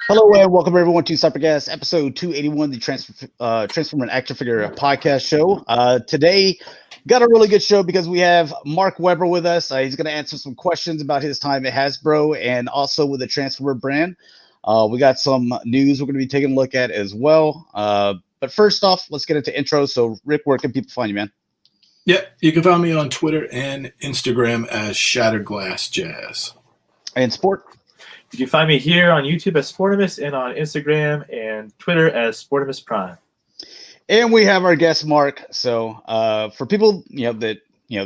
Hello and welcome everyone to Cybercast episode 281, the Transformer and Action Figure podcast show. Today, got a really good show because we have Mark Weber with us. He's going to answer some questions about his time at Hasbro and also with the Transformer brand. We got some news we're going to be taking a look at as well. But first off, let's get into intros. So, Rick, where can people find you, man? Yeah, you can find me on Twitter and Instagram as Shatrdglassjazz. And Sport? You can find me here on YouTube as Sportimus and on Instagram and Twitter as Sportimus Prime. And we have our guest Mark. So for people that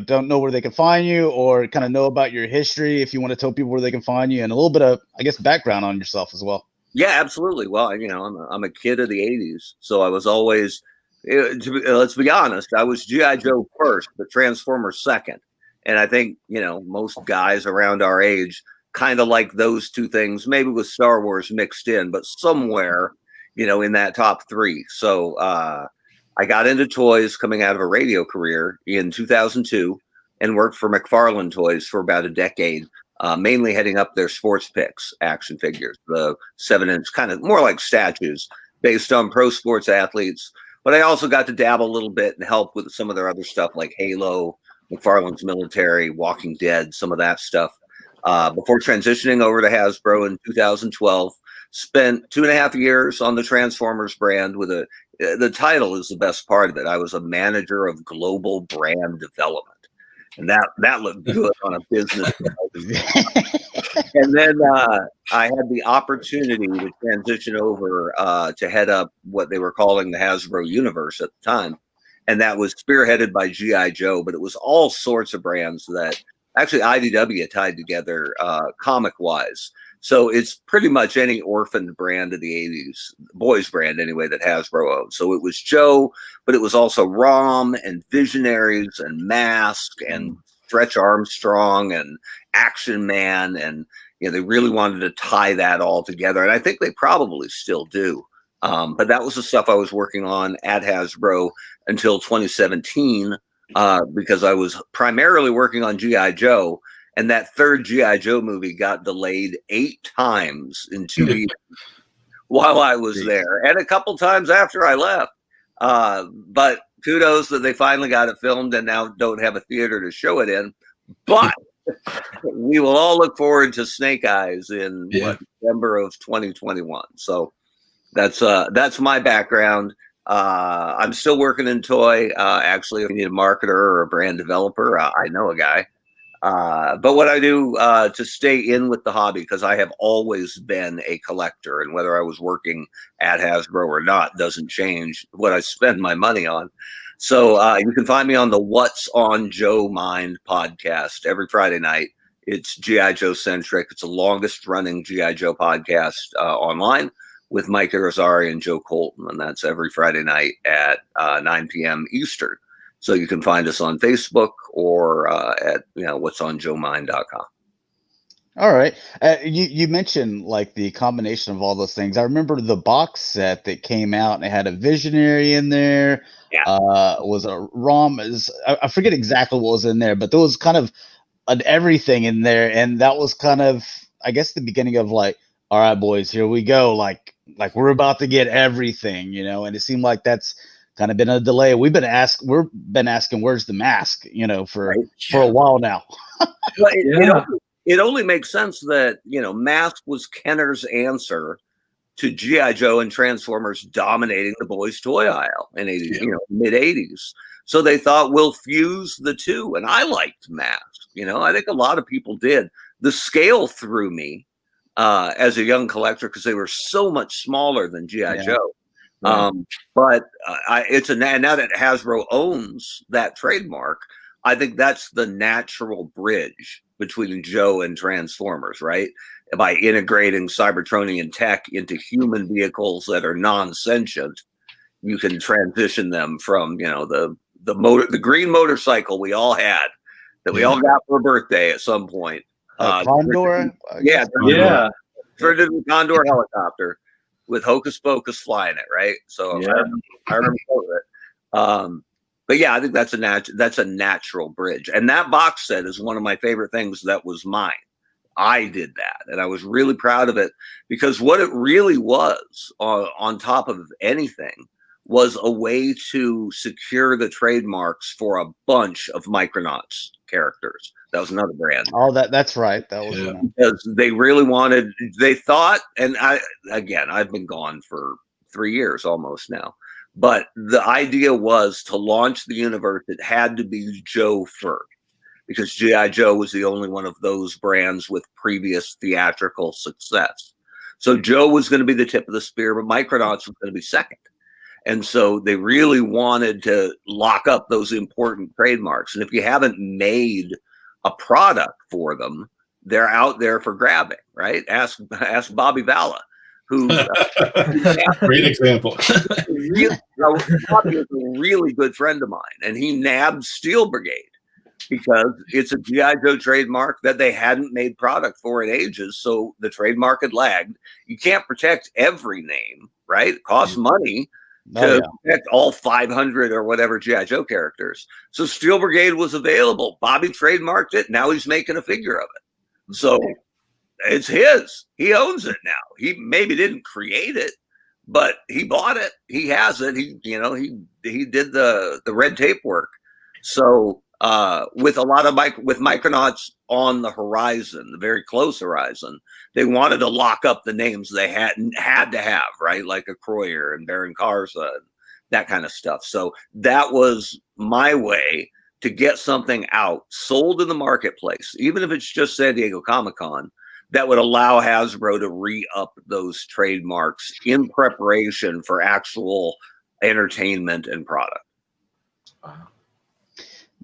don't know where they can find you or kind of know about your history, if you want to tell people where they can find you and a little bit of background on yourself as well. Yeah, absolutely. Well, I'm a kid of the '80s, so I was always. Let's be honest. I was G.I. Joe first, but Transformers second, and I think most guys around our age kind of like those two things, maybe with Star Wars mixed in, but somewhere, in that top three. So I got into toys coming out of a radio career in 2002 and worked for McFarlane Toys for about a decade, mainly heading up their sports picks action figures, the 7-inch, kind of more like statues based on pro sports athletes. But I also got to dabble a little bit and help with some of their other stuff like Halo, McFarlane's Military, Walking Dead, some of that stuff. Before transitioning over to Hasbro in 2012, spent 2.5 years on the Transformers brand with the title is the best part of it. I was a manager of global brand development, and that looked good on a business. And then I had the opportunity to transition over to head up what they were calling the Hasbro universe at the time, and that was spearheaded by G.I. Joe, but it was all sorts of brands that actually IDW tied together comic-wise. So it's pretty much any orphaned brand of the 80s, boys brand anyway, that Hasbro owned. So it was Joe, but it was also ROM and Visionaries and Mask and Stretch Armstrong and Action Man. And they really wanted to tie that all together. And I think they probably still do. But that was the stuff I was working on at Hasbro until 2017. Because I was primarily working on G.I. Joe, and that third G.I. Joe movie got delayed 8 times in 2 years while I was there, and a couple times after I left. But kudos that they finally got it filmed and now don't have a theater to show it in. But we will all look forward to Snake Eyes in December of 2021. So that's my background. I'm still working in toy. Actually, if you need a marketer or a brand developer, I know a guy. But what I do to stay in with the hobby, because I have always been a collector, and whether I was working at Hasbro or not doesn't change what I spend my money on. So you can find me on the What's on Joe Mind podcast every Friday night. It's G.I. Joe centric. It's the longest running G.I. Joe podcast online, with Mike Irizarry and Joe Colton, and that's every Friday night at 9 p.m. Eastern. So you can find us on Facebook or at whatsonjoemind.com. All right. You mentioned like the combination of all those things. I remember the box set that came out and it had a Visionary in there. Yeah. Was a ROM. I forget exactly what was in there, but there was kind of an everything in there, and that was kind of, I guess, the beginning of like, all right, boys, here we go. Like we're about to get everything, and it seemed like that's kind of been a delay. We've been asking, where's the mask, for a while now. Well, it only makes sense that, Mask was Kenner's answer to G.I. Joe and Transformers dominating the boys' toy aisle in mid 80s. So they thought, we'll fuse the two. And I liked Mask. I think a lot of people did. The scale threw me as a young collector because they were so much smaller than G.I. Joe. Right. But now that Hasbro owns that trademark, I think that's the natural bridge between Joe and Transformers, right? By integrating Cybertronian tech into human vehicles that are non-sentient, you can transition them from, the green motorcycle we all had that we all got for a birthday at some point. Condor? Turned into a Condor helicopter with Hocus Pocus flying it, right? So I remember it. But yeah, I think that's a natural bridge. And that box set is one of my favorite things that was mine. I did that, and I was really proud of it, because what it really was, on top of anything, was a way to secure the trademarks for a bunch of Micronauts characters. That was another brand. Oh, that's right. That was because they really wanted. They thought, and I've been gone for 3 years almost now, but the idea was to launch the universe. It had to be Joe first, because G.I. Joe was the only one of those brands with previous theatrical success. So Joe was going to be the tip of the spear, but Micronauts was going to be second. And so they really wanted to lock up those important trademarks. And if you haven't made a product for them, they're out there for grabbing, right? Ask Bobby Valla, who great example. Bobby is a really good friend of mine, and he nabbed Steel Brigade because it's a G.I. Joe trademark that they hadn't made product for in ages, so the trademark had lagged. You can't protect every name, right? It costs money to protect all 500 or whatever G.I. Joe characters. So Steel Brigade was available. Bobby trademarked it. Now he's making a figure of it. So it's his. He owns it now. He maybe didn't create it, but he bought it. He has it. He did the red tape work. So with a lot of with Micronauts on the horizon, the very close horizon, they wanted to lock up the names they had to have, right? Like a Croyer and Baron Karza, and that kind of stuff. So that was my way to get something out, sold in the marketplace, even if it's just San Diego Comic-Con, that would allow Hasbro to re-up those trademarks in preparation for actual entertainment and product.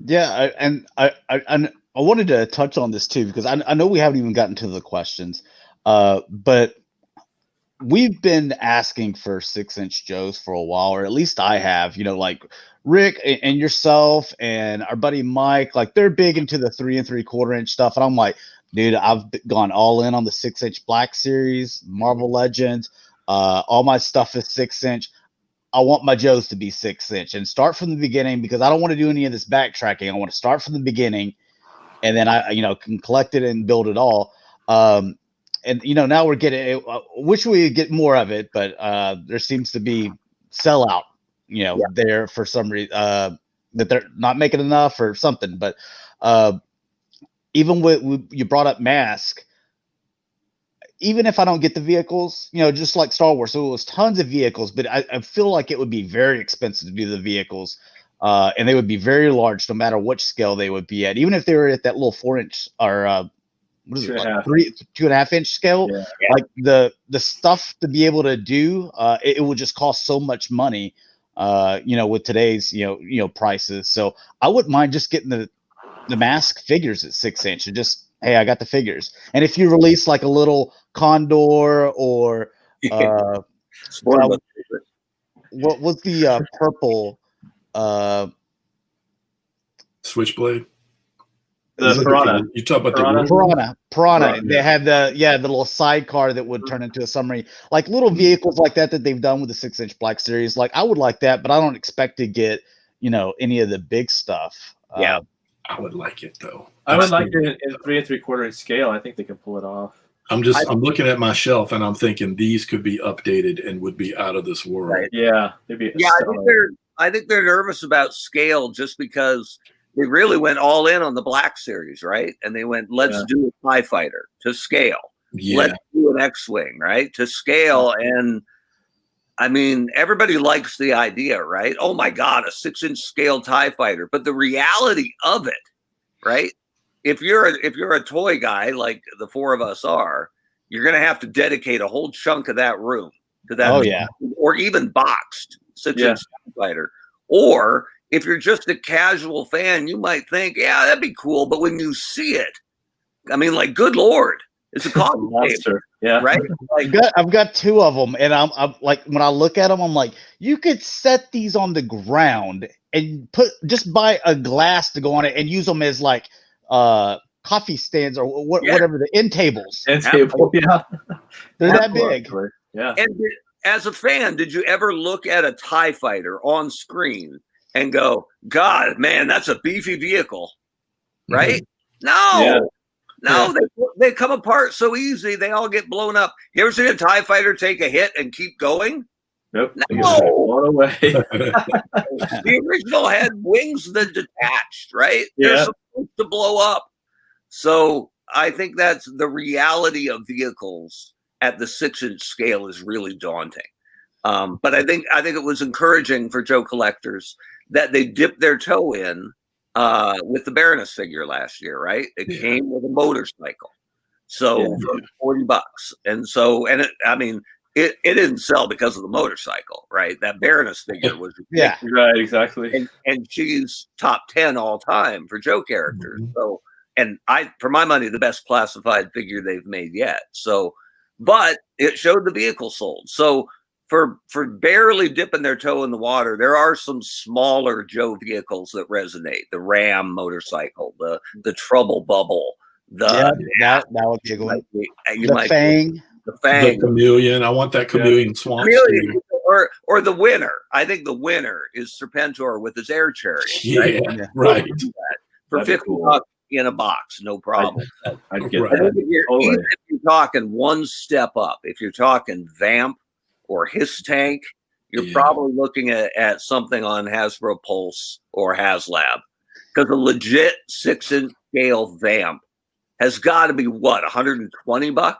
Yeah, I wanted to touch on this too, because I know we haven't even gotten to the questions, but we've been asking for 6-inch Joes for a while, or at least I have. Like Rick and yourself and our buddy Mike, like they're big into the 3 3/4 inch stuff, and I'm like, dude, I've gone all in on the 6-inch Black Series, Marvel Legends. All my stuff is 6-inch. I want my Joes to be 6-inch and start from the beginning, because I don't want to do any of this backtracking. I want to start from the beginning, and then I can collect it and build it all. And now we're getting. Wish we could get more of it, but there seems to be sellout. There for some reason that they're not making enough or something. But even with you brought up Mask. Even if I don't get the vehicles, just like Star Wars, so it was tons of vehicles, but I feel like it would be very expensive to do the vehicles, and they would be very large, no matter which scale they would be at. Even if they were at that little 4-inch or what is it, like 2.5-inch scale, like the stuff to be able to do, it would just cost so much money, with today's prices. So I wouldn't mind just getting the Mask figures at 6-inch and just. Hey, I got the figures. And if you release like a little Condor or what was the purple Switchblade? The Piranha. You talk about the Piranha. They had the little sidecar that would turn into a submarine. Like little vehicles like that they've done with the 6-inch Black Series. Like I would like that, but I don't expect to get any of the big stuff. I would like it though. I would like it in 3 3/4 inch scale. I think they can pull it off. I'm looking at my shelf and I'm thinking these could be updated and would be out of this world. Right. Yeah. I think they're nervous about scale just because they really went all in on the Black Series, right? And they went, let's do a TIE Fighter to scale. Yeah. Let's do an X-Wing, right? To scale. And I mean, everybody likes the idea, right? Oh my God, a 6-inch scale TIE Fighter. But the reality of it, right? If you're a toy guy like the four of us are, you're going to have to dedicate a whole chunk of that room to that. Or even boxed 6-inch TIE Fighter. Or if you're just a casual fan, you might think, yeah, that'd be cool. But when you see it, I mean, like, good Lord. It's a coffee monster, right? Like, I've got 2 of them, and I'm like, when I look at them, I'm like, you could set these on the ground and buy a glass to go on it and use them as like coffee stands or whatever, the end tables. End table, they're that big. Yeah. And as a fan, did you ever look at a TIE Fighter on screen and go, God, man, that's a beefy vehicle, right? No. No, they come apart so easy. They all get blown up. You ever seen a TIE fighter take a hit and keep going? Nope. No. Blown away. The original had wings that detached, right? Yeah. They're supposed to blow up. So I think that's the reality of vehicles at the 6-inch scale is really daunting. But I think it was encouraging for Joe collectors that they dipped their toe in with the Baroness figure last year, right? It came with a motorcycle. So for $40. And so, it didn't sell because of the motorcycle, right? That Baroness figure was right, exactly. And she's top 10 all time for Joe characters. So, and for my money, the best classified figure they've made yet. So, but it showed the vehicle sold. So for barely dipping their toe in the water, there are some smaller Joe vehicles that resonate. The Ram motorcycle, the Trouble Bubble, that would be a good one. The Fang. The Fang. The Chameleon. I want that Chameleon swamp. Or the winner. I think the winner is Serpentor with his air chariot. Yeah, right. For $50 in a box, no problem. I'd get that. Even if you're talking one step up, if you're talking Vamp or His Tank, you're probably looking at something on Hasbro Pulse or HasLab. Because a legit 6-inch scale Vamp has got to be what, $120?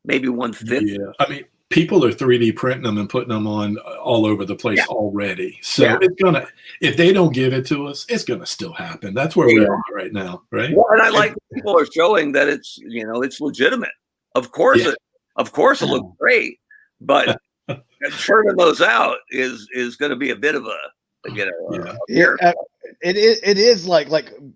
Maybe $150. Yeah, I mean, people are 3D printing them and putting them on all over the place already. So it's gonna, if they don't give it to us, it's gonna still happen. That's where we are right now, right? Well, and I like people are showing that it's it's legitimate. Of course, it looks great, but churning those out is going to be a bit of a it is like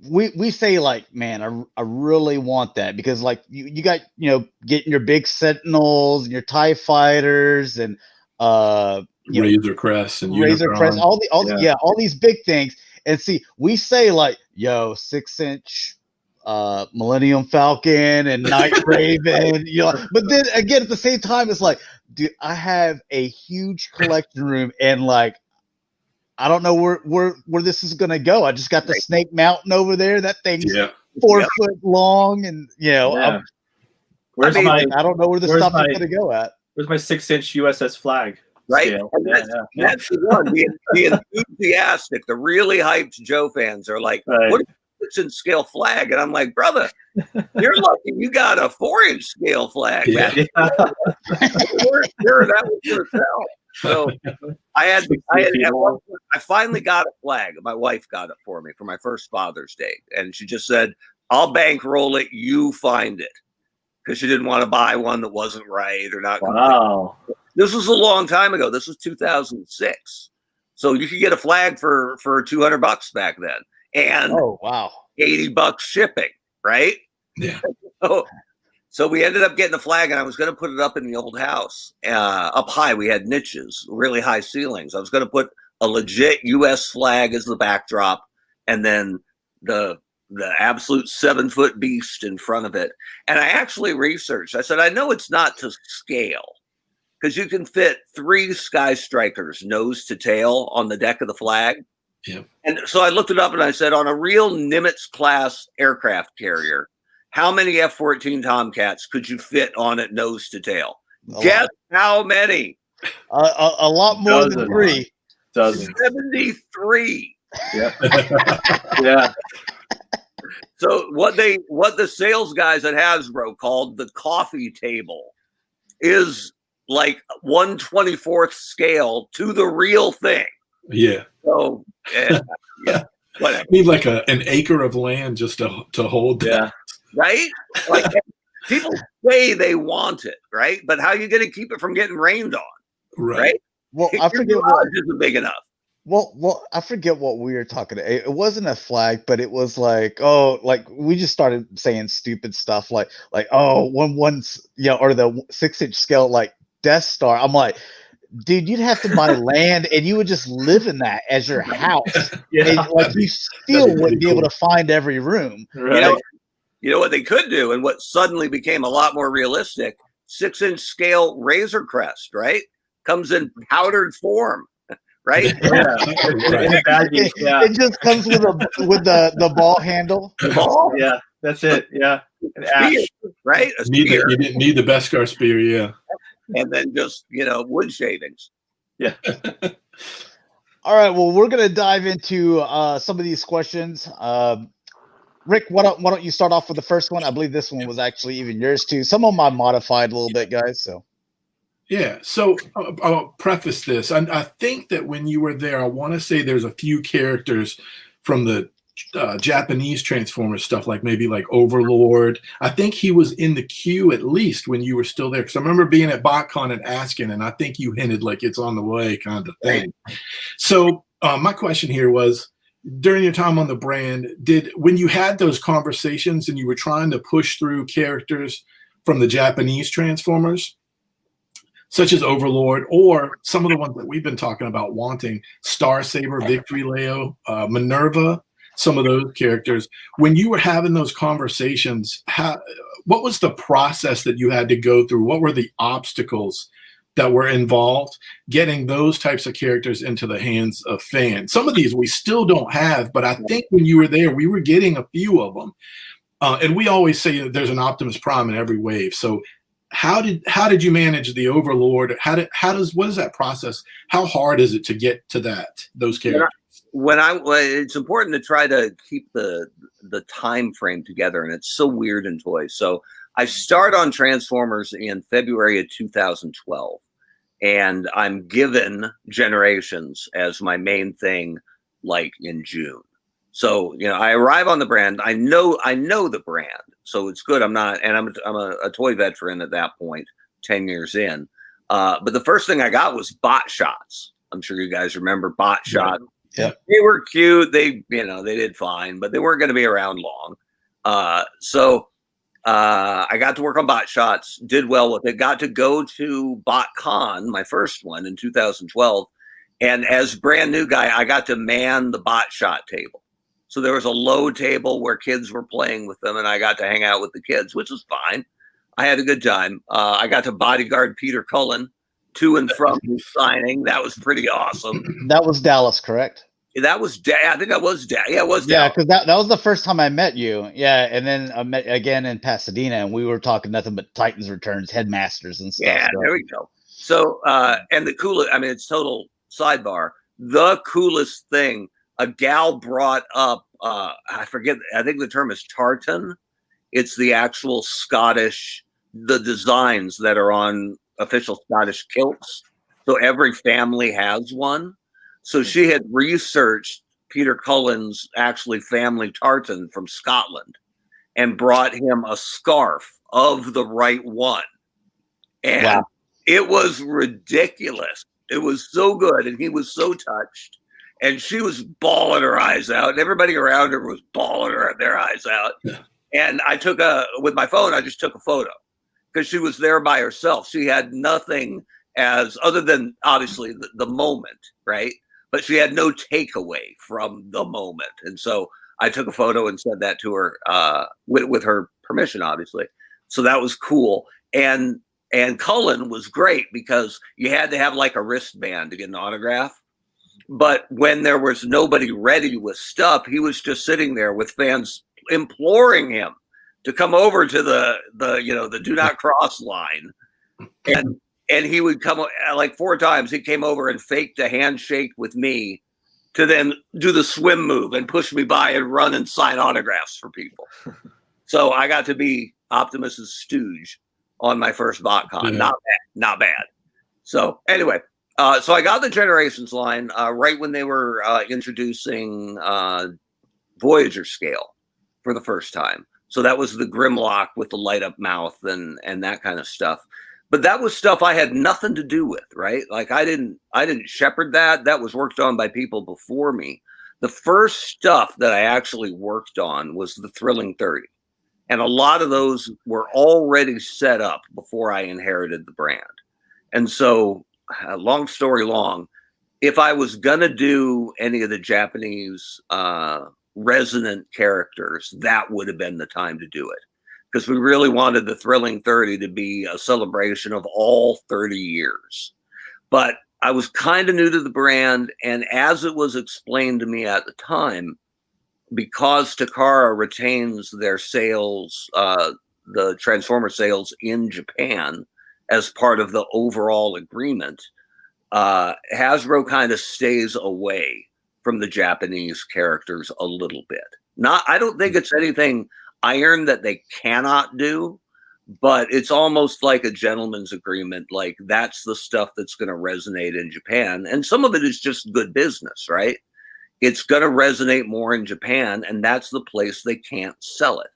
we say like, man, I really want that because like you got getting your big Sentinels and your TIE fighters and Razor Crest and Razor Crest, all these big things. And see, we say like, 6-inch Millennium Falcon and Night Raven, but then again at the same time it's like, dude, I have a huge collection room and like I don't know where this is gonna go. I just got the Snake Mountain over there. That thing's 4 foot long, and I don't know where the stuff is gonna go at. Where's my 6-inch USS Flag? Right, that's the one. The enthusiastic, the really hyped Joe fans are like, "What is 6-inch scale flag?" And I'm like, "Brother, you're lucky you got a 4-inch scale flag." Yeah. Sure, that was yourself. So I finally got a flag. My wife got it for me for my first Father's Day, and she just said, "I'll bankroll it. You find it," because she didn't want to buy one that wasn't right or not. Wow. This was a long time ago. This was 2006, so you could get a flag for $200 back then, and $80 shipping, right? Yeah. So we ended up getting a flag, and I was going to put it up in the old house, up high. We had niches, really high ceilings. I was going to put a legit U.S. flag as the backdrop, and then the absolute 7-foot beast in front of it. And I actually researched. I said, I know it's not to scale, because you can fit 3 Sky Strikers nose to tail on the deck of the flag. Yeah. And so I looked it up, and I said, on a real Nimitz class aircraft carrier, how many F-14 Tomcats could you fit on it nose to tail? Guess how many? A lot more than 3. 73. Yeah. Yeah. So what the sales guys at Hasbro called the coffee table is like 1/24th scale to the real thing. Yeah. So whatever. Need like an acre of land just to hold that. Yeah. Right? Like people say they want it, right? But how are you going to keep it from getting rained on? Right? Well, I forget what isn't big enough. Well, I forget what we were talking about. It wasn't a flag, but it was like, we just started saying stupid stuff like or the 6-inch scale like Death Star. I'm like, dude, you'd have to buy land and you would just live in that as your house. And, like you still wouldn't be able to find every room. Right. You know what they could do, and what suddenly became a lot more realistic, 6-inch scale Razor Crest, right? Comes in powdered form, right? Yeah, in a baggie. Yeah, It just comes with the ball handle. Ball, yeah, that's it. Yeah, an spear, axe. right? A You spear, didn't need the Beskar spear, yeah. and then just wood shavings. Yeah. All right. Well, we're gonna dive into some of these questions. Rick, why don't you start off with the first one? I believe this one was actually even yours too. Some of them I modified a little bit, guys. So Yeah. So I'll preface this. I think that when you were there, I want to say there's a few characters from the Japanese Transformers stuff, like maybe like Overlord. I think he was in the queue at least when you were still there. Because I remember being at BotCon and asking, and I think you hinted like it's on the way kind of thing. So my question here was, during your time on the brand, when you had those conversations and you were trying to push through characters from the Japanese Transformers, such as Overlord, or some of the ones that we've been talking about wanting, Star Saber, Victory Leo, Minerva, some of those characters, when you were having those conversations, what was the process that you had to go through? What were the obstacles that were involved getting those types of characters into the hands of fans? Some of these we still don't have, but I think when you were there, we were getting a few of them. And we always say that there's an Optimus Prime in every wave. So how did you manage the Overlord? What is that process? How hard is it to get to those characters? It's important to try to keep the time frame together, and it's so weird in toys. So I start on Transformers in February of 2012, and I'm given Generations as my main thing, like in June. So I arrive on the brand. I know the brand, so it's good. I'm a toy veteran at that point, 10 years in. But the first thing I got was Bot Shots. I'm sure you guys remember Bot Shot. Yeah. They were cute. They did fine, but they weren't going to be around long. So I got to work on Bot Shots, did well with it, got to go to BotCon, my first one in 2012. And as brand new guy, I got to man the Bot Shot table. So there was a low table where kids were playing with them, and I got to hang out with the kids, which was fine. I had a good time. I got to bodyguard Peter Cullen to and from his signing. That was pretty awesome. that was Dallas, correct? That was I think that was Yeah, it was Yeah, because that was the first time I met you. Yeah, and then I met again in Pasadena, and we were talking nothing but Titans Returns, Headmasters, and stuff. Yeah, there we go. So, and the coolest, it's total sidebar. The coolest thing, a gal brought up, I forget, I think the term is tartan. It's the actual Scottish, the designs that are on official Scottish kilts. So every family has one. So she had researched Peter Cullen's actually family tartan from Scotland and brought him a scarf of the right one. And wow. It was ridiculous. It was so good. And he was so touched. And she was bawling her eyes out. And everybody around her was bawling their eyes out. Yeah. And I took with my phone, I just took a photo because she was there by herself. She had nothing other than obviously the moment, right? But she had no takeaway from the moment. And so I took a photo and sent that to her with her permission, obviously. So that was cool. And Cullen was great because you had to have like a wristband to get an autograph. But when there was nobody ready with stuff, he was just sitting there with fans imploring him to come over to the do not cross line. And he would come like 4 times. He came over and faked a handshake with me to then do the swim move and push me by and run and sign autographs for people. So I got to be Optimus's stooge on my first BotCon. Yeah. Not bad. So anyway, so I got the Generations line right when they were introducing Voyager scale for the first time. So that was the Grimlock with the light up mouth and that kind of stuff. But that was stuff I had nothing to do with, right? Like I didn't shepherd that. That was worked on by people before me. The first stuff that I actually worked on was the Thrilling 30. And a lot of those were already set up before I inherited the brand. And so, long story long, if I was going to do any of the Japanese resonant characters, that would have been the time to do it. Because we really wanted the Thrilling 30 to be a celebration of all 30 years. But I was kind of new to the brand, and as it was explained to me at the time, because Takara retains their sales, the Transformer sales in Japan as part of the overall agreement, Hasbro kind of stays away from the Japanese characters a little bit. I don't think it's anything iron that they cannot do, but it's almost like a gentleman's agreement. Like, that's the stuff that's going to resonate in Japan. And some of it is just good business, right? It's going to resonate more in Japan, and that's the place they can't sell it.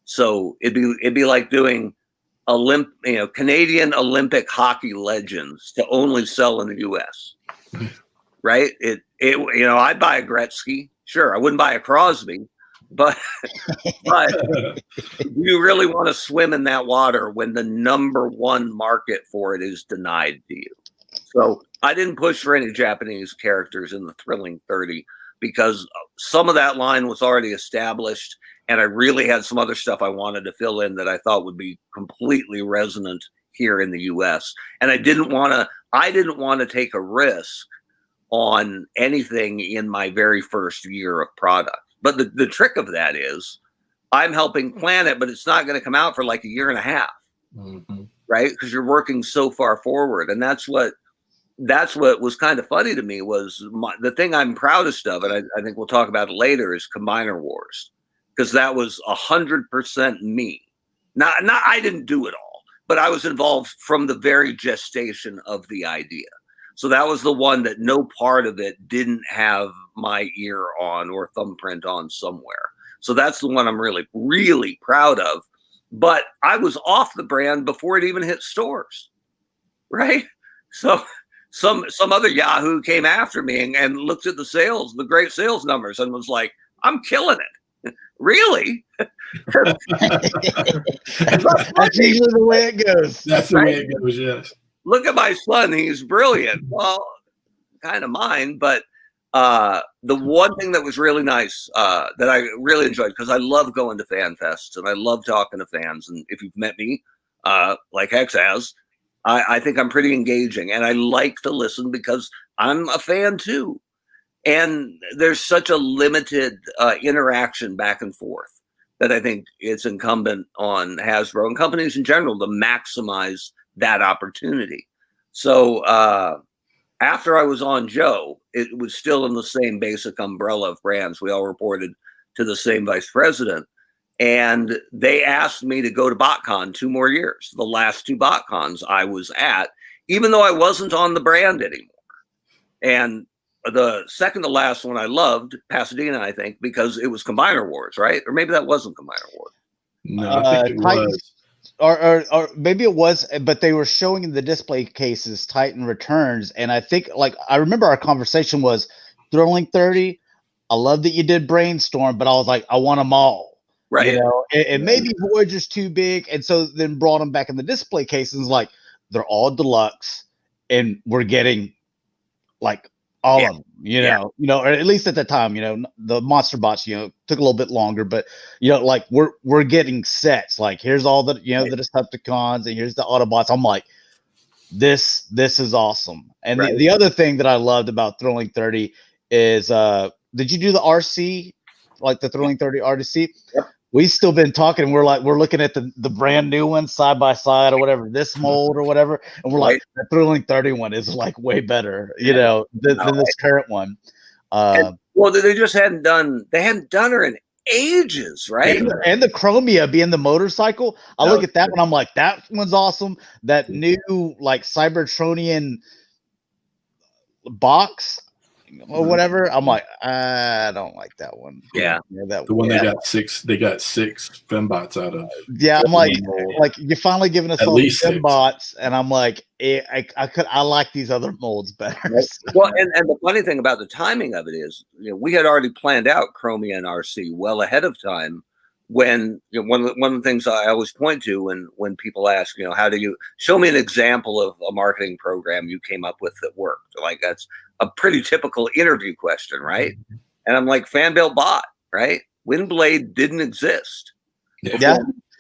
So it'd be like doing Canadian Olympic hockey legends to only sell in the U.S. Right? I'd buy a Gretzky. Sure, I wouldn't buy a Crosby, but you really want to swim in that water when the number one market for it is denied to you. So I didn't push for any Japanese characters in the Thrilling 30 because some of that line was already established, and I really had some other stuff I wanted to fill in that I thought would be completely resonant here in the U.S. And I didn't want to take a risk on anything in my very first year of product. But the trick of that is I'm helping plan it, but it's not going to come out for like a year and a half, right? Because you're working so far forward. And that's what was kind of funny to me was the thing I'm proudest of, and I think we'll talk about it later, is Combiner Wars, because that was 100% me. Not I didn't do it all, but I was involved from the very gestation of the idea. So that was the one that no part of it didn't have my ear on or thumbprint on somewhere. So that's the one I'm really, really proud of. But I was off the brand before it even hit stores, right? So some other Yahoo came after me and looked at the great sales numbers, and was like, I'm killing it. Really? That's usually the way it goes. That's the way it goes, yes. Look at my son. He's brilliant. Well, kind of mine. But the one thing that was really nice that I really enjoyed, because I love going to fan fests and I love talking to fans. And if you've met me, like Hex has, I think I'm pretty engaging. And I like to listen because I'm a fan too. And there's such a limited interaction back and forth that I think it's incumbent on Hasbro and companies in general to maximize that opportunity. So after I was on Joe, it was still in the same basic umbrella of brands. We all reported to the same vice president. And they asked me to go to BotCon 2 more years. The last 2 BotCons I was at, even though I wasn't on the brand anymore. And the second to last one I loved, Pasadena, I think, because it was Combiner Wars, right? Or maybe that wasn't Combiner Wars. No, I think it was. Or maybe it was, but they were showing in the display cases Titan Returns, and I think, like, I remember our conversation was Thrilling 30. I love that you did Brainstorm, but I was like, I want them all, right? You know, and maybe Voyager's too big, and so then brought them back in the display cases, like they're all deluxe, and we're getting like all of them, you know, or at least at the time, the Monster Bots, took a little bit longer, but like we're getting sets. Like, here's all the, the Decepticons, and here's the Autobots. I'm like, this is awesome. And the other thing that I loved about Thrilling 30 is, did you do the RC, like the Thrilling 30 RC? Yep. We've still been talking. We're looking at the brand new one side by side or whatever, this mold or whatever, and we're like, the Thrilling 30 one is like way better, than this current one. Well, they just hadn't done her in ages, right? And the Chromia being the motorcycle, I look at that one, I'm like, that one's awesome. That new like Cybertronian box or whatever, I'm like, I don't like that one. Yeah, that the one they got 6 fembots out of. Yeah, I'm like you're finally giving us all these fembots, and I'm like, I like these other molds better. Well, and the funny thing about the timing of it is, we had already planned out Chromia and RC well ahead of time. When one of the things I always point to when people ask, how do you show me an example of a marketing program you came up with that worked? Like, that's a pretty typical interview question, right? And I'm like, fan built bot, right? Windblade didn't exist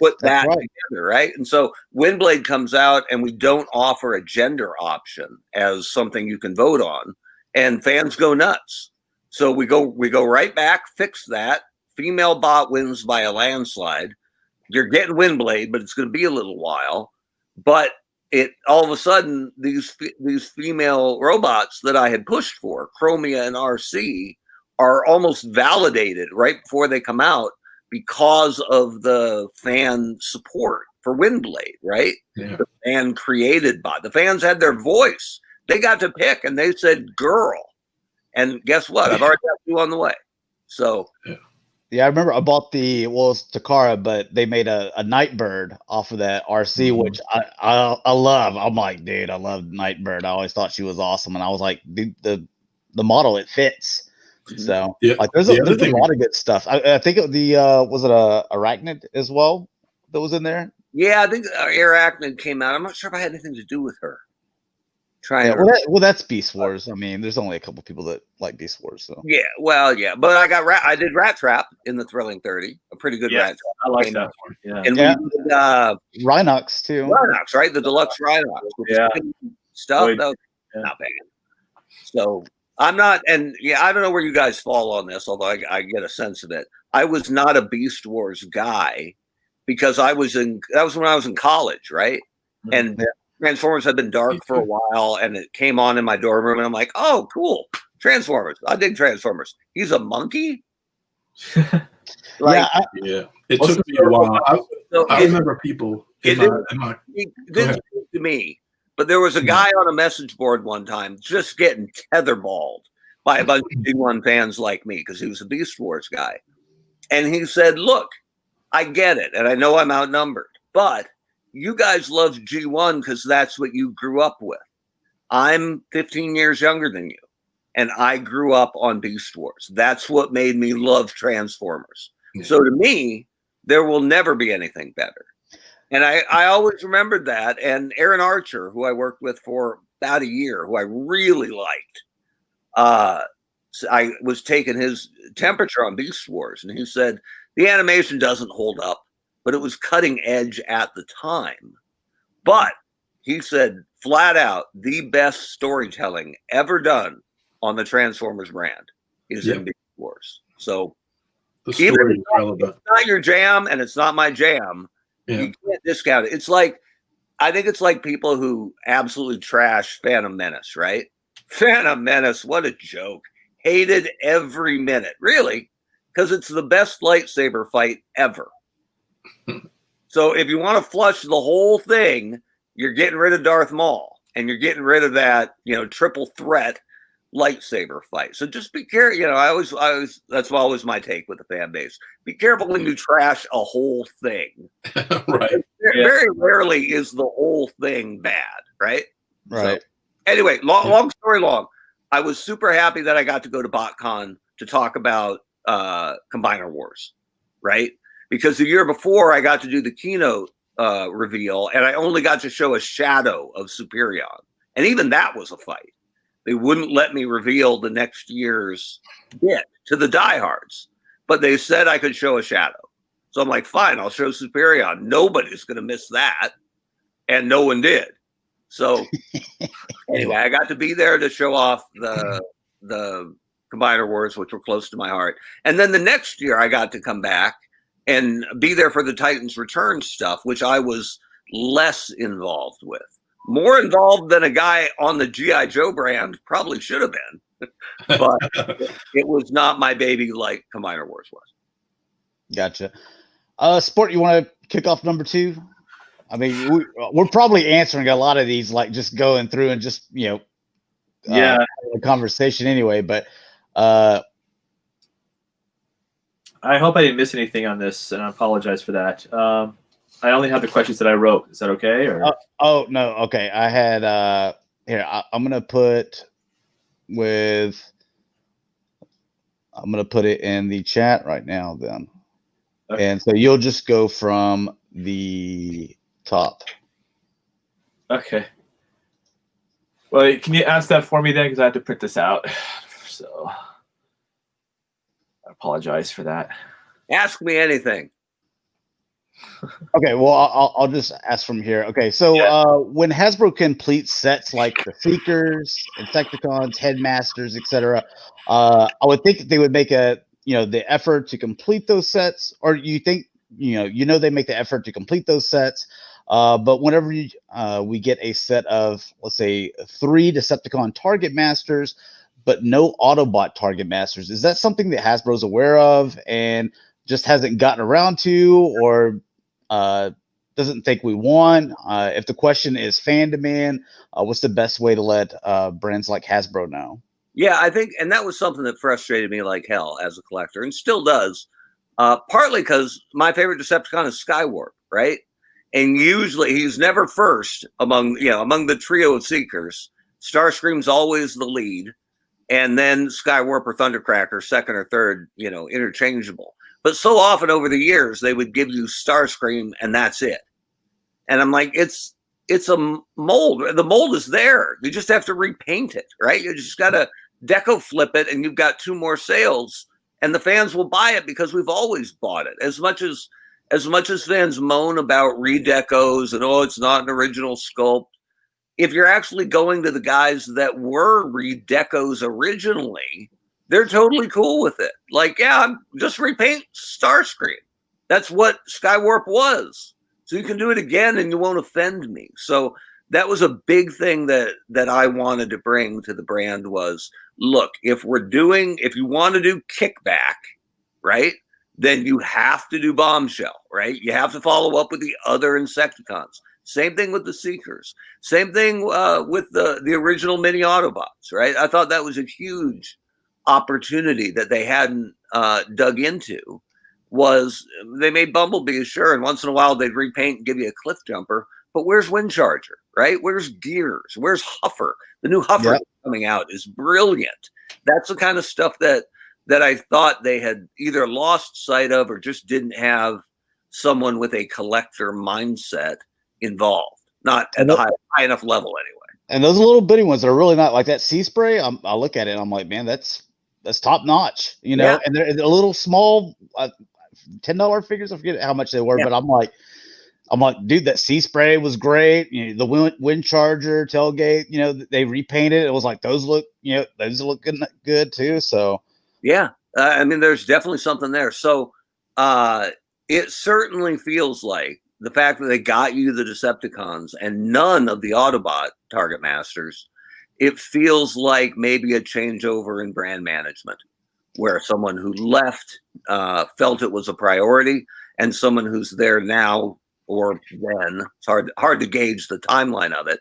put that together, right? And so Windblade comes out, and we don't offer a gender option as something you can vote on, and fans go nuts. So we go right back, fix that. Female bot wins by a landslide. You're getting Windblade, but it's going to be a little while. But it all of a sudden, these female robots that I had pushed for, Chromia and RC, are almost validated right before they come out because of the fan support for Windblade, right? Yeah. The fan created bot. The fans had their voice. They got to pick, and they said girl. And guess what? I've already got 2 on the way. So yeah, I remember I bought it's Takara, but they made a Nightbird off of that RC, which I love. I'm like, dude, I love Nightbird. I always thought she was awesome, and I was like, the model, it fits. So like, there's a lot of good stuff. I think was it a Arachnid as well that was in there? Yeah, I think Arachnid came out. I'm not sure if I had anything to do with her. Well, that's Beast Wars. I mean, there's only a couple people that like Beast Wars. So yeah, but I did Rat Trap in the Thrilling 30, a pretty good Rat Trap. I like that one. Yeah, and we did Rhinox too. Rhinox, right? The deluxe Rhinox. Yeah, stuff. That was not bad. So I'm not, and I don't know where you guys fall on this, although I get a sense of it. I was not a Beast Wars guy because that was when I was in college, right? And Transformers had been dark for a while, and it came on in my dorm room, and I'm like, oh, cool. Transformers. I dig Transformers. He's a monkey? It took me a while. I remember people. It didn't speak to me, but there was a guy on a message board one time just getting tetherballed by a bunch of G1 fans like me because he was a Beast Wars guy. And he said, look, I get it, and I know I'm outnumbered, but you guys love G1 because that's what you grew up with. I'm 15 years younger than you, and I grew up on Beast Wars. That's what made me love Transformers. So to me, there will never be anything better. And I always remembered that. And Aaron Archer, who I worked with for about a year, who I really liked, I was taking his temperature on Beast Wars, and he said, the animation doesn't hold up, but it was cutting edge at the time. But he said flat out, the best storytelling ever done on the Transformers brand is in Beast Wars. So the story is relevant. It's not your jam, and it's not my jam. You can't discount it. It's like, I think it's like people who absolutely trash Phantom Menace, right? Phantom Menace, what a joke. Hated every minute, really, because it's the best lightsaber fight ever. So if you want to flush the whole thing, you're getting rid of Darth Maul, and you're getting rid of that, triple threat lightsaber fight. So just be careful. I always that's always my take with the fan base. Be careful when you trash a whole thing. Right. Very rarely is the whole thing bad, right? Right. So, anyway, long story long, I was super happy that I got to go to BotCon to talk about Combiner Wars, right? Because the year before I got to do the keynote reveal, and I only got to show a shadow of Superion. And even that was a fight. They wouldn't let me reveal the next year's bit to the diehards, but they said I could show a shadow. So I'm like, fine, I'll show Superion. Nobody's going to miss that. And no one did. So anyway, I got to be there to show off the Combiner Wars, which were close to my heart. And then the next year I got to come back and be there for the Titans Return stuff, which I was less involved with. More involved than a guy on the G.I. Joe brand probably should have been. But it was not my baby like Combiner Wars was. Gotcha. Sport, you want to kick off number 2? I mean, we're probably answering a lot of these, like just going through and just, a conversation anyway. But I hope I didn't miss anything on this, and I apologize for that. I only have the questions that I wrote. Is that okay? Or? Oh, no. Okay. I had, here, I'm going to put it in the chat right now then. Okay. And so you'll just go from the top. Okay. Well, can you ask that for me then? Because I have to print this out. So I apologize for that. Ask me anything. Okay, well, I'll just ask from here. Okay, so when Hasbro completes sets like the Seekers, Insecticons, Headmasters, etc., I would think they would make the effort to complete those sets, or you think they make the effort to complete those sets, but whenever we get a set of, let's say, 3 Decepticon Target Masters, but no Autobot Target Masters, is that something that Hasbro's aware of and just hasn't gotten around to, or doesn't think we want? If the question is fan demand, what's the best way to let brands like Hasbro know? Yeah, I think, and that was something that frustrated me like hell as a collector, and still does. Partly because my favorite Decepticon is Skywarp, right? And usually he's never first among the trio of Seekers. Starscream's always the lead, and then Skywarp or Thundercracker second or third, interchangeable. But so often over the years, they would give you Starscream and that's it. And I'm like, it's a mold. The mold is there. You just have to repaint it, right? You just got to deco flip it and you've got 2 more sales and the fans will buy it because we've always bought it. As much as fans moan about redecos and, it's not an original sculpt, if you're actually going to the guys that were redecos originally, they're totally cool with it. Like, just repaint Starscream. That's what Skywarp was. So you can do it again and you won't offend me. So that was a big thing that I wanted to bring to the brand was, look, if you want to do Kickback, right, then you have to do Bombshell, right? You have to follow up with the other Insecticons. Same thing with the Seekers. Same thing with the original mini Autobots, right? I thought that was a huge opportunity that they hadn't dug into. Was they made Bumblebee, sure, and once in a while they'd repaint and give you a cliff jumper, but where's Windcharger, right? Where's Gears? Where's Huffer? The new Huffer coming out is brilliant. That's the kind of stuff that I thought they had either lost sight of or just didn't have someone with a collector mindset involved, not at the high enough level anyway. And those little bitty ones that are really not like that Sea Spray. I look at it and I'm like, man, that's top notch, And they're a little small, $10 figures. I forget how much they were, but I'm like, dude, that Sea Spray was great. The Windcharger tailgate, they repainted. It was like those look good too. So yeah, I mean, there's definitely something there. So it certainly feels like the fact that they got you the Decepticons and none of the Autobot Target Masters, it feels like maybe a changeover in brand management, where someone who left felt it was a priority, and someone who's there now or then, it's hard to gauge the timeline of it,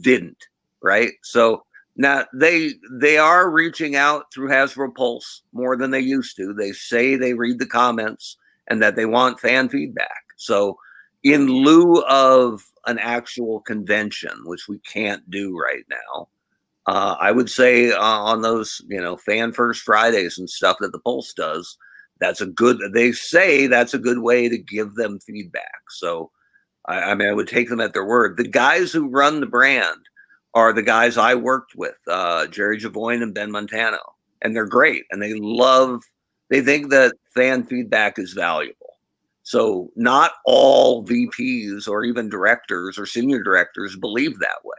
didn't, right? So now they are reaching out through Hasbro Pulse more than they used to. They say they read the comments and that they want fan feedback. So in lieu of an actual convention, which we can't do right now, I would say on those, Fan First Fridays and stuff that the Pulse does, they say that's a good way to give them feedback. So, I mean, I would take them at their word. The guys who run the brand are the guys I worked with, Jerry Javoyne and Ben Montano, and they're great. And they think that fan feedback is valuable. So not all VPs or even directors or senior directors believe that way.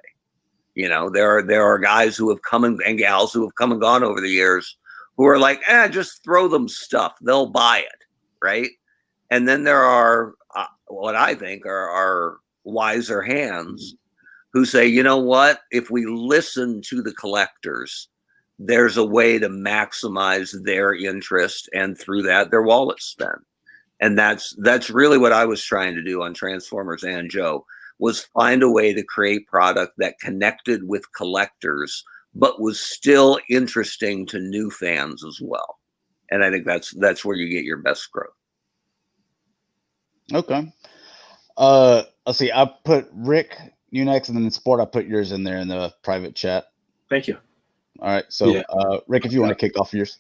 There are guys who have come and gals who have come and gone over the years who are like, just throw them stuff. They'll buy it, right? And then there are what I think are wiser hands who say, you know what? If we listen to the collectors, there's a way to maximize their interest and through that their wallet spend. And that's really what I was trying to do on Transformers and Joe, was find a way to create product that connected with collectors, but was still interesting to new fans as well. And I think that's where you get your best growth. Okay. Let's see. I put Rick, you next, and then in Sport, I put yours in there in the private chat. Thank you. All right. So, Rick, if you want to kick off yours.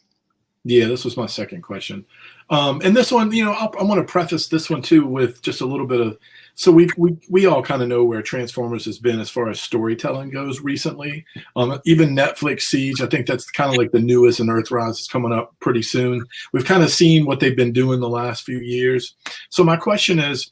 Yeah, this was my second question. And this one, I want to preface this one too with just a little bit of, so we all kind of know where Transformers has been as far as storytelling goes recently. Even Netflix Siege, I think that's kind of like the newest, and Earthrise is coming up pretty soon. We've kind of seen what they've been doing the last few years. So my question is,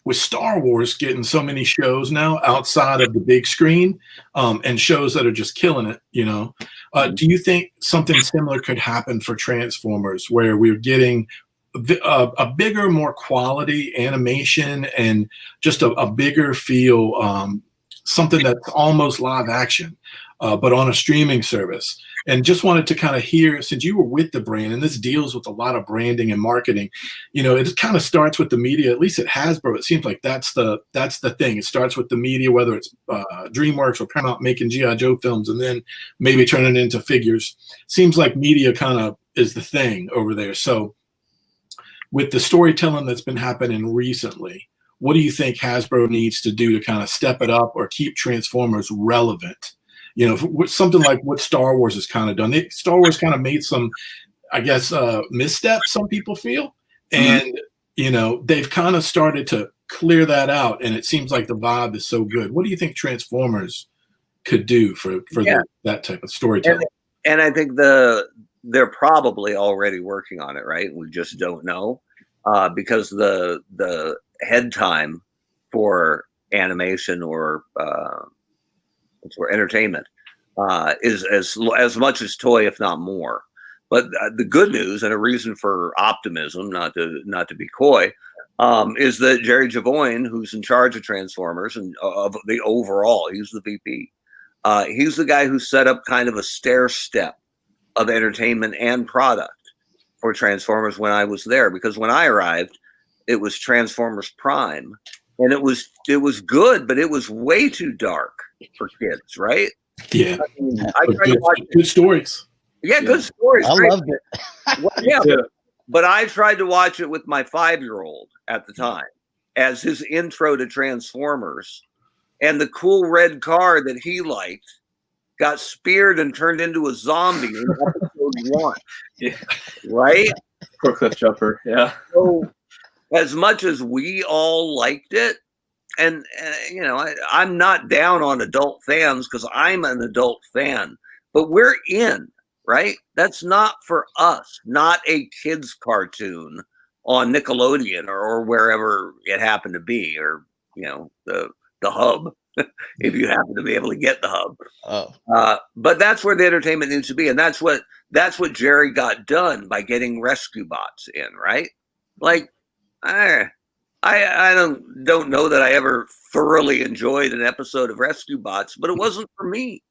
with Star Wars getting so many shows now outside of the big screen, and shows that are just killing it, do you think something similar could happen for Transformers, where we're getting a bigger, more quality animation and just a bigger feel, something that's almost live action, but on a streaming service? And just wanted to kind of hear, since you were with the brand, and this deals with a lot of branding and marketing, it kind of starts with the media. At least at Hasbro, it seems like that's the thing. It starts with the media, whether it's DreamWorks or Paramount making G.I. Joe films, and then maybe turning it into figures. Seems like media kind of is the thing over there. So with the storytelling that's been happening recently, what do you think Hasbro needs to do to kind of step it up or keep Transformers relevant? Something like what Star Wars has kind of done. Star Wars kind of made some, I guess, missteps, some people feel. And, they've kind of started to clear that out. And it seems like the vibe is so good. What do you think Transformers could do for that type of storytelling? And I think they're probably already working on it, right? We just don't know, because the head time for animation or for entertainment is as much as toy, if not more. But the good news, and a reason for optimism, not to be coy, is that Jerry Javoine, who's in charge of Transformers and of the overall, he's the VP. He's the guy who set up kind of a stair step of entertainment and product for Transformers when I was there. Because when I arrived, it was Transformers Prime, and it was good, but it was way too dark for kids, right? Yeah, I tried to watch good stories. Yeah, good stories. I loved it. Well, yeah, but I tried to watch it with my 5-year-old at the time as his intro to Transformers, and the cool red car that he liked got speared and turned into a zombie in episode 1. Yeah. Right? Poor Cliff Jumper. Yeah. So, as much as we all liked it, and I'm not down on adult fans because I'm an adult fan, but we're in, right? That's not for us, not a kid's cartoon on Nickelodeon or wherever it happened to be, or the hub, if you happen to be able to get the hub. Oh. But that's where the entertainment needs to be, and that's what Jerry got done by getting Rescue Bots in, right? Like, I don't know that I ever thoroughly enjoyed an episode of Rescue Bots, but it wasn't for me,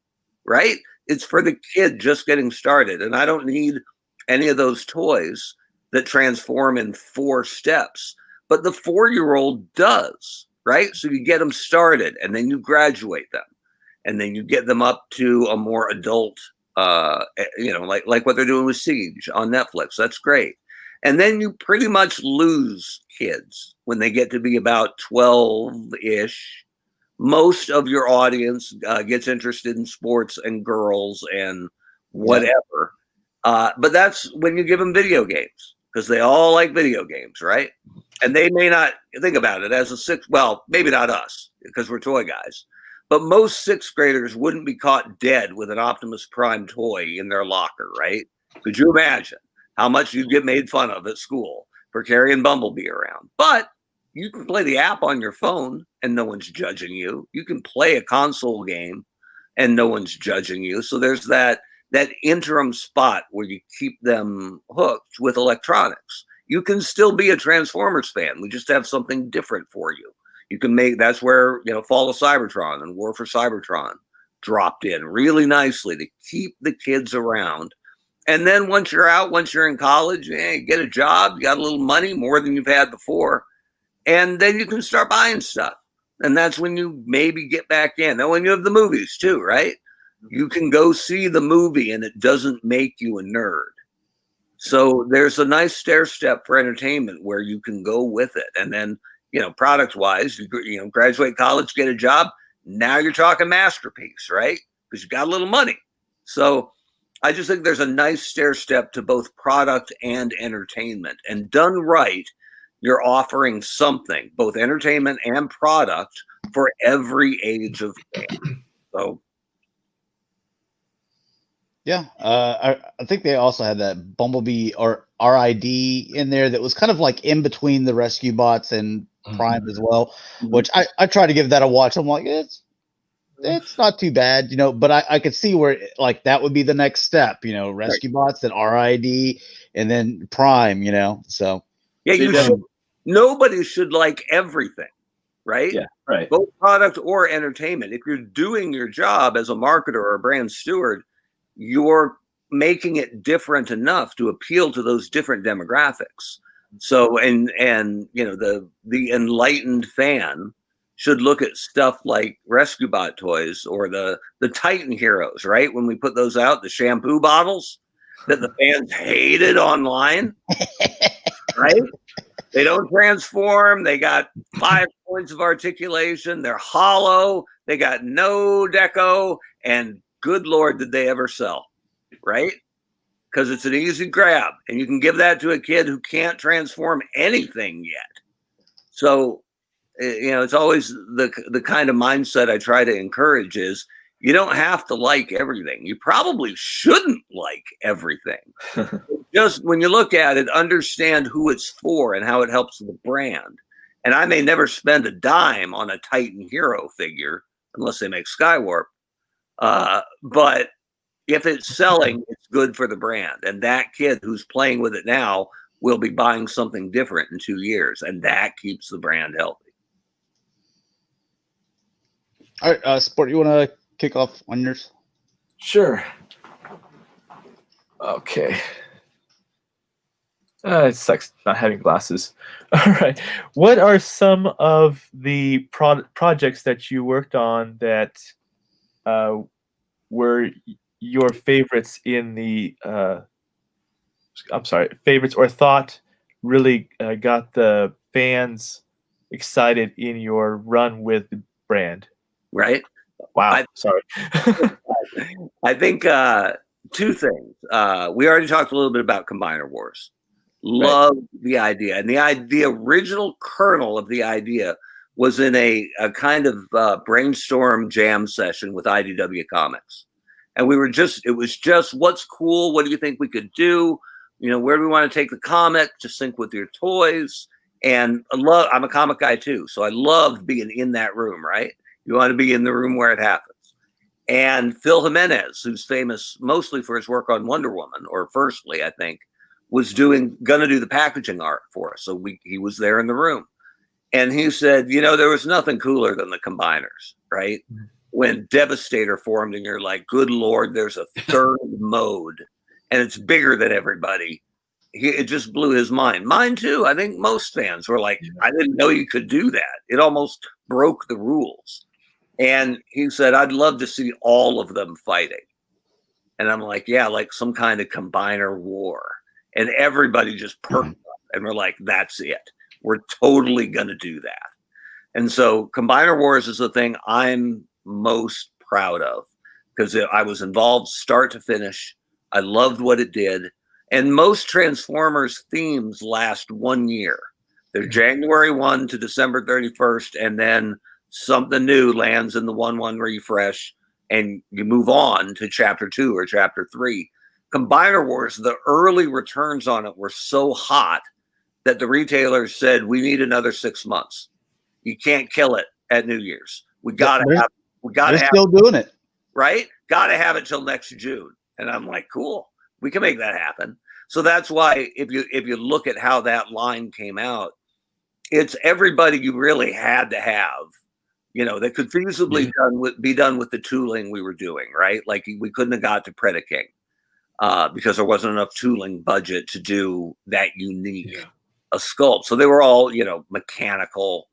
right? It's for the kid just getting started, and I don't need any of those toys that transform in 4 steps, but the 4-year-old does, right? So you get them started, and then you graduate them, and then you get them up to a more adult, like what they're doing with Siege on Netflix. That's great. And then you pretty much lose kids when they get to be about 12-ish. Most of your audience gets interested in sports and girls and whatever. But that's when you give them video games, because they all like video games, right? And they may not think about it as maybe not us, because we're toy guys. But most 6th graders wouldn't be caught dead with an Optimus Prime toy in their locker, right? Could you imagine how much you'd get made fun of at school for carrying Bumblebee around? But you can play the app on your phone and no one's judging you. You can play a console game and no one's judging you. So there's that interim spot where you keep them hooked with electronics. You can still be a Transformers fan. We just have something different for you. You can that's where, Fall of Cybertron and War for Cybertron dropped in really nicely to keep the kids around. And then once you're out, once you're in college, you get a job, you got a little money, more than you've had before. And then you can start buying stuff. And that's when you maybe get back in. And when you have the movies too, right? You can go see the movie and it doesn't make you a nerd. So there's a nice stair step for entertainment where you can go with it. And then, product wise, you graduate college, get a job. Now you're talking masterpiece, right? Because you got a little money. So I just think there's a nice stair step to both product and entertainment. And done right, you're offering something, both entertainment and product, for every age of fan. So, yeah, I think they also had that Bumblebee or RID in there that was kind of like in between the Rescue Bots and Prime as well, which I try to give that a watch. I'm like, it's not too bad, you know, but I could see where like that would be the next step, you know, Rescue Bots, then RID, and then Prime, you know. So yeah, nobody should like everything, right? Yeah, right. Both product or entertainment. If you're doing your job as a marketer or a brand steward, you're making it different enough to appeal to those different demographics. So, and you know, the enlightened fan should look at stuff like Rescue Bot toys or the Titan Heroes, right? When we put those out, the shampoo bottles that the fans hated online, right? They don't transform. They got 5 points of articulation. They're hollow. They got no deco. And good Lord, did they ever sell, right? Because it's an easy grab. And you can give that to a kid who can't transform anything yet. So, you know, it's always the kind of mindset I try to encourage is you don't have to like everything. You probably shouldn't like everything. Just when you look at it, understand who it's for and how it helps the brand. And I may never spend a dime on a Titan Hero figure unless they make Skywarp. But if it's selling, it's good for the brand. And that kid who's playing with it now will be buying something different in 2 years. And that keeps the brand healthy. all right, Sport, you want to kick off on yours? Sure. Okay. It sucks not having glasses. All right. What are some of the projects that you worked on that were your favorites in the favorites or thought really got the fans excited in your run with the brand? Right. Wow. Sorry. I think 2 things. We already talked a little bit about Combiner Wars. Love the idea. And the original kernel of the idea was in a kind of brainstorm jam session with IDW Comics. And it was just what's cool? What do you think we could do? You know, where do we want to take the comic to sync with your toys? And I'm a comic guy too. So I loved being in that room, right? You want to be in the room where it happens. And Phil Jimenez, who's famous mostly for his work on Wonder Woman, or firstly, I think, was gonna do the packaging art for us. So he was there in the room. And he said, you know, there was nothing cooler than the Combiners, right? Mm-hmm. When Devastator formed and you're like, good Lord, there's a 3rd mode and it's bigger than everybody. It just blew his mind. Mine too. I think most fans were like, I didn't know you could do that. It almost broke the rules. And he said, I'd love to see all of them fighting. And I'm like, yeah, like some kind of Combiner war. And everybody just perked up and we're like, that's it. We're totally going to do that. And so Combiner Wars is the thing I'm most proud of because I was involved start to finish. I loved what it did. And most Transformers themes last 1 year. They're January 1 to December 31st. And then something new lands in the 1/1 refresh. And you move on to chapter 2 or chapter 3. Combiner Wars, the early returns on it were so hot that the retailers said, we need another 6 months. You can't kill it at New Year's. We got to have still doing it. Right? Got to have it till next June. And I'm like, cool, we can make that happen. So that's why if you look at how that line came out, it's everybody you really had to have, you know, that could feasibly be done with the tooling we were doing, right? Like we couldn't have got to Predaking because there wasn't enough tooling budget to do that unique a sculpt. So they were all, you know, mechanical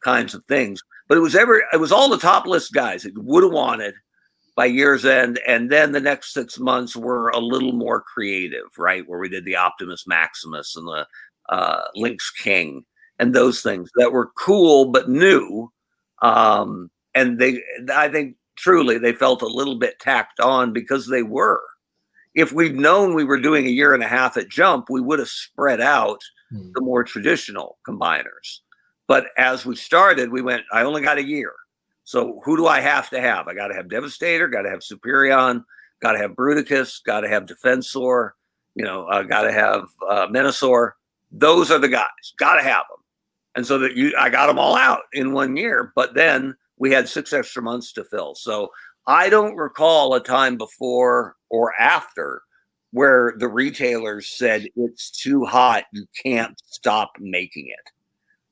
kinds of things. But it was all the top list guys that you would have wanted by year's end. And then the next 6 months were a little more creative, right? Where we did the Optimus Maximus and the Lynx King and those things that were cool but new. And I think truly they felt a little bit tacked on because they were. if we'd known we were doing a year and a half at Jump, we would have spread out the more traditional combiners. But as we started, we went, I only got a year. So who do I have to have? I got to have Devastator, got to have Superion, got to have Bruticus, got to have Defensor, got to have Menasor. Those are the guys. Got to have them. And so I got them all out in 1 year. But then we had 6 extra months to fill. So I don't recall a time before or after where the retailers said it's too hot, you can't stop making it.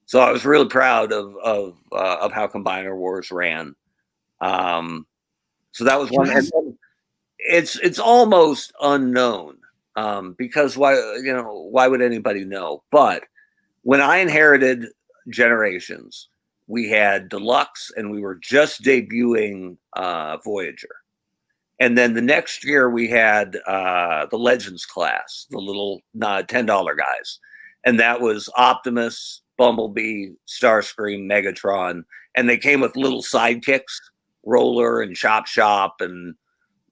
So I was really proud of how Combiner Wars ran. So that was one. And it's almost unknown because why would anybody know? But when I inherited Generations, we had Deluxe and we were just debuting Voyager. And then the next year we had the Legends class, the little $10 guys. And that was Optimus, Bumblebee, Starscream, Megatron. And they came with little sidekicks, Roller and Chop and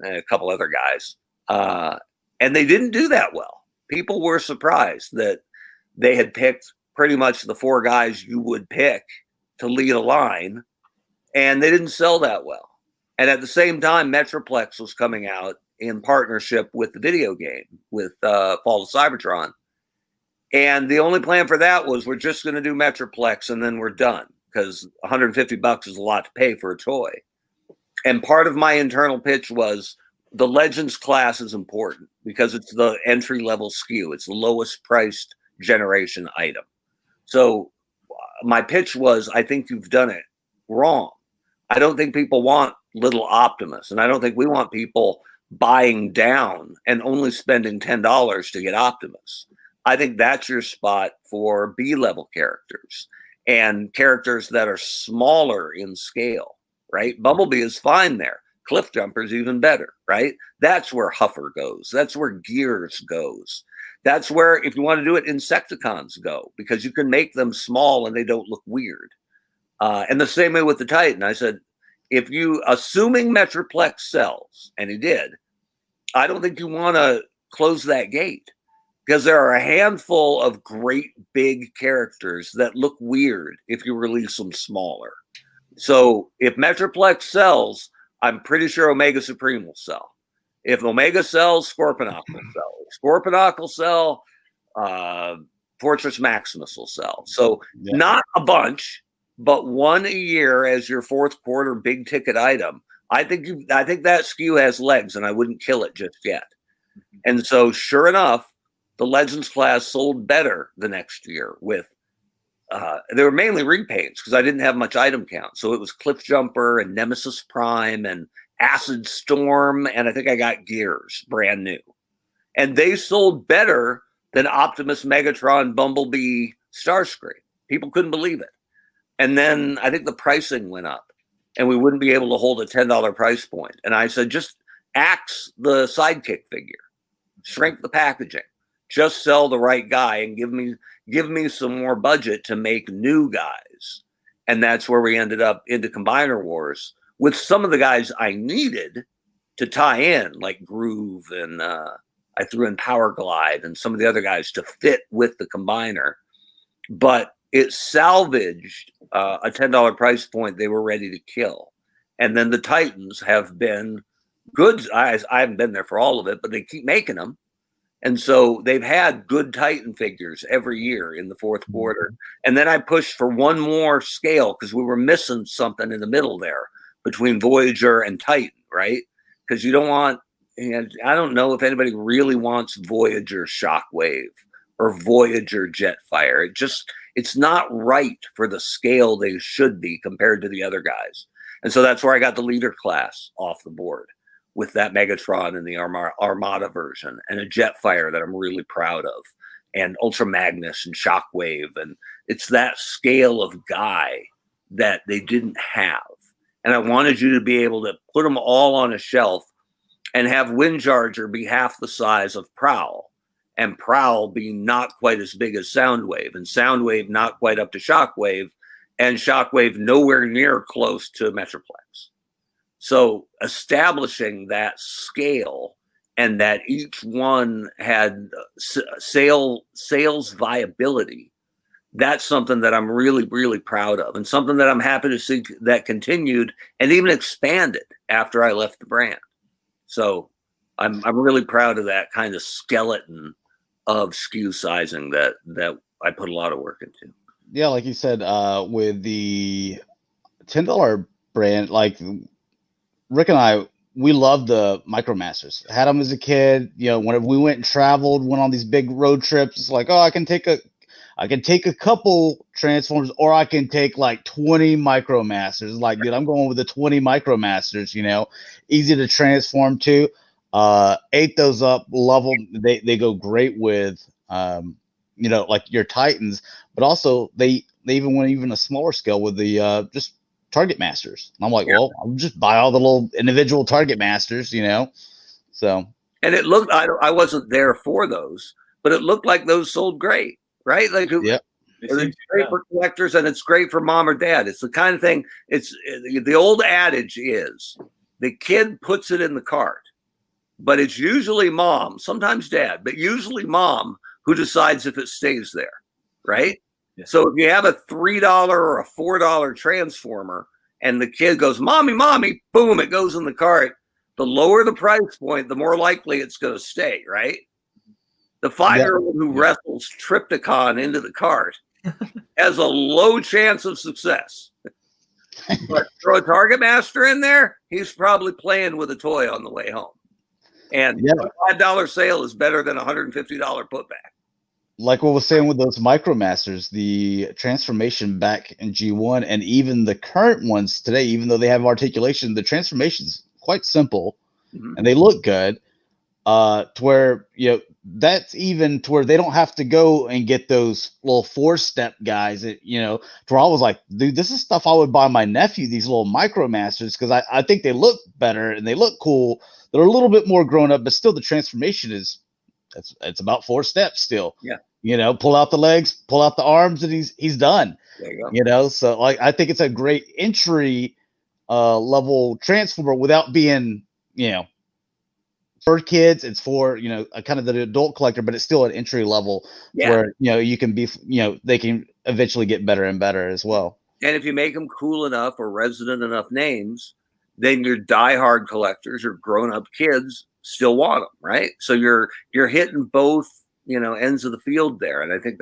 a couple other guys. And they didn't do that well. People were surprised that they had picked pretty much the 4 guys you would pick to lead a line. And they didn't sell that well. And at the same time, Metroplex was coming out in partnership with the video game, with Fall of Cybertron. And the only plan for that was we're just going to do Metroplex and then we're done because $150 is a lot to pay for a toy. And part of my internal pitch was the Legends class is important because it's the entry-level SKU. It's the lowest priced generation item. So my pitch was, I think you've done it wrong. I don't think people want little Optimus, and I don't think we want people buying down and only spending $10 to get Optimus. I think that's your spot for B-level characters and characters that are smaller in scale, right? Bumblebee is fine there. Cliffjumper's even better, right? That's where Huffer goes. That's where Gears goes. That's where, if you want to do it, Insecticons go, because you can make them small and they don't look weird. And the same way with the Titan. I said, if you, assuming Metroplex sells, and he did, I don't think you want to close that gate because there are a handful of great big characters that look weird if you release them smaller. So if Metroplex sells, I'm pretty sure Omega Supreme will sell. If Omega sells, Scorponok will sell. If Scorponok will sell, Fortress Maximus will sell. So not a bunch, but one a year as your fourth quarter big ticket item. I think that SKU has legs, and I wouldn't kill it just yet. And so, sure enough, the Legends class sold better the next year. With they were mainly repaints because I didn't have much item count. So it was Cliffjumper and Nemesis Prime and Acid Storm, and I think I got Gears brand new, and they sold better than Optimus, Megatron, Bumblebee, Starscream. People couldn't believe it. And then I think the pricing went up and we wouldn't be able to hold a $10 price point. And I said, just axe the sidekick figure, shrink the packaging, just sell the right guy and give me some more budget to make new guys. And that's where we ended up into Combiner Wars with some of the guys I needed to tie in, like Groove, and I threw in Power Glide and some of the other guys to fit with the Combiner. But it salvaged a $10 price point they were ready to kill. And then the Titans have been good. I haven't been there for all of it, but they keep making them. And so they've had good Titan figures every year in the fourth quarter. And then I pushed for one more scale because we were missing something in the middle there between Voyager and Titan, right? Because you don't want, and I don't know if anybody really wants Voyager Shockwave or Voyager Jetfire. It's not right for the scale they should be compared to the other guys. And so that's where I got the leader class off the board with that Megatron and the Armada version and a Jetfire that I'm really proud of, and Ultra Magnus and Shockwave. And it's that scale of guy that they didn't have. And I wanted you to be able to put them all on a shelf and have Windcharger be half the size of Prowl, and Prowl being not quite as big as Soundwave, and Soundwave not quite up to Shockwave, and Shockwave nowhere near close to Metroplex. So establishing that scale and that each one had sales viability. That's something that I'm really, really proud of, and something that I'm happy to see that continued and even expanded after I left the brand. So I'm really proud of that kind of skeleton of SKU sizing that I put a lot of work into. Yeah, like you said, with the $10 brand, like Rick and I, we loved the MicroMasters. Had them as a kid. You know, whenever we went and traveled, went on these big road trips, it's like, oh, I can take a couple Transformers, or I can take like 20 MicroMasters. Like, dude, I'm going with the 20 MicroMasters. You know, easy to transform to. Ate those up, love them. They go great with, you know, like your Titans, but also they even went even a smaller scale with the just Target Masters. And I'm like, well, I'll just buy all the little individual Target Masters, you know. So, and it looked, I wasn't there for those, but it looked like those sold great, right? Like, yeah, it's great for collectors, and it's great for mom or dad. It's the kind of thing. It's the old adage is the kid puts it in the cart, but it's usually mom, sometimes dad, but usually mom who decides if it stays there, right? Yeah. So if you have a $3 or a $4 Transformer and the kid goes, mommy, boom, it goes in the cart. The lower the price point, the more likely it's going to stay, right? The 5-year-old who wrestles Triptychon into the cart has a low chance of success. But throw a Target Master in there, he's probably playing with a toy on the way home. And a $5 sale is better than a $150 putback. Like what I was saying with those MicroMasters, the transformation back in G1 and even the current ones today, even though they have articulation, the transformation's quite simple and they look good. To where, you know, that's even to where they don't have to go and get those little 4-step guys that, you know, to where I was like, dude, this is stuff I would buy my nephew, these little MicroMasters, because I think they look better and they look cool. They're a little bit more grown up, but still the transformation is it's about 4 steps still. Yeah. You know, pull out the legs, pull out the arms, and he's done. There you go. You know, so like I think it's a great entry level Transformer without being, you know, for kids. It's for, you know, a kind of the adult collector, but it's still an entry level where, you know, you can be, you know, they can eventually get better and better as well. And if you make them cool enough or resident enough names, then your diehard collectors or grown-up kids still want them, right? So you're hitting both, you know, ends of the field there, and I think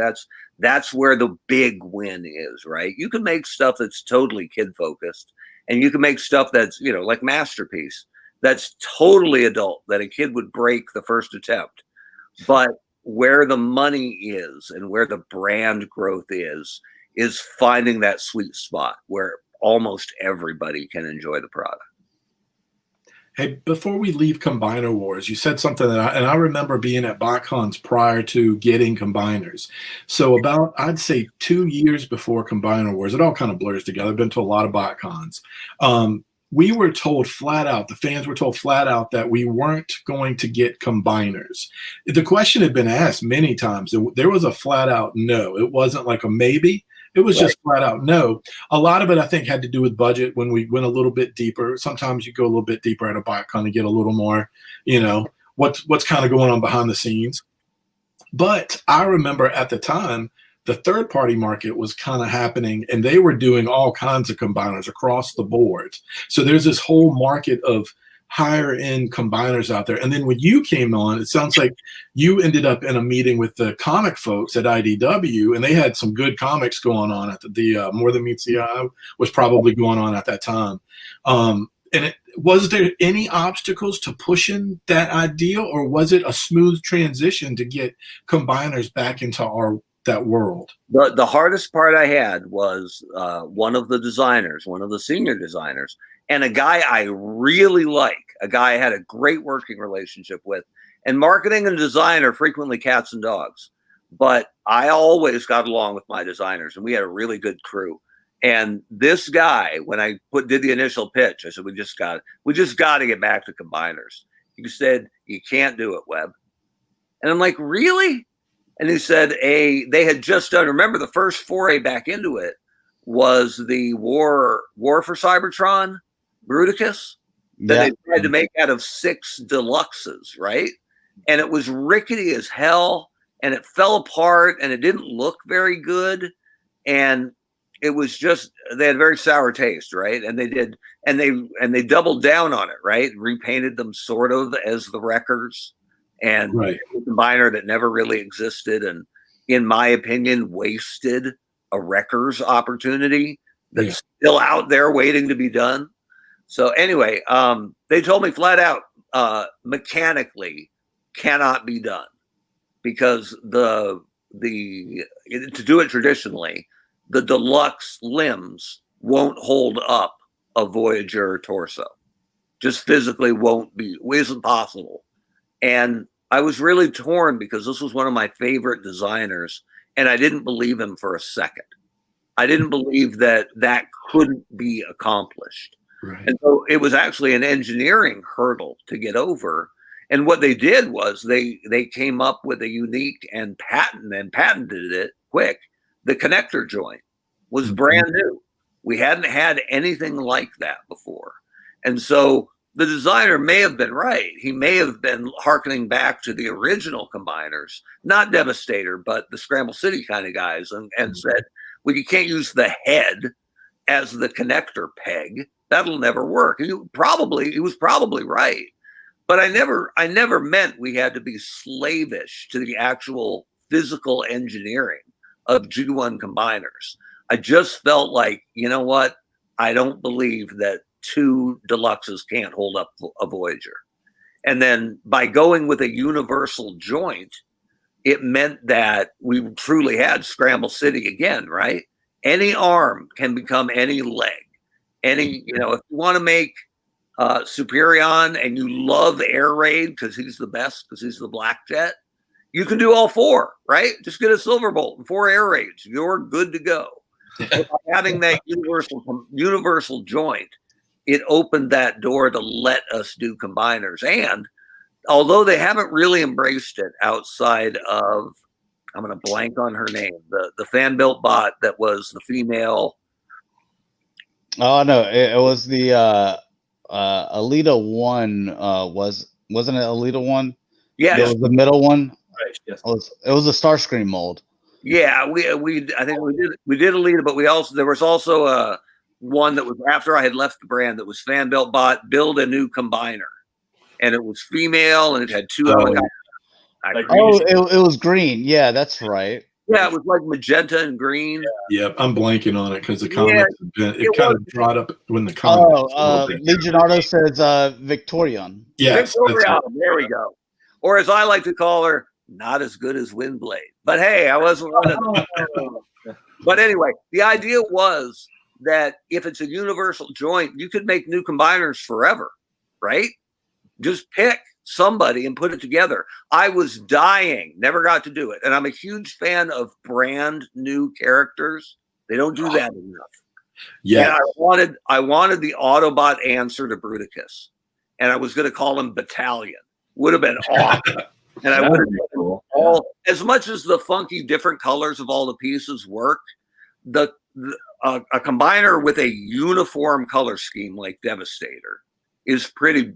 that's where the big win is, right? You can make stuff that's totally kid-focused, and you can make stuff that's, you know, like Masterpiece, that's totally adult, that a kid would break the first attempt. But where the money is and where the brand growth is finding that sweet spot where almost everybody can enjoy the product. Hey, before we leave Combiner Wars, you said something that I remember being at BotCons prior to getting Combiners. So about, I'd say 2 years before Combiner Wars, it all kind of blurs together. I've been to a lot of BotCons. We were told flat out, the fans were told flat out that we weren't going to get Combiners. The question had been asked many times. There was a flat out no. It wasn't like a maybe. It was just flat out no. A lot of it, I think, had to do with budget when we went a little bit deeper. Sometimes you go a little bit deeper at a BotCon to get a little more, you know, what's kind of going on behind the scenes. But I remember at the time, the third-party market was kind of happening, and they were doing all kinds of combiners across the board. So there's this whole market of higher-end combiners out there. And then when you came on, it sounds like you ended up in a meeting with the comic folks at IDW, and they had some good comics going on at the More Than Meets the Eye was probably going on at that time. Was there any obstacles to pushing that idea, or was it a smooth transition to get combiners back into that world? The hardest part I had was one of the senior designers, and a guy I really like, a guy I had a great working relationship with. And marketing and design are frequently cats and dogs, but I always got along with my designers, and we had a really good crew. And this guy, when I did the initial pitch, I said, we just got to get back to combiners. He said, you can't do it, Webb. And I'm like, really? And he said, they had just done, remember the first foray back into it was the War for Cybertron, Bruticus. that they tried to make out of 6 deluxes, right? And it was rickety as hell, and it fell apart, and it didn't look very good, and it was just, they had very sour taste, right? And they doubled down on it, right? Repainted them sort of as the Wreckers, and a combiner that never really existed, and in my opinion, wasted a Wreckers opportunity that's still out there waiting to be done. So anyway, they told me flat out, mechanically cannot be done, because to do it traditionally, the deluxe limbs won't hold up a Voyager torso. Just physically isn't possible. And I was really torn, because this was one of my favorite designers, and I didn't believe him for a second. I didn't believe that couldn't be accomplished. Right. And so it was actually an engineering hurdle to get over. And what they did was they came up with a unique and patented it quick. The connector joint was brand new. We hadn't had anything like that before. And so the designer may have been right. He may have been hearkening back to the original combiners, not Devastator, but the Scramble City kind of guys, and said, well, you can't use the head as the connector peg. That'll never work. He was probably right. But I never meant we had to be slavish to the actual physical engineering of G1 combiners. I just felt like, you know what? I don't believe that 2 deluxes can't hold up a Voyager. And then by going with a universal joint, it meant that we truly had Scramble City again, right? Any arm can become any leg. If you want to make Superion and you love Air Raid because he's the best, because he's the Black Jet, you can do all 4, right? Just get a Silverbolt and 4 Air Raids. You're good to go. Having that universal joint, it opened that door to let us do combiners. And although they haven't really embraced it outside of, I'm going to blank on her name, the fan built bot that was the female. Oh no, it was the Alita 1. Wasn't it Alita 1? Yeah, it was the middle one. Right. Yes. It was a Starscream mold. Yeah, I think we did Alita, but there was also one that was after I had left the brand that was fan built bot, build a new combiner, and it was female and it had 2 it was green. Yeah, that's right. Yeah, it was like magenta and green. Yeah, I'm blanking on it because the comments it kind of brought up when the comments. Legionardo says Victorion. Yes, Victorion. There we go. Or as I like to call her, not as good as Windblade. But hey, I wasn't one of them. But anyway, the idea was that if it's a universal joint, you could make new combiners forever, right? Just pick somebody and put it together. I was dying, never got to do it. And I'm a huge fan of brand new characters. They don't do that enough. Yeah. And I wanted the Autobot answer to Bruticus. And I was going to call him Battalion. Would have been awesome. And I would have been all, as much as the funky different colors of all the pieces work, a combiner with a uniform color scheme like Devastator is pretty,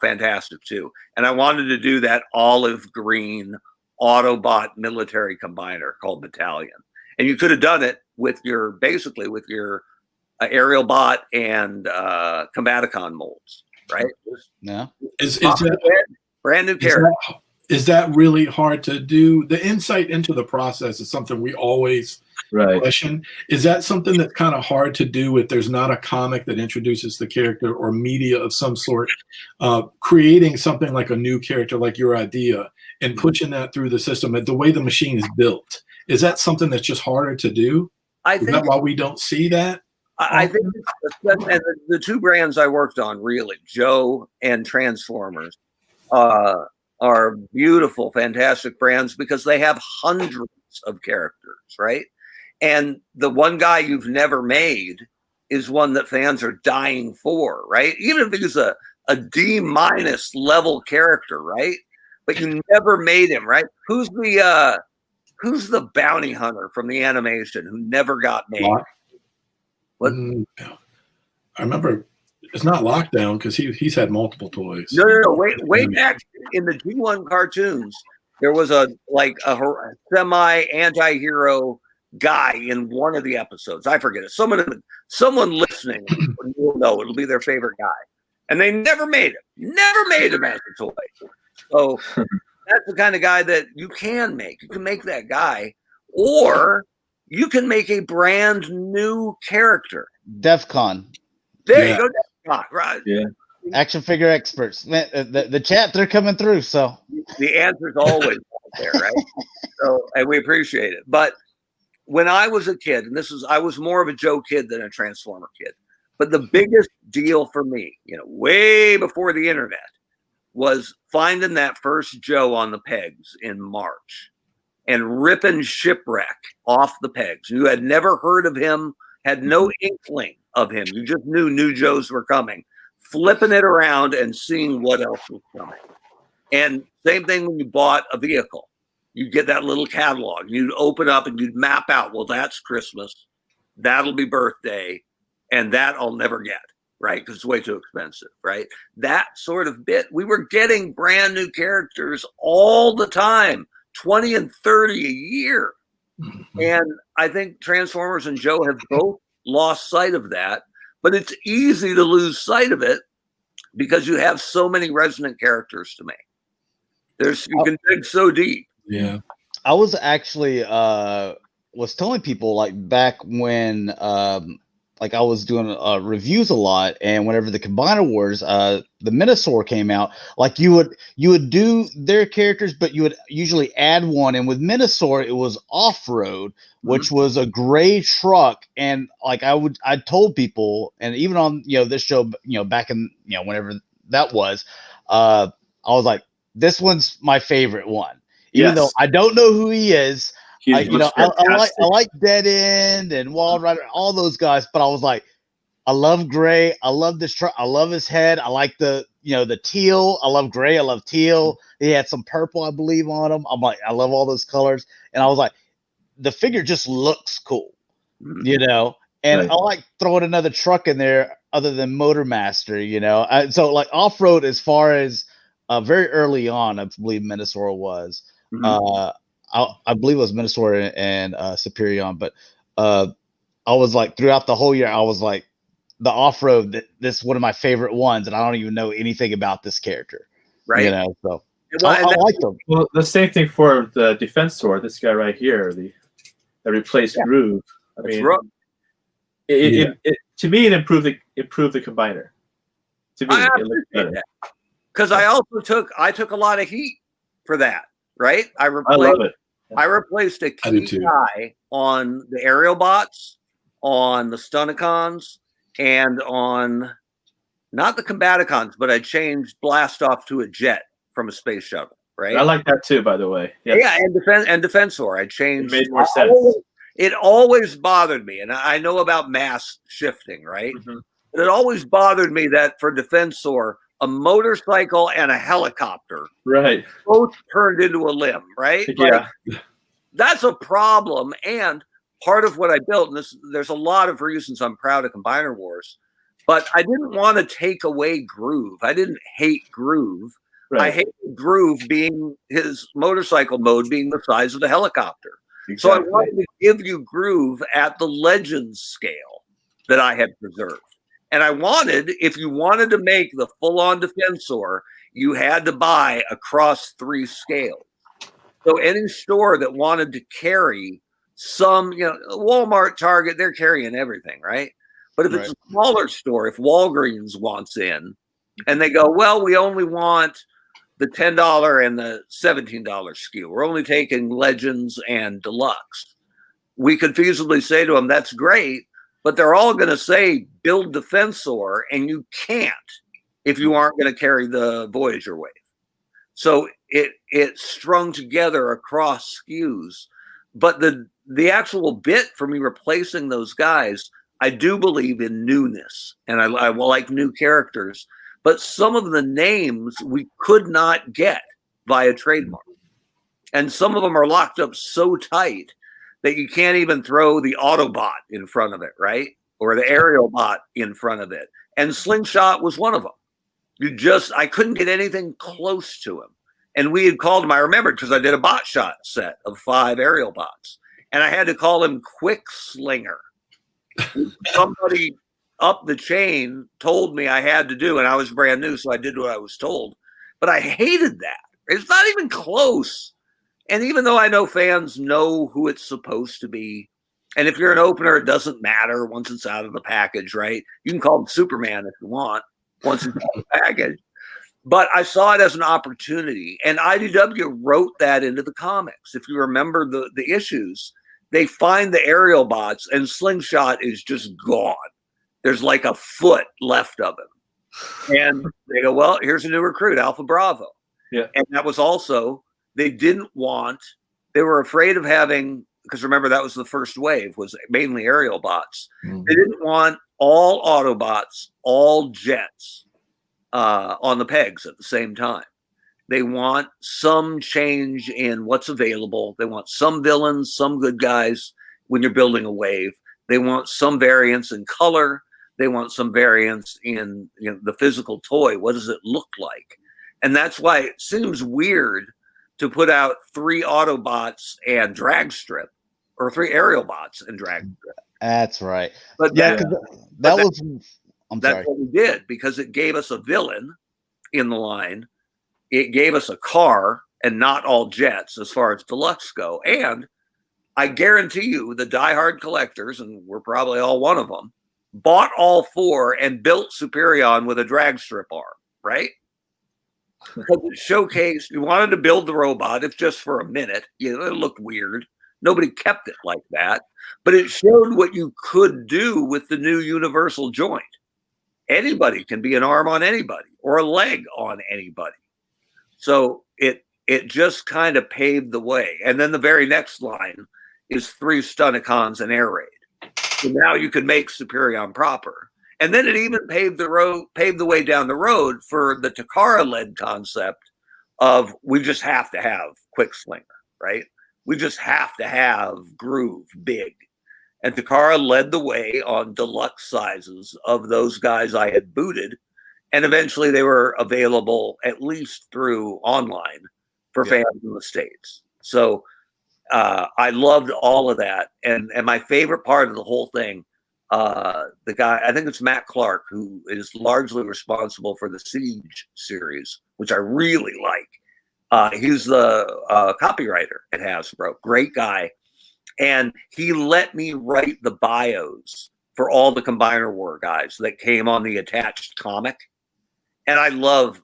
fantastic too. And I wanted to do that olive green Autobot military combiner called Battalion. And you could have done it with your aerial bot and Combaticon molds, right? Yeah. Is that brand new character? Is that really hard to do? The insight into the process is something we always question. Is that something that's kind of hard to do if there's not a comic that introduces the character or media of some sort? Creating something like a new character, like your idea, and pushing that through the system, and the way the machine is built, is that something that's just harder to do? Is that why we don't see that? I think the 2 brands I worked on, really, Joe and Transformers, are beautiful, fantastic brands because they have hundreds of characters, right? And the one guy you've never made is one that fans are dying for, right? Even if he's a D- level character, right? But you never made him, right? Who's the bounty hunter from the animation who never got made? What? I remember It's not Lockdown because he's had multiple toys. No. Way back in the G1 cartoons, there was a semi anti-hero guy in one of the episodes. I forget it. Someone listening will know. It'll be their favorite guy. And they never made him. Never made him as a toy. So that's the kind of guy that you can make. You can make that guy. Or you can make a brand new character. DEFCON. There you go. DEFCON, right? Yeah. Action figure experts. Man, the chat, they're coming through. So the answer's always out there, right? So, and we appreciate it. But when I was a kid, and I was more of a Joe kid than a Transformer kid. But the biggest deal for me, way before the internet, was finding that first Joe on the pegs in March and ripping Shipwreck off the pegs. You had never heard of him, had no inkling of him. You just knew new Joes were coming. Flipping it around and seeing what else was coming. And same thing when you bought a vehicle. You'd get that little catalog. You'd open up and you'd map out, well, that's Christmas. That'll be birthday. And that I'll never get, right? Because it's way too expensive, right? That sort of bit. We were getting brand new characters all the time, 20 and 30 a year. Mm-hmm. And I think Transformers and Joe have both lost sight of that. But it's easy to lose sight of it because you have so many resonant characters to make. You can dig so deep. Yeah. I was actually was telling people like back when like I was doing reviews a lot, and whenever the Combiner Wars, the Minosaur came out, like you would do their characters, but you would usually add one. And with Minosaur, it was off-road, which was a gray truck. And like I told people, and even on this show, back in whenever that was, I was like, this one's my favorite one, even though I don't know who he is. I like Dead End and Wild Rider, all those guys, but I was like, I love Gray. I love this truck. I love his head. I like the teal. I love Gray. I love teal. He had some purple, I believe, on him. I'm like, I love all those colors. And I was like, the figure just looks cool, And right. I like throwing another truck in there other than Motormaster, so like off-road, as far as very early on, I believe Minosaur was. Mm-hmm. I believe it was Minosaur and Superion, but I was like, throughout the whole year, I was like, the off-road, this is one of my favorite ones, and I don't even know anything about this character. Right. So I like them. Well, the same thing for the Defensor, this guy right here, that replaced Groove. I mean, it to me, it improved the Combiner. To me, it looked better. Because I took a lot of heat for that. Right, I replaced a key guy on the aerial bots, on the Stunicons, and on not the Combaticons, but I changed Blast Off to a jet from a space shuttle. Right, I like that too, by the way. Yeah, and Defensor, I changed. It made more sense. It always bothered me, and I know about mass shifting, right? Mm-hmm. But it always bothered me that for Defensor, a motorcycle and a helicopter, right, both turned into a limb, right? Yeah, that's a problem. And part of what I built, and there's a lot of reasons I'm proud of Combiner Wars, but I didn't want to take away Groove. I didn't hate Groove. Right. I hated Groove being his motorcycle mode being the size of the helicopter. Exactly. So I wanted to give you Groove at the Legends scale that I had preserved. And I wanted, if you wanted to make the full-on Defensor, you had to buy across 3 scales. So any store that wanted to carry some, Walmart, Target, they're carrying everything, right? But if it's a smaller store, if Walgreens wants in, and they go, well, we only want the $10 and the $17 SKU. We're only taking Legends and Deluxe. We could feasibly say to them, that's great, but they're all going to say build Defensor, and you can't if you aren't going to carry the Voyager wave. So it strung together across SKUs. But the actual bit for me replacing those guys, I do believe in newness, and I like new characters. But some of the names we could not get via trademark. And some of them are locked up so tight that you can't even throw the Autobot in front of it, right? Or the aerial bot in front of it. And Slingshot was one of them. I couldn't get anything close to him. And we had called him, I remembered because I did a bot shot set of 5 aerial bots. And I had to call him Quick Slinger. Somebody up the chain told me I had to do, and I was brand new, so I did what I was told. But I hated that. It's not even close. And even though I know fans know who it's supposed to be, and if you're an opener, it doesn't matter once it's out of the package, right? You can call him Superman if you want, once it's out of the package. But I saw it as an opportunity. And IDW wrote that into the comics. If you remember the issues, they find the aerial bots, and Slingshot is just gone. There's like a foot left of him. And they go, well, here's a new recruit, Alpha Bravo. Yeah. And that was also, they were afraid of having, because remember, that was the first wave, was mainly aerial bots. Mm-hmm. They didn't want all Autobots, all jets on the pegs at the same time. They want some change in what's available. They want some villains, some good guys when you're building a wave. They want some variance in color. They want some variance in the physical toy. What does it look like? And that's why it seems weird to put out 3 Autobots and drag strip, or 3 aerial bots and drag strip. That's right. But that's what we did, because it gave us a villain in the line. It gave us a car, and not all jets as far as deluxe go. And I guarantee you the diehard collectors, and we're probably all one of them, bought all 4 and built Superion with a drag strip arm, right? Because it showcased, you wanted to build the robot, if just for a minute. It looked weird. Nobody kept it like that. But it showed what you could do with the new universal joint. Anybody can be an arm on anybody, or a leg on anybody. So it just kind of paved the way. And then the very next line is 3 Stunicons and Air Raid. So now you can make Superion proper. And then it even paved the way down the road for the Takara-led concept of, we just have to have Quick Slinger, right? We just have to have Groove big. And Takara led the way on deluxe sizes of those guys I had booted. And eventually they were available at least through online for fans in the States. So I loved all of that. And my favorite part of the whole thing, the guy, I think it's Matt Clark, who is largely responsible for the Siege series, which I really like. He's the copywriter at Hasbro. Great guy. And he let me write the bios for all the Combiner War guys that came on the attached comic. And I love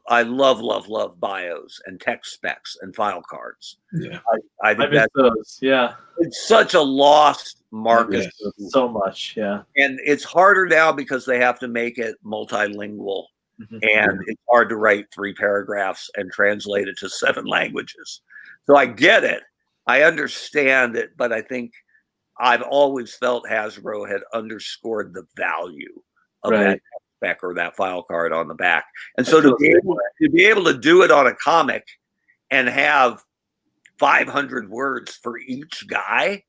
bios and text specs and file cards. Yeah, I miss those. Yeah, it's such a lost market. So much. Yeah, and it's harder now because they have to make it multilingual, and it's hard to write 3 paragraphs and translate it to 7 languages. So I get it, I understand it, but I think I've always felt Hasbro had underscored the value of that spec or that file card on the back. And so to be able to do it on a comic and have 500 words for each guy,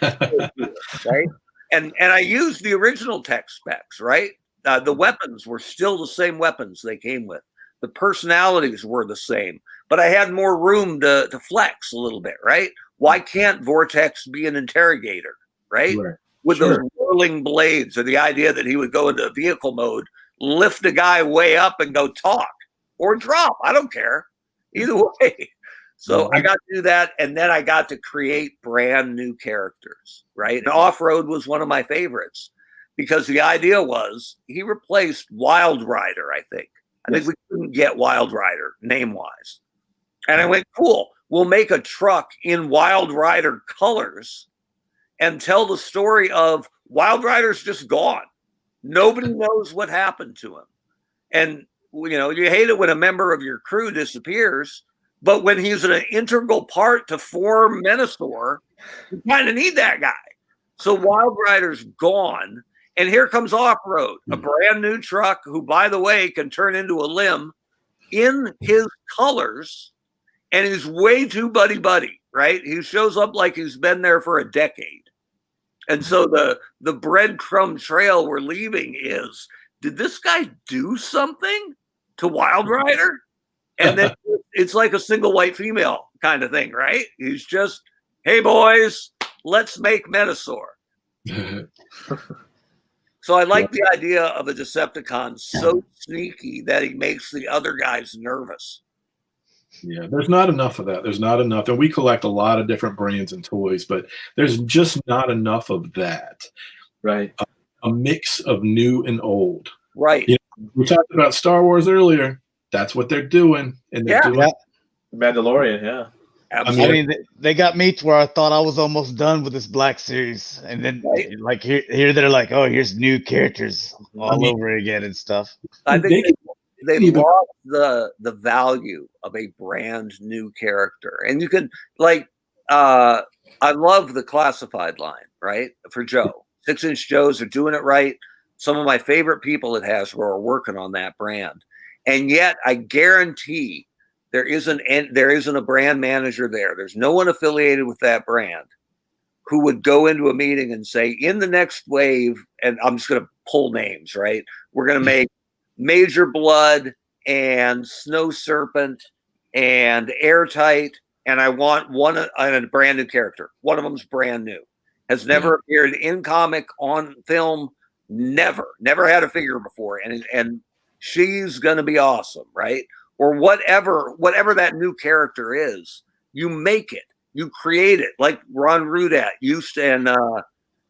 right? And I used the original text specs, right? The weapons were still the same weapons they came with. The personalities were the same, but I had more room to flex a little bit, right? Why can't Vortex be an interrogator, right? With those whirling blades, or the idea that he would go into vehicle mode, lift a guy way up and go talk, or drop. I don't care. Either way. So I got to do that, and then I got to create brand new characters, right? And Off-Road was one of my favorites, because the idea was he replaced Wild Rider, I think. I think we couldn't get Wild Rider name-wise. And I went, cool, we'll make a truck in Wild Rider colors and tell the story of Wild Rider's just gone. Nobody knows what happened to him. And, you hate it when a member of your crew disappears, but when he's an integral part to form Menasor, you kind of need that guy. So Wild Rider's gone, and here comes Off-Road, a brand new truck who, by the way, can turn into a limb in his colors, and he's way too buddy-buddy, right? He shows up like he's been there for a decade. And so the breadcrumb trail we're leaving is did this guy do something to Wild Rider? And then it's like a single white female kind of thing, right? He's just, hey boys, let's make Metasaur. So I like the idea of a Decepticon so sneaky that he makes the other guys nervous. Yeah, there's not enough of that. There's not enough. And we collect a lot of different brands and toys, but there's just not enough of that. Right. A mix of new and old. Right. You know, we talked about Star Wars earlier. That's what they're doing. And they're doing Mandalorian, yeah. Absolutely. I mean, they got me to where I thought I was almost done with this Black Series, and then like here they're like, oh, here's new characters all over again and stuff. I think they lost the value of a brand new character, and you can I love the classified line, right? For Joe, 6-inch Joes are doing it right. Some of my favorite people at Hasbro are working on that brand, and yet I guarantee. There isn't a brand manager there. There's no one affiliated with that brand who would go into a meeting and say, in the next wave, and I'm just going to pull names, right? We're going to make Major Blood and Snow Serpent and Airtight, and I want a brand new character. One of them's brand new. Has never appeared in comic, on film, never had a figure before, and she's going to be awesome, right? Or whatever that new character is, you make it, you create it, like Ron Rudat used to,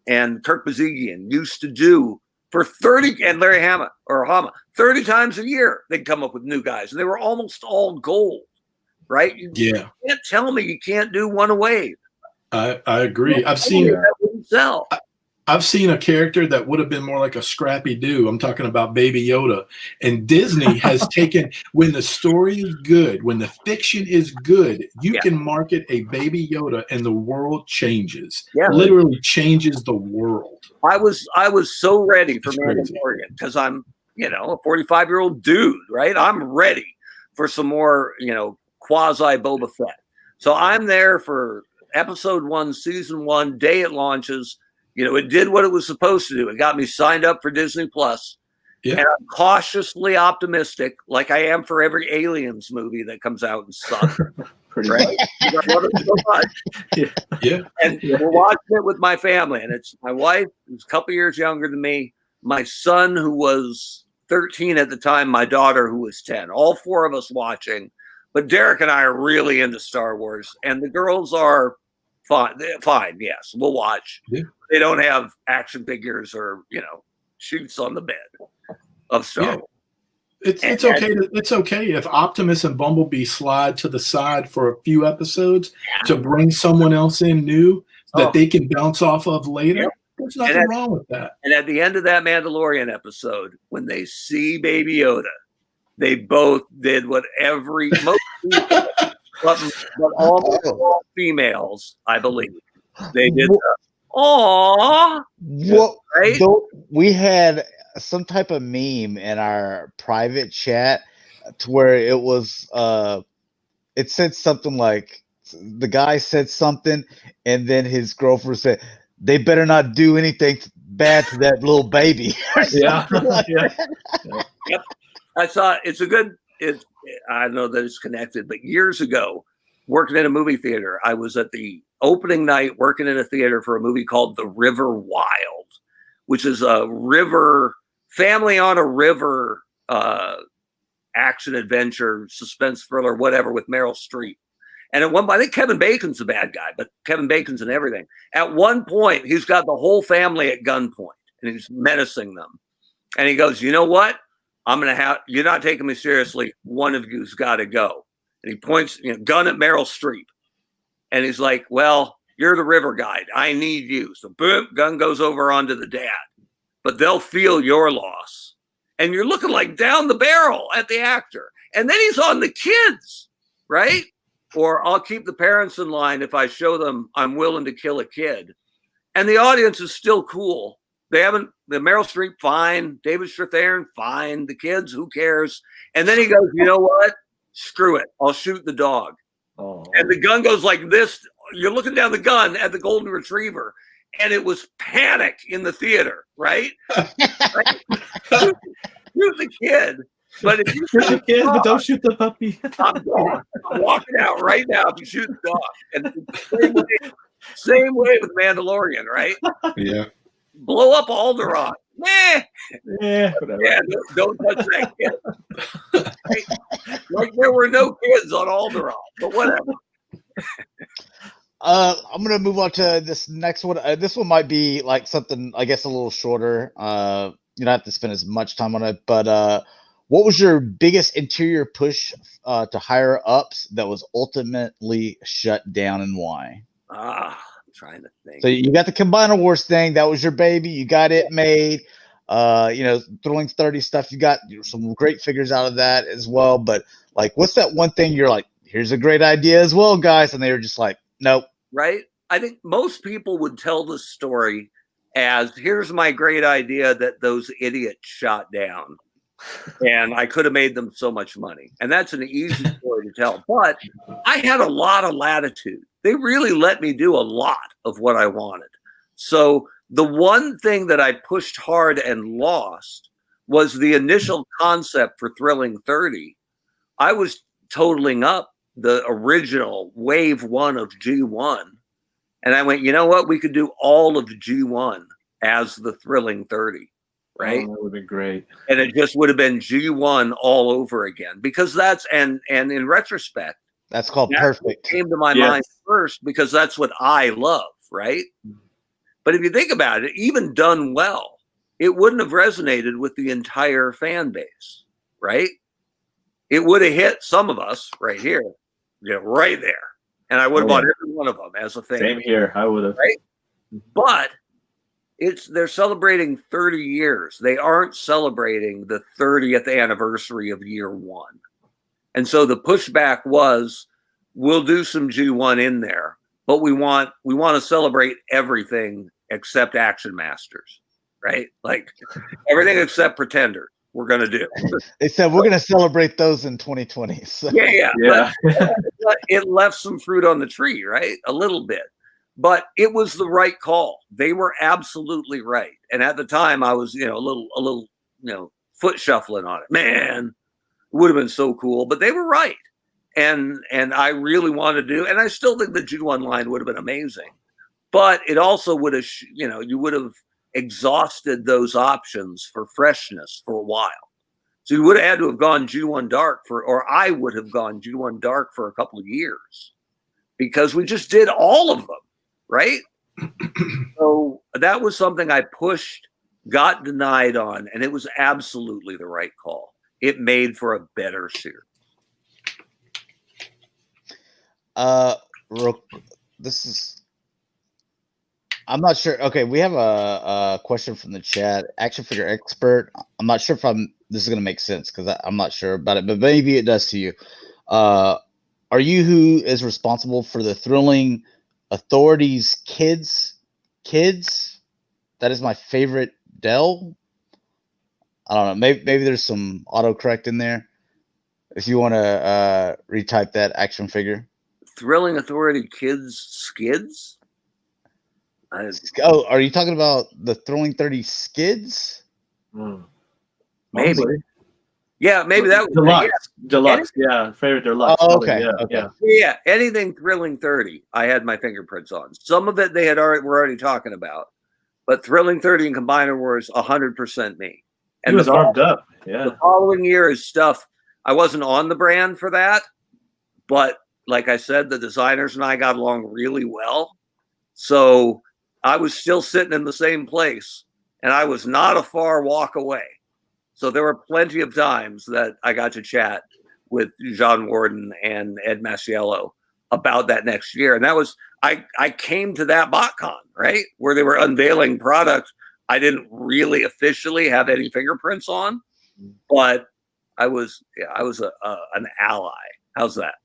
and Kirk Bazigian used to do for 30, and Larry Hama 30 times a year. They'd come up with new guys, and they were almost all gold, right? You can't tell me you can't do one a wave. I agree. I've seen a character that would have been more like a Scrappy Doo. I'm talking about Baby Yoda. And Disney has taken, when the story is good, when the fiction is good, you can market a Baby Yoda and the world changes. Yeah. Literally changes the world. I was so ready for Mandalorian because I'm, a 45-year-old dude, right? I'm ready for some more, quasi Boba Fett. So I'm there for episode 1, season 1, day it launches. It did what it was supposed to do. It got me signed up for Disney Plus. Yeah. And I'm cautiously optimistic, like I am for every Aliens movie that comes out and sucks. Pretty right? I love it so much. Yeah. And we're watching it with my family. And it's my wife, who's a couple years younger than me, my son, who was 13 at the time, my daughter, who was 10. All 4 of us watching. But Derek and I are really into Star Wars. And the girls are fine, yes, we'll watch. Yeah. They don't have action figures or shoots on the bed of Star Wars. It's okay. It's okay if Optimus and Bumblebee slide to the side for a few episodes to bring someone else in new that they can bounce off of later. Yeah. There's nothing wrong with that. And at the end of that Mandalorian episode, when they see Baby Yoda, they both did what most people, but all females, I believe, they did. Aww. Right? We had some type of meme in our private chat to where it was it said something like the guy said something and then his girlfriend said they better not do anything bad to that little baby. Yep. I saw I know that it's connected, but years ago, working in a movie theater, I was at the opening night working in a theater for a movie called The River Wild, which is a river, family on a river action adventure, suspense thriller, whatever, with Meryl Streep. And at one point, I think Kevin Bacon's the bad guy, but Kevin Bacon's in everything. At one point, he's got the whole family at gunpoint and he's menacing them. And he goes, you know what? You're not taking me seriously. One of you's got to go. And he points, gun at Meryl Streep. And he's like, well, you're the river guide. I need you. So boom, gun goes over onto the dad. But they'll feel your loss. And you're looking like down the barrel at the actor. And then he's on the kids, right? Or I'll keep the parents in line if I show them I'm willing to kill a kid. And the audience is still cool. The Meryl Streep, fine. David Strathairn, fine. The kids, who cares? And then he goes, you know what? Screw it. I'll shoot the dog. Oh. And the gun goes like this. You're looking down the gun at the golden retriever. and it was panic in the theater, right? Right? Shoot the kid. But if you shoot the kid, but don't shoot the puppy. I'm gone. I'm walking out right now if you shoot the dog. And same way with Mandalorian, right? Yeah. Blow up Alderaan. Yeah, whatever. Yeah, don't touch that kid. Right? Like there were no kids on Alderaan, but whatever. I'm gonna move on to this next one. This one might be like something, I guess, a little shorter. You don't have to spend as much time on it, but what was your biggest interior push to higher ups that was ultimately shut down, and why? I'm trying to think. So you got the Combiner Wars thing. That was your baby. You got it made. Thrilling 30 stuff. You got some great figures out of that as well. But like, what's that one thing you're like, here's a great idea as well, guys? And they were just like, nope. Right? I think most people would tell the story as, here's my great idea that those idiots shot down. And I could have made them so much money. And that's an easy story to tell. But I had a lot of latitude. They really let me do a lot of what I wanted. So the one thing that I pushed hard and lost was the initial concept for Thrilling 30. I was totaling up the original wave 1 of G1. And I went, you know what? We could do all of G1 as the Thrilling 30. Right? Oh, that would be great. And it just would have been G1 all over again, because that's, and in retrospect, that's called perfect. Came to my mind first because that's what I love, right? But if you think about it, even done well, it wouldn't have resonated with the entire fan base, right? It would have hit some of us right here, right there. And I would have bought every one of them as a fan. Same here. I would have. Right? But they're celebrating 30 years. They aren't celebrating the 30th anniversary of year 1. And so the pushback was, we'll do some G1 in there, but we want to celebrate everything except Action Masters, right? Like everything except Pretender we're going to do. They said we're going to celebrate those in 2020. So. Yeah. But it left some fruit on the tree, right? A little bit. But it was the right call. They were absolutely right. And at the time I was, a little, foot shuffling on it. Man, it would have been so cool, but they were right. And I really wanted to do, and I still think the G1 line would have been amazing, but it also would have, you would have exhausted those options for freshness for a while. So you would have had to have gone G1 Dark or I would have gone G1 Dark for a couple of years because we just did all of them. Right? So that was something I pushed, got denied on, and it was absolutely the right call. It made for a better series. I'm not sure. Okay, we have a question from the chat. Action figure expert. I'm not sure if this is going to make sense because I'm not sure about it, but maybe it does to you. Are you who is responsible for the Thrilling Authorities kids? That is my favorite Dell. I don't know. Maybe there's some autocorrect in there. If you want to retype that action figure. Thrilling Authority kids skids? Are you talking about the Thrilling 30 skids? Maybe. Yeah, maybe that was Deluxe. Yeah, favorite Deluxe. Oh, okay. Yeah, anything Thrilling 30, I had my fingerprints on. Some of it they were already talking about, but Thrilling 30 and Combiner Wars 100% me. And he was armed up. Yeah. The following year is stuff I wasn't on the brand for that, but like I said, the designers and I got along really well, so I was still sitting in the same place, and I was not a far walk away. So there were plenty of times that I got to chat with John Warden and Ed Masiello about that next year. And that was, I came to that BotCon, right? Where they were unveiling products I didn't really officially have any fingerprints on, but I was an ally. How's that?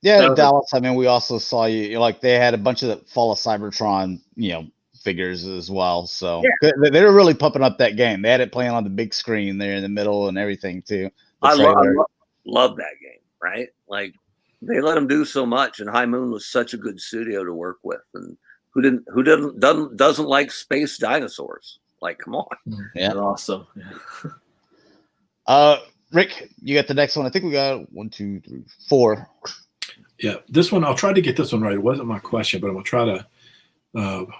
Yeah, Dallas. I mean, we also saw you, like they had a bunch of the Fall of Cybertron, figures as well. So they were really pumping up that game. They had it playing on the big screen there in the middle and everything too. I love that game, right? Like they let them do so much, and High Moon was such a good studio to work with, and doesn't like space dinosaurs? Like, come on. Yeah, They're awesome. Rick, you got the next one. I think we got 1, 2, 3, 4. Yeah, this one, I'll try to get this one right. It wasn't my question, but I'm going to try to.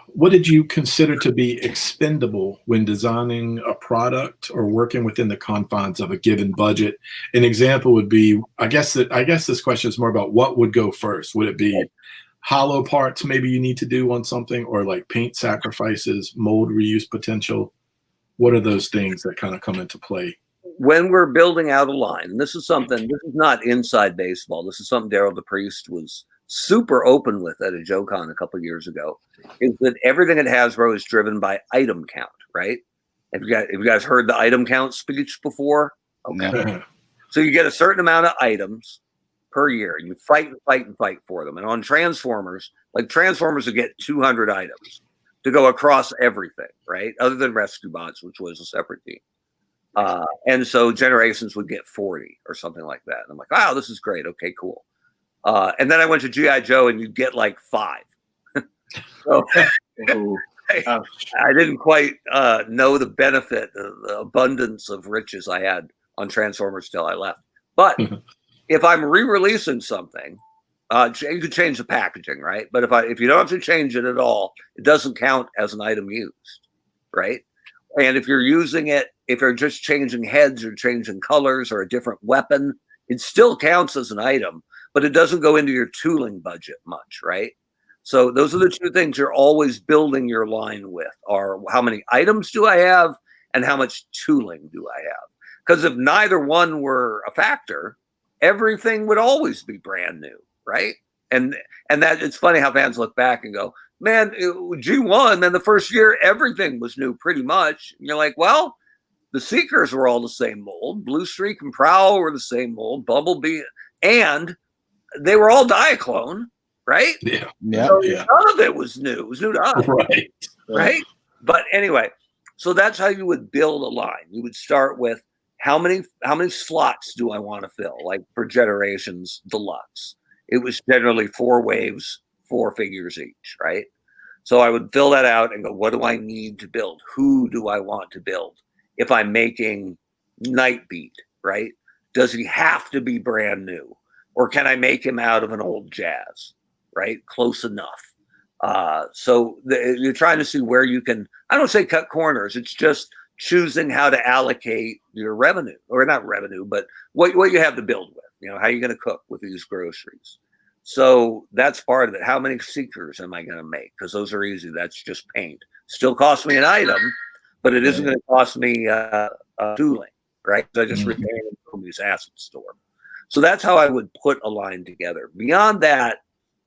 What did you consider to be expendable when designing a product or working within the confines of a given budget? An example would be, I guess this question is more about what would go first. Would it be hollow parts maybe you need to do on something, or like paint sacrifices, mold reuse potential? What are those things that kind of come into play? When we're building out a line, and this is not inside baseball. This is something Daryl DePriest was super open with at a JoeCon a couple of years ago, is that everything at Hasbro is driven by item count, right? Have you guys heard the item count speech before? Okay. No. So you get a certain amount of items per year, and you fight and fight and fight for them. And on Transformers, would get 200 items to go across everything, right? Other than Rescue Bots, which was a separate team. And so Generations would get 40 or something like that. And I'm like, wow, this is great. Okay, cool. And then I went to G.I. Joe, and you'd get like 5. So I didn't quite know the benefit, the abundance of riches I had on Transformers till I left. But if I'm re-releasing something, you could change the packaging, right? But if you don't have to change it at all, it doesn't count as an item used, right? And if you're using it, if you're just changing heads or changing colors or a different weapon, it still counts as an item, but it doesn't go into your tooling budget much, right? So those are the two things you're always building your line with, are how many items do I have and how much tooling do I have? Because if neither one were a factor, everything would always be brand new, right? And that it's funny how fans look back and go, man, G1, then the first year, everything was new pretty much. And you're like, well, the Seekers were all the same mold. Blue Streak and Prowl were the same mold. Bumblebee, and they were all Diaclone, right? Yeah. So none of it was new. It was new to us. Right? But anyway, so that's how you would build a line. You would start with how many slots do I want to fill? Like for Generations Deluxe, it was generally 4 waves, 4 figures each, right? So I would fill that out and go, what do I need to build? Who do I want to build? If I'm making Nightbeat, right? Does he have to be brand new? Or can I make him out of an old Jazz, right? Close enough. So you're trying to see where you can, I don't say cut corners. It's just choosing how to allocate your revenue, or not revenue, but what you have to build with. You know, how you're going to cook with these groceries. So that's part of it. How many Seekers am I going to make? Because those are easy. That's just paint. Still costs me an item, but it isn't going to cost me tooling, right? So I just retain it from these asset store. So that's how I would put a line together. Beyond that,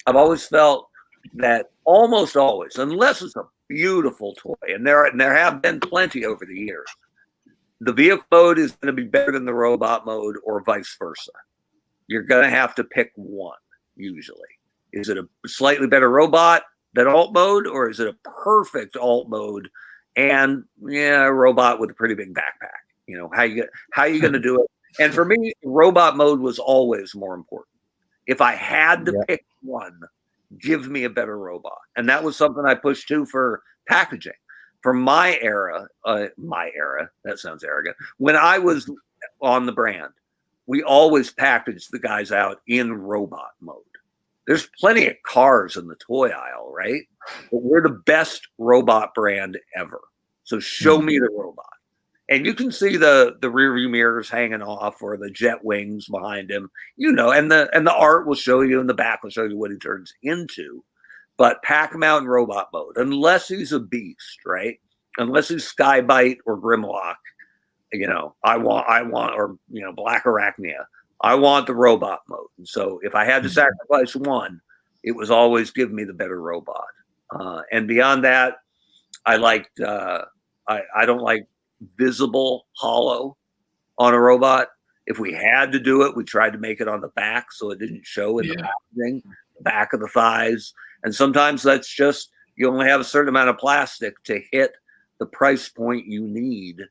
I've always felt that almost always, unless it's a beautiful toy, and there have been plenty over the years, the vehicle mode is going to be better than the robot mode, or vice versa. You're going to have to pick one, usually. Is it a slightly better robot than alt mode, or is it a perfect alt mode and a robot with a pretty big backpack? You know, how you going to do it? And for me, robot mode was always more important. If I had to pick one, give me a better robot. And that was something I pushed too for packaging. For my era, that sounds arrogant. When I was on the brand, we always packaged the guys out in robot mode. There's plenty of cars in the toy aisle, right? But we're the best robot brand ever. So show me the robot. And you can see the rear view mirrors hanging off, or the jet wings behind him, you know, and the art will show you, and the back will show you what he turns into. But pack him out in robot mode, unless he's a beast, right? Unless he's Skybite or Grimlock, you know, I want, or, you know, Black Arachnia. I want the robot mode. And so if I had to sacrifice one, it was always give me the better robot. And beyond that, I liked, I don't like visible hollow on a robot. If we had to do it, we tried to make it on the back so it didn't show in the packaging, the back of the thighs. And sometimes that's just, you only have a certain amount of plastic to hit the price point you need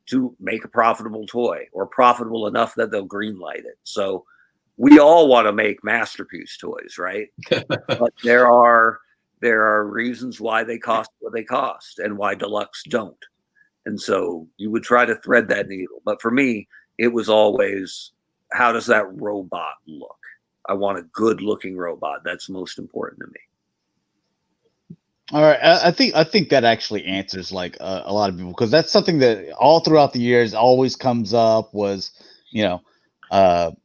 to make a profitable toy, or profitable enough that they'll greenlight it. So we all want to make masterpiece toys, right? But there are there are reasons why they cost what they cost and why deluxe don't. And so you would try to thread that needle. But for me, it was always, how does that robot look? I want a good looking robot. That's most important to me. All right, I think that actually answers like a lot of people, because that's something that all throughout the years always comes up, was, you know,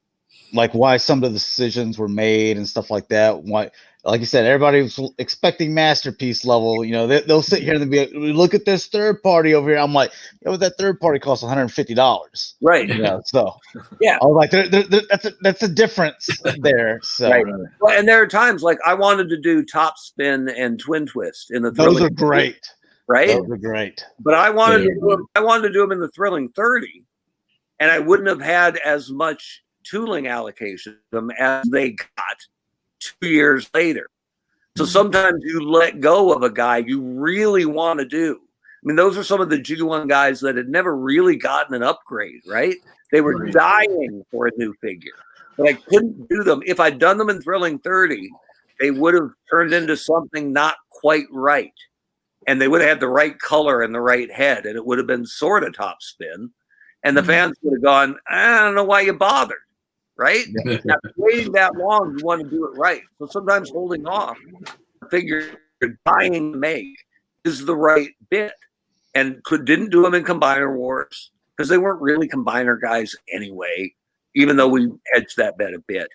like why some of the decisions were made and stuff like that. Why, like you said, everybody was expecting masterpiece level. You know, they'll sit here and be like, look at this third party over here. I'm like, yo, that third party costs $150. Right. You know, so yeah, I was like, that's a difference there. So right. Well, and there are times like I wanted to do top spin and twin twist in the those are great. Right. Those are great. But I wanted to do them in the thrilling 30, and I wouldn't have had as much tooling allocation as they got 2 years later. So sometimes you let go of a guy you really want to do. I mean, those are some of the G1 guys that had never really gotten an upgrade, right? They were dying for a new figure, but I couldn't do them. If I'd done them in Thrilling 30, they would have turned into something not quite right. And they would have had the right color and the right head, and it would have been sort of top spin. And the fans would have gone, I don't know why you bothered. Right? Now, waiting that long, you want to do it right. So sometimes holding off a figure you're dying to make is the right bit. And didn't do them in Combiner Wars because they weren't really Combiner guys anyway, even though we hedged that bet a bit.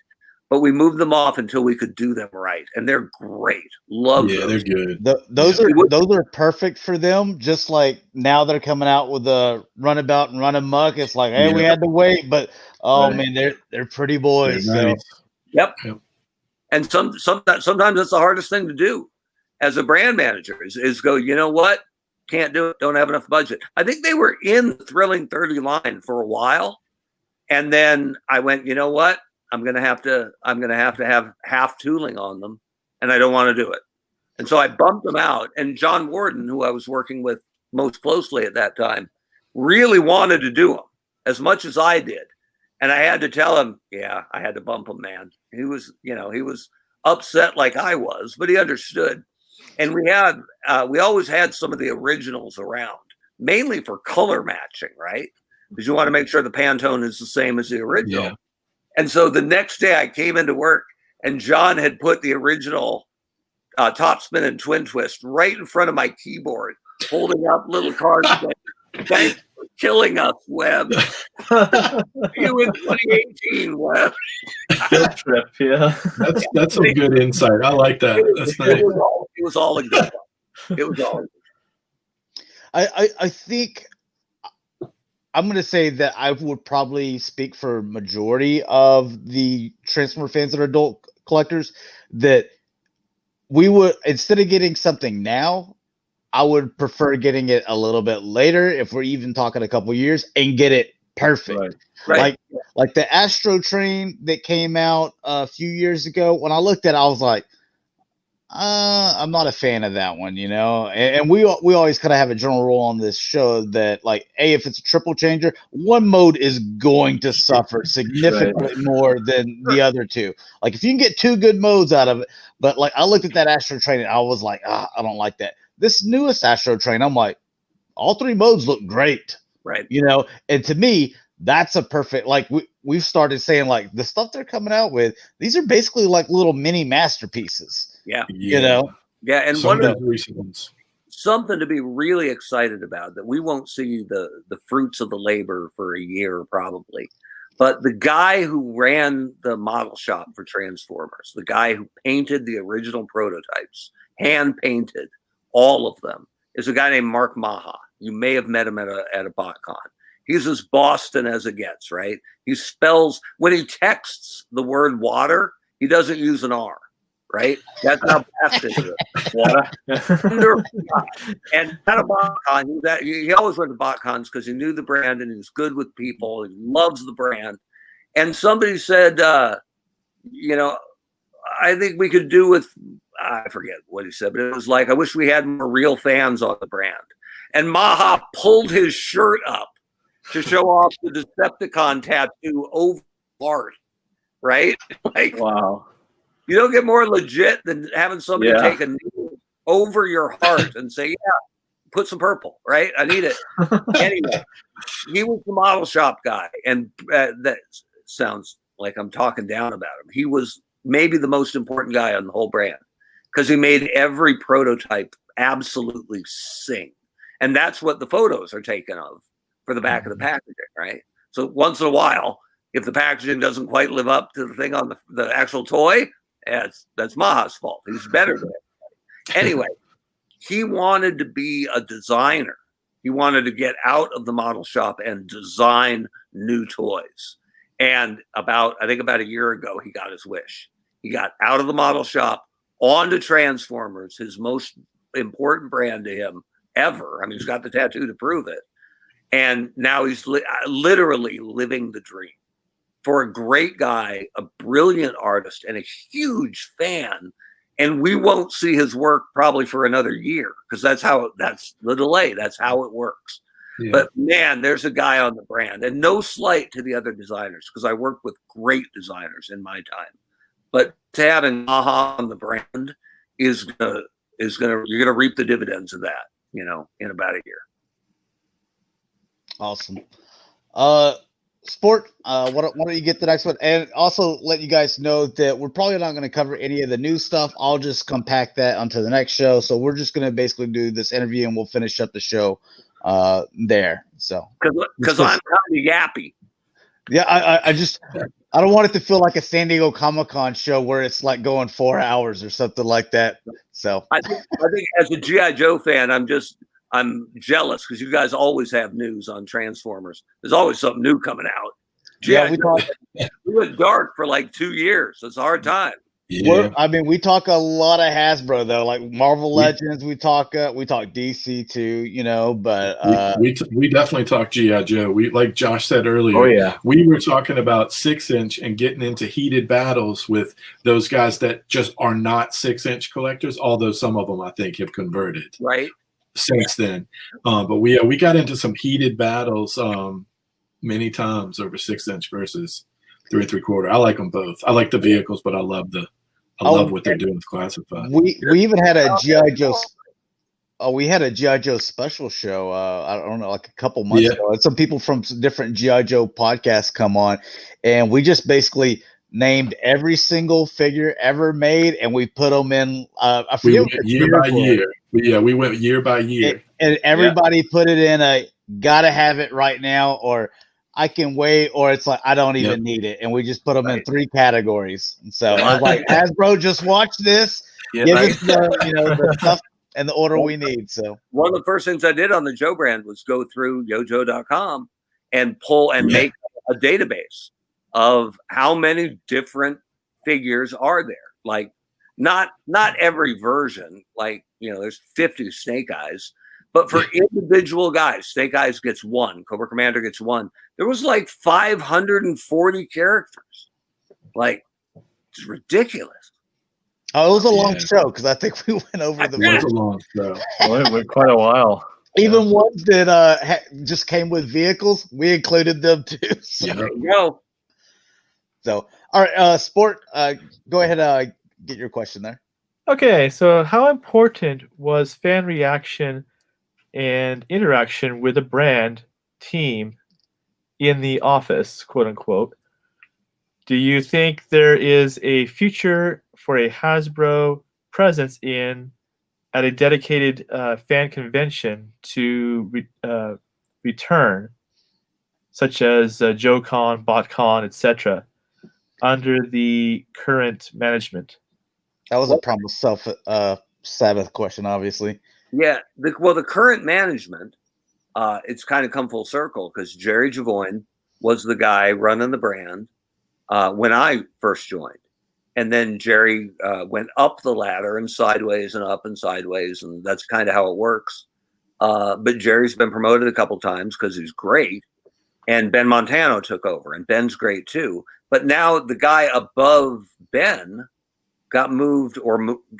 But we moved them off until we could do them right. And they're great. Love them. They're good. Those are perfect for them. Just like now they're coming out with a runabout and run amok. It's like, hey, we had to wait, but man, they're pretty boys. They're nice. Yep. And sometimes that's the hardest thing to do as a brand manager is go, you know what? Can't do it. Don't have enough budget. I think they were in the Thrilling 30 line for a while. And then I went, you know what? I'm gonna have to have half tooling on them, and I don't want to do it. And so I bumped them out. And John Warden, who I was working with most closely at that time, really wanted to do them as much as I did. And I had to tell him, yeah, I had to bump him, man. He was upset like I was, but he understood. And we always had some of the originals around, mainly for color matching, right? Because you want to make sure the Pantone is the same as the original. Yeah. And so the next day I came into work and John had put the original top spin and twin twist right in front of my keyboard, holding up little cards saying, thanks for killing us, Webb. You in 2018, Webb. Good trip, yeah. That's some good insight. I like that. That's nice. It was all a good one. It was all. I think I'm going to say that I would probably speak for majority of the Transformer fans that are adult collectors, that we would, instead of getting something now, I would prefer getting it a little bit later, if we're even talking a couple years, and get it perfect. Right. Like the Astro Train that came out a few years ago, when I looked at it, I was like, I'm not a fan of that one, you know. And we always kind of have a general rule on this show that, like, if it's a triple changer, one mode is going to suffer significantly more than the other two. Like, if you can get two good modes out of it, but like I looked at that Astro Train and I was like, I don't like that. This newest Astro Train, I'm like, all three modes look great, right? You know, and to me, that's a perfect, like, we've started saying, like, the stuff they're coming out with, these are basically like little mini masterpieces. Yeah. You know? Yeah. And one of the recent ones. Something to be really excited about that we won't see the fruits of the labor for a year probably. But the guy who ran the model shop for Transformers, the guy who painted the original prototypes, hand painted all of them, is a guy named Mark Maha. You may have met him at a BotCon. He's as Boston as it gets, right? He spells, when he texts the word water, he doesn't use an R. Right? That's how fast it is. And at a BotCon, he always went to BotCons because he knew the brand and he was good with people. He loves the brand. And somebody said, you know, I think we could do with, I forget what he said, but it was like, I wish we had more real fans on the brand. And Maha pulled his shirt up to show off the Decepticon tattoo over art. Right? Like, wow. You don't get more legit than having somebody take a needle over your heart and say, yeah, put some purple, right? I need it. Anyway, he was the model shop guy. And that sounds like I'm talking down about him. He was maybe the most important guy on the whole brand because he made every prototype absolutely sing. And that's what the photos are taken of for the back of the packaging, right? So once in a while, if the packaging doesn't quite live up to the thing on the actual toy, that's Maha's fault. He's better than it. Anyway, he wanted to be a designer. He wanted to get out of the model shop and design new toys. And I think about a year ago, he got his wish. He got out of the model shop onto Transformers, his most important brand to him ever. I mean, he's got the tattoo to prove it. And now he's literally living the dream. For a great guy, a brilliant artist, and a huge fan. And we won't see his work probably for another year because that's the delay. That's how it works. Yeah. But man, there's a guy on the brand, and no slight to the other designers because I worked with great designers in my time. But to having Maha on the brand you're gonna reap the dividends of that, in about a year. Awesome. Sport, why don't you get the next one? And also let you guys know that we're probably not going to cover any of the new stuff. I'll just compact that onto the next show. So we're just going to basically do this interview and we'll finish up the show there. So because I'm kind of yappy. Yeah, I don't want it to feel like a San Diego Comic-Con show where it's like going 4 hours or something like that. So I think as a G.I. Joe fan, I'm jealous because you guys always have news on Transformers. There's always something new coming out. Yeah, we went dark for like 2 years. It's a hard time. Yeah. We talk a lot of Hasbro though, like Marvel Legends. We talk DC too, but we definitely talk G.I. Joe. We, like Josh said earlier. Oh yeah, we were talking about 6-inch and getting into heated battles with those guys that just are not 6-inch collectors. Although some of them I think have converted right since then. But we got into some heated battles many times over 6-inch versus 3 3/4. I like them both. I like the vehicles, but I love what they're doing with classified. We even had a G.I. Joe. We had a G.I. Joe special show. I don't know, like a couple months ago. And some people from different G.I. Joe podcasts come on, and we just basically named every single figure ever made, and we put them in. I forget year by year. We went year by year, and everybody put it in a gotta have it right now, or I can wait, or it's like I don't even need it, and we just put them in 3 categories. And so I was like, Hasbro, just watch this, give us the stuff and the order we need. So one of the first things I did on the Joe brand was go through yojo.com and pull and make a database of how many different figures are there. Like not every version, like there's 50 Snake Eyes. But for individual guys, Snake Eyes gets 1, Cobra Commander gets 1. There was like 540 characters. Like, it's ridiculous. Oh, it was a long show because I think we went over the. It was a long show. Well, it went quite a while. Even ones that just came with vehicles, we included them too. So. Yeah, there you go. So, all right, Sport, go ahead, get your question there. Okay, so how important was fan reaction and interaction with the brand team in the office, quote unquote? Do you think there is a future for a Hasbro presence at a dedicated fan convention to return, such as JoeCon, BotCon, etc., under the current management? That was a PrimalSabbath question, obviously. Yeah. The current management, it's kind of come full circle because Jerry Javoine was the guy running the brand when I first joined. And then Jerry went up the ladder and sideways and up and sideways. And that's kind of how it works. But Jerry's been promoted a couple times because he's great. And Ben Montano took over, and Ben's great too. But now the guy above Ben got moved,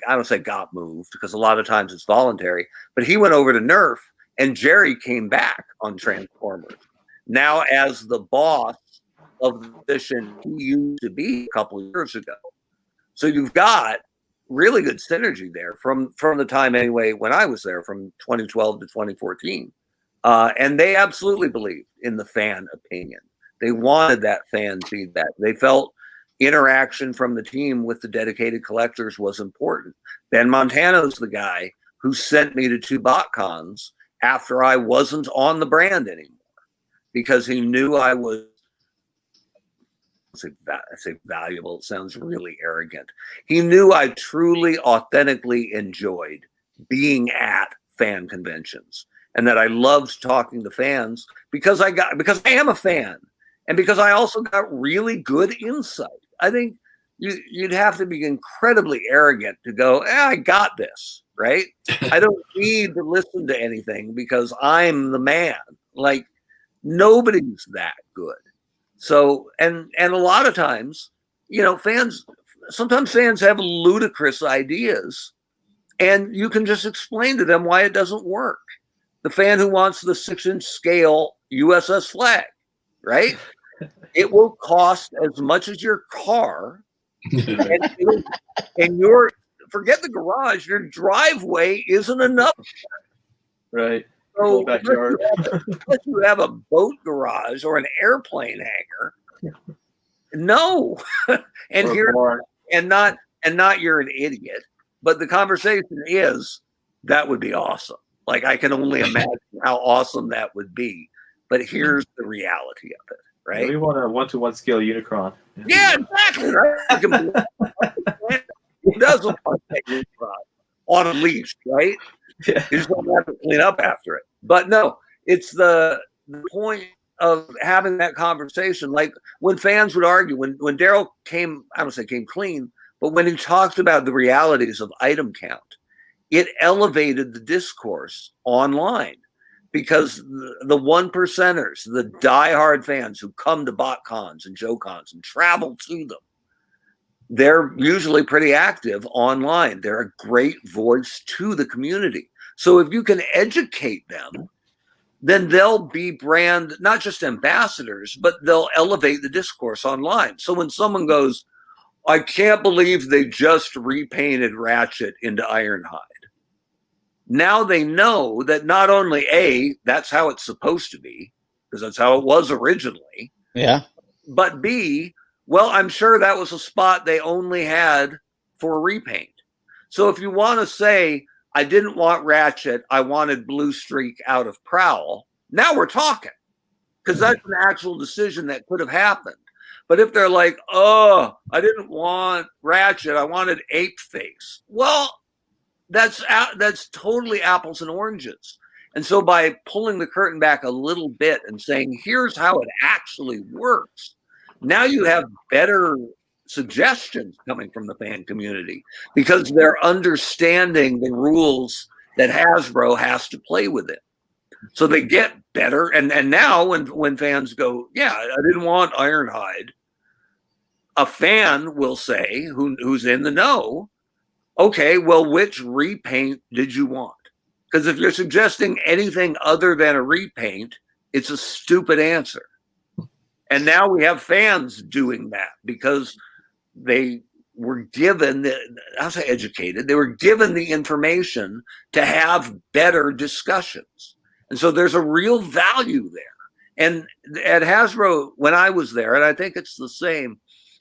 I don't say got moved because a lot of times it's voluntary, but he went over to Nerf and Jerry came back on Transformers. Now as the boss of the position he used to be a couple of years ago. So you've got really good synergy there from the time anyway when I was there from 2012 to 2014. And they absolutely believed in the fan opinion. They wanted that fan feedback. They felt interaction from the team with the dedicated collectors was important. Ben Montano's the guy who sent me to 2 BotCons after I wasn't on the brand anymore, because he knew I was, I say valuable, it sounds really arrogant. He knew I truly, authentically enjoyed being at fan conventions, and that I loved talking to fans because I am a fan, and because I also got really good insight. I think you'd have to be incredibly arrogant to go, I got this, right? I don't need to listen to anything because I'm the man. Like, nobody's that good. So, and a lot of times, sometimes fans have ludicrous ideas, and you can just explain to them why it doesn't work. The fan who wants the 6-inch scale USS flag, right? It will cost as much as your car, and your, forget the garage, your driveway isn't enough. Right. So backyard. unless you have a boat garage or an airplane hangar, no. and not you're an idiot, but the conversation is that would be awesome. Like, I can only imagine how awesome that would be. But here's the reality of it, right? We want a 1-to-1 scale Unicron. Yeah, exactly. Right? Who doesn't want that Unicron on a leash, right? Yeah. You just don't have to clean up after it. But no, it's the point of having that conversation. Like, when fans would argue, when Daryl came, I don't say came clean, but when he talked about the realities of item count, it elevated the discourse online, because the 1%ers, the diehard fans who come to BotCons and JoeCons and travel to them, they're usually pretty active online. They're a great voice to the community. So if you can educate them, then they'll be brand, not just ambassadors, but they'll elevate the discourse online. So when someone goes, I can't believe they just repainted Ratchet into Ironhide, now they know that not only A, that's how it's supposed to be, because that's how it was originally. Yeah. But B, well, I'm sure that was a spot they only had for repaint. So if you want to say, I didn't want Ratchet, I wanted Blue Streak out of Prowl, now we're talking, because that's an actual decision that could have happened. But if they're like, oh, I didn't want Ratchet, I wanted Ape Face, well, that's totally apples and oranges. And so by pulling the curtain back a little bit and saying, here's how it actually works, now you have better suggestions coming from the fan community, because they're understanding the rules that Hasbro has to play within. So they get better. And now when fans go, yeah, I didn't want Ironhide, a fan will say, who's in the know, okay, well, which repaint did you want? Because if you're suggesting anything other than a repaint, it's a stupid answer. And now we have fans doing that because they were given, I'll say educated, they were given the information to have better discussions. And so there's a real value there. And at Hasbro, when I was there, and I think it's the same,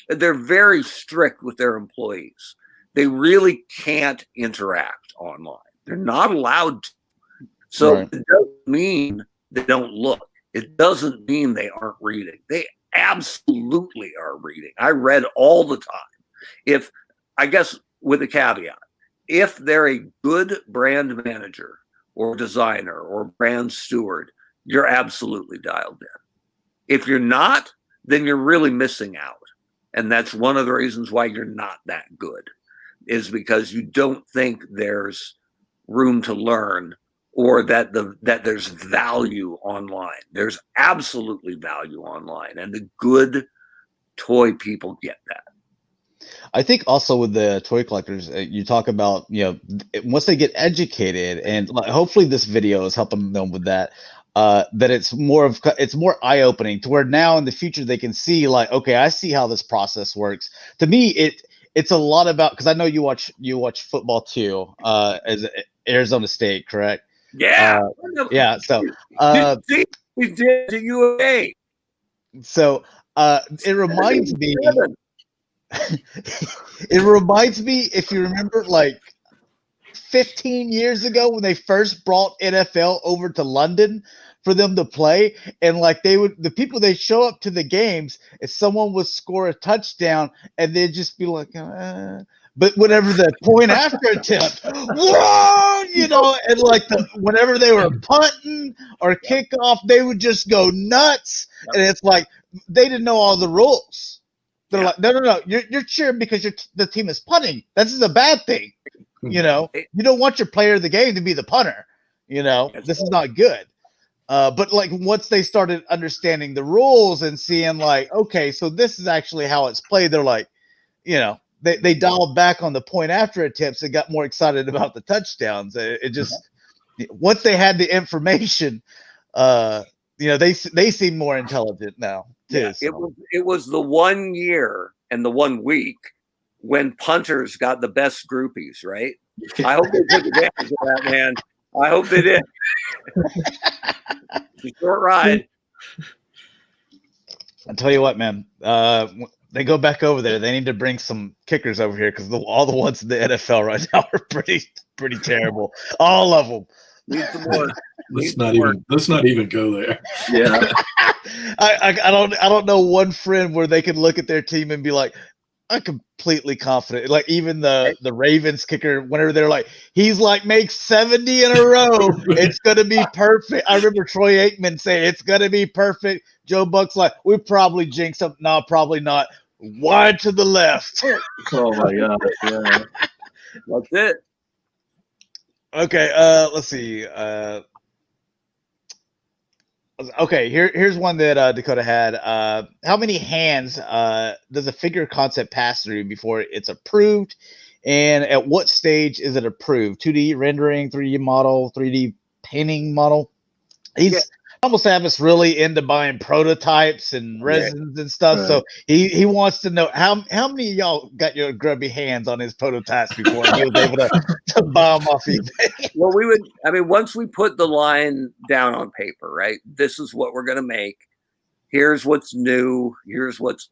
they're very strict with their employees. They really can't interact online. They're not allowed to. So It doesn't mean they don't look. It doesn't mean they aren't reading. They absolutely are reading. I read all the time. I guess with a caveat, if they're a good brand manager or designer or brand steward, you're absolutely dialed in. If you're not, then you're really missing out. And that's one of the reasons why you're not that good, is because you don't think there's room to learn, or that there's value online. There's absolutely value online, and the good toy people get that. I think also with the toy collectors, you talk about, once they get educated, and hopefully this video is helping them with that, that it's more eye-opening, to where now in the future they can see, like, okay, I see how this process works. To me, it's a lot about, because I know you watch football too, as Arizona State, correct? Yeah. Yeah. So we did the UA. So it reminds me. It reminds me, if you remember, like 15 years ago when they first brought NFL over to London for them to play, and like the people they show up to the games, if someone would score a touchdown and they'd just be like, but whenever the point after attempt, whoa, and like whenever they were punting or kickoff, they would just go nuts, and it's like they didn't know all the rules. They're like, no, you're cheering because the team is punting. This is a bad thing. You don't want your player of the game to be the punter. This is not good. But like once they started understanding the rules and seeing like, okay, so this is actually how it's played, they're like, they dialed back on the point after attempts and got more excited about the touchdowns. It just once they had the information, they seem more intelligent now too. Yeah, so. It was the 1 year and the 1 week when punters got the best groupies, right? I hope they took advantage of that, man. I hope they did. It's a short ride. I'll tell you what, man. They go back over there. They need to bring some kickers over here because all the ones in the NFL right now are pretty terrible. All of them. Need some more. Let's not even go there. Yeah. I don't know one friend where they can look at their team and be like, I'm completely confident. Like even the Ravens kicker, whenever they're like, he's like makes 70 in a row, it's gonna be perfect. I remember Troy Aikman saying it's gonna be perfect. Joe Buck's like, we probably jinxed him. No, probably not. Wide to the left. Oh my gosh, yeah. That's it. Okay, let's see. Okay, here's one that Dakota had. How many hands does a figure concept pass through before it's approved? And at what stage is it approved? 2D rendering, 3D model, 3D painting model? PrimalSabbath's really into buying prototypes and resins and stuff. Right. So he wants to know how many of y'all got your grubby hands on his prototypes before he was able to buy them off eBay. Well, once we put the line down on paper, right? This is what we're going to make. Here's what's new. Here's what's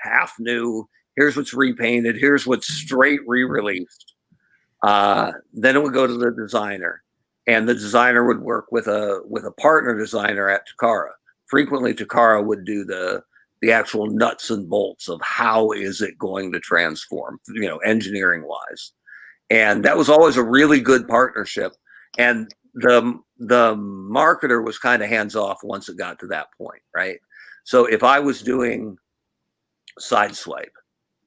half new. Here's what's repainted. Here's what's straight re-released. Then it would go to the designer. And the designer would work with a partner designer at Takara. Frequently, Takara would do the actual nuts and bolts of how is it going to transform, engineering wise. And that was always a really good partnership. And the marketer was kind of hands off once it got to that point, right? So if I was doing Sideswipe,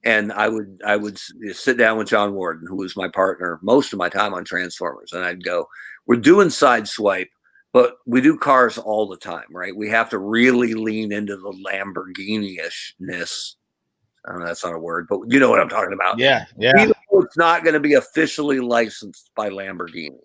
and I would sit down with John Warden, who was my partner most of my time on Transformers, and I'd go, we're doing Sideswipe, but we do cars all the time, right? We have to really lean into the Lamborghini-ishness. I don't know, that's not a word, but you know what I'm talking about. Yeah. Even though it's not going to be officially licensed by Lamborghini.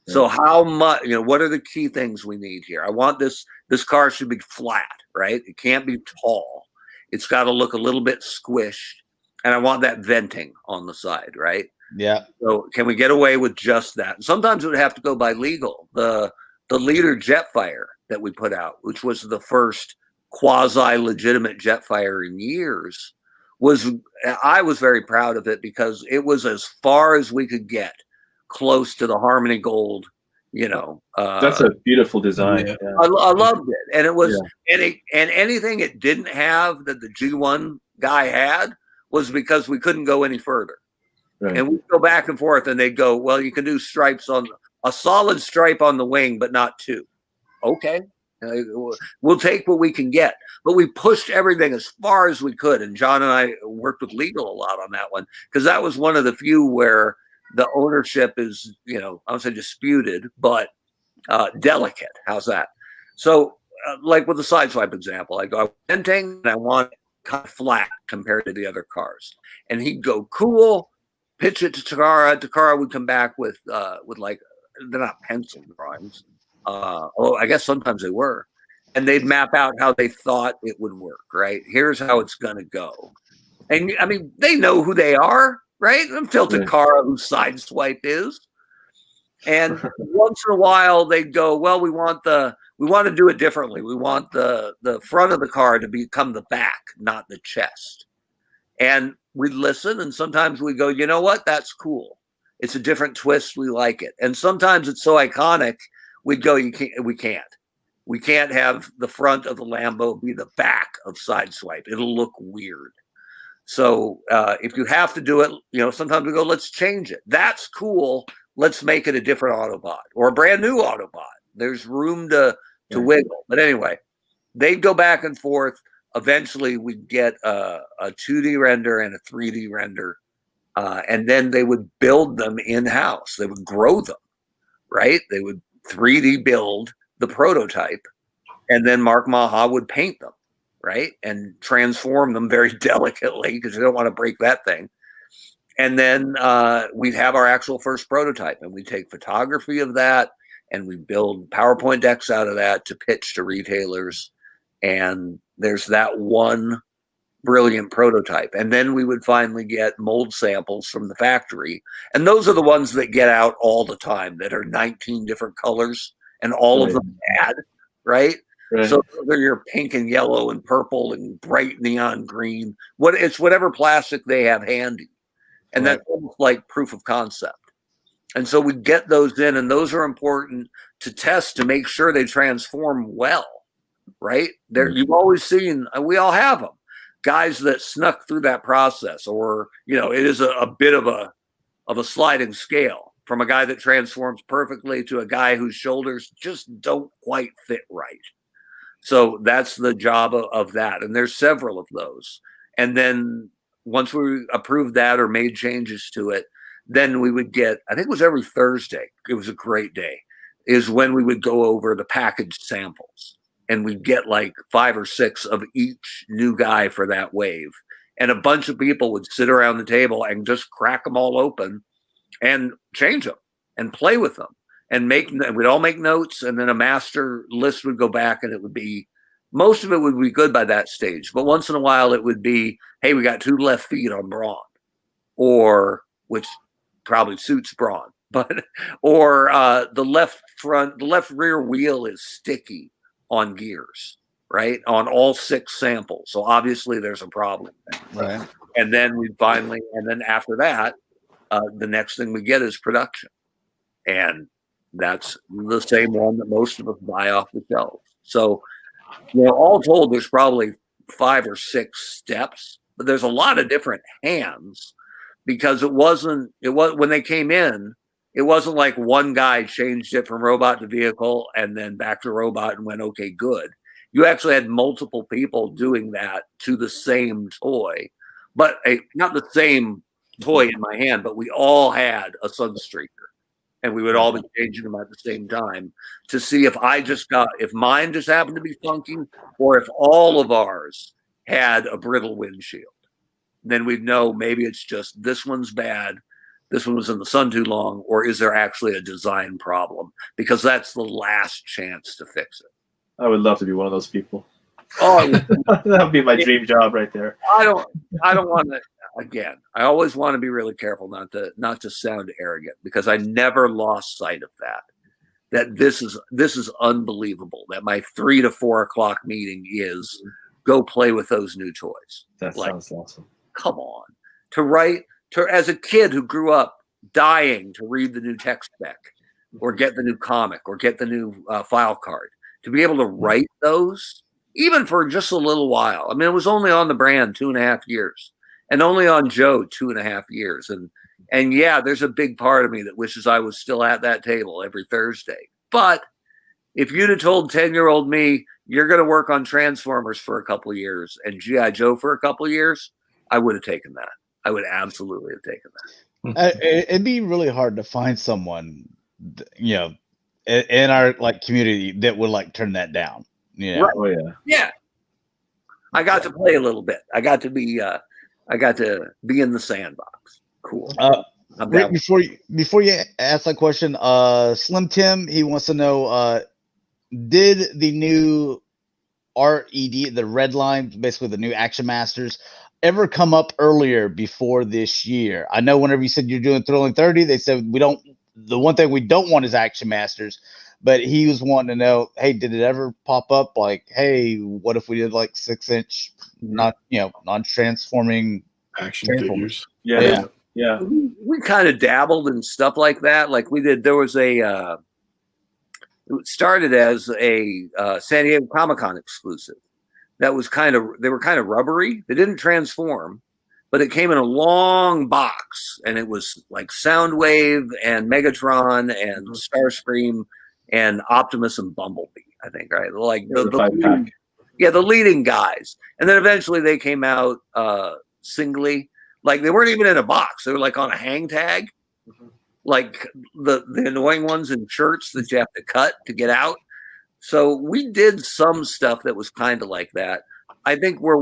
Yeah. So how much, what are the key things we need here? I want this car should be flat, right? It can't be tall. It's got to look a little bit squished. And I want that venting on the side, right? Yeah. So can we get away with just that? Sometimes it would have to go by legal. The Leader Jetfire that we put out, which was the first quasi-legitimate Jetfire in years, I was very proud of it because it was as far as we could get close to the Harmony Gold. That's a beautiful design. Yeah. I loved it, and it was and anything it didn't have that the G1 guy had was because we couldn't go any further. Right. And we'd go back and forth, and they'd go, well, you can do stripes on a solid stripe on the wing, but not two. Okay. We'll take what we can get. But we pushed everything as far as we could. And John and I worked with legal a lot on that one because that was one of the few where the ownership is, I don't say disputed, but delicate. How's that? So like with the Sideswipe example, I go, venting, and I want kind of flat compared to the other cars. And he'd go, cool, pitch it to Takara. Takara would come back with like, they're not pencil drawings. I guess sometimes they were. And they'd map out how they thought it would work, right? Here's how it's going to go. And I mean, they know who they are, right? Until Takara, who Sideswipe is. And once in a while, they'd go, well, we want to do it differently. We want the front of the card to become the back, not the chest. And we'd listen, and sometimes we go, you know what? That's cool. It's a different twist. We like it. And sometimes it's so iconic, we'd go, we can't have the front of the Lambo be the back of Sideswipe. It'll look weird. So if you have to do it, sometimes we go, let's change it. That's cool. Let's make it a different Autobot or a brand new Autobot. There's room to wiggle. But anyway, they'd go back and forth. Eventually, we'd get a 2D render and a 3D render. And then they would build them in-house. They would grow them, right? They would 3D build the prototype. And then Mark Maha would paint them, right? And transform them very delicately because you don't want to break that thing. And then we'd have our actual first prototype, and we'd take photography of that, and we build PowerPoint decks out of that to pitch to retailers. And there's that one brilliant prototype. And then we would finally get mold samples from the factory. And those are the ones that get out all the time, that are 19 different colors, and all of them bad, right? So they're your pink and yellow and purple and bright neon green. It's whatever plastic they have handy. And that's almost like proof of concept. And so we get those in, and those are important to test to make sure they transform well, right? You've always seen, we all have them, guys that snuck through that process, or, it is a bit of a sliding scale from a guy that transforms perfectly to a guy whose shoulders just don't quite fit right. So that's the job of that. And there's several of those. And then once we approved that or made changes to it, then we would get, I think it was every Thursday, it was a great day, is when we would go over the packaged samples. And we'd get like 5 or 6 of each new guy for that wave. And a bunch of people would sit around the table and just crack them all open and change them and play with them. And we'd all make notes, and then a master list would go back, and it would be, most of it would be good by that stage. But once in a while it would be, hey, we got 2 left feet on Brawn, or, which probably suits Brawn, or the left rear wheel is sticky on gears, right? On all 6 samples. So obviously there's a problem there. Right. And then and then after that, the next thing we get is production. And that's the same one that most of us buy off the shelves. So, all told, there's probably 5 or 6 steps, but there's a lot of different hands, because when they came in, it wasn't like one guy changed it from robot to vehicle and then back to robot and went, okay, good. You actually had multiple people doing that to the same toy, but not the same toy in my hand, but we all had a Sunstreaker. And we would all be changing them at the same time to see if mine just happened to be funky, or if all of ours had a brittle windshield. Then we'd know maybe it's just this one's bad, this one was in the sun too long, or is there actually a design problem? Because that's the last chance to fix it. I would love to be one of those people. Oh, that would be my dream job right there. I don't want to. Again, I always want to be really careful not to sound arrogant, because I never lost sight of that this is unbelievable, that my 3 to 4 o'clock meeting is go play with those new toys. That sounds awesome. Come on, as a kid who grew up dying to read the new tech spec or get the new comic or get the new file card, to be able to write those, even for just a little while. I mean, it was only on the brand 2.5 years. And only on Joe 2.5 years. And yeah, there's a big part of me that wishes I was still at that table every Thursday. But if you'd have told 10-year-old me, you're going to work on Transformers for a couple of years and G.I. Joe for a couple of years, I would have taken that. I would absolutely have taken that. It'd be really hard to find someone, in our community that would turn that down. Yeah. Right. Oh yeah. Yeah. I got to play a little bit. I got to be in the sandbox. Cool. Rick, before you ask that question, Slim Tim, he wants to know, did the new RED, the red line, basically the new Action Masters, ever come up earlier before this year? I know whenever you said you're doing Thrilling 30, they said the one thing we don't want is Action Masters, but he was wanting to know, hey, did it ever pop up like, hey, what if we did like 6-inch, non-transforming action figures? Yeah. We kind of dabbled in stuff like that. Like we did, there was it started as a San Diego Comic-Con exclusive. That was they were kind of rubbery. They didn't transform, but it came in a long box, and it was like Soundwave and Megatron and Starscream and Optimus and Bumblebee, I think, right? Like the leading guys. And then eventually they came out singly. Like they weren't even in a box. They were like on a hang tag, like the annoying ones in shirts that you have to cut to get out. So we did some stuff that was kind of like that. I think where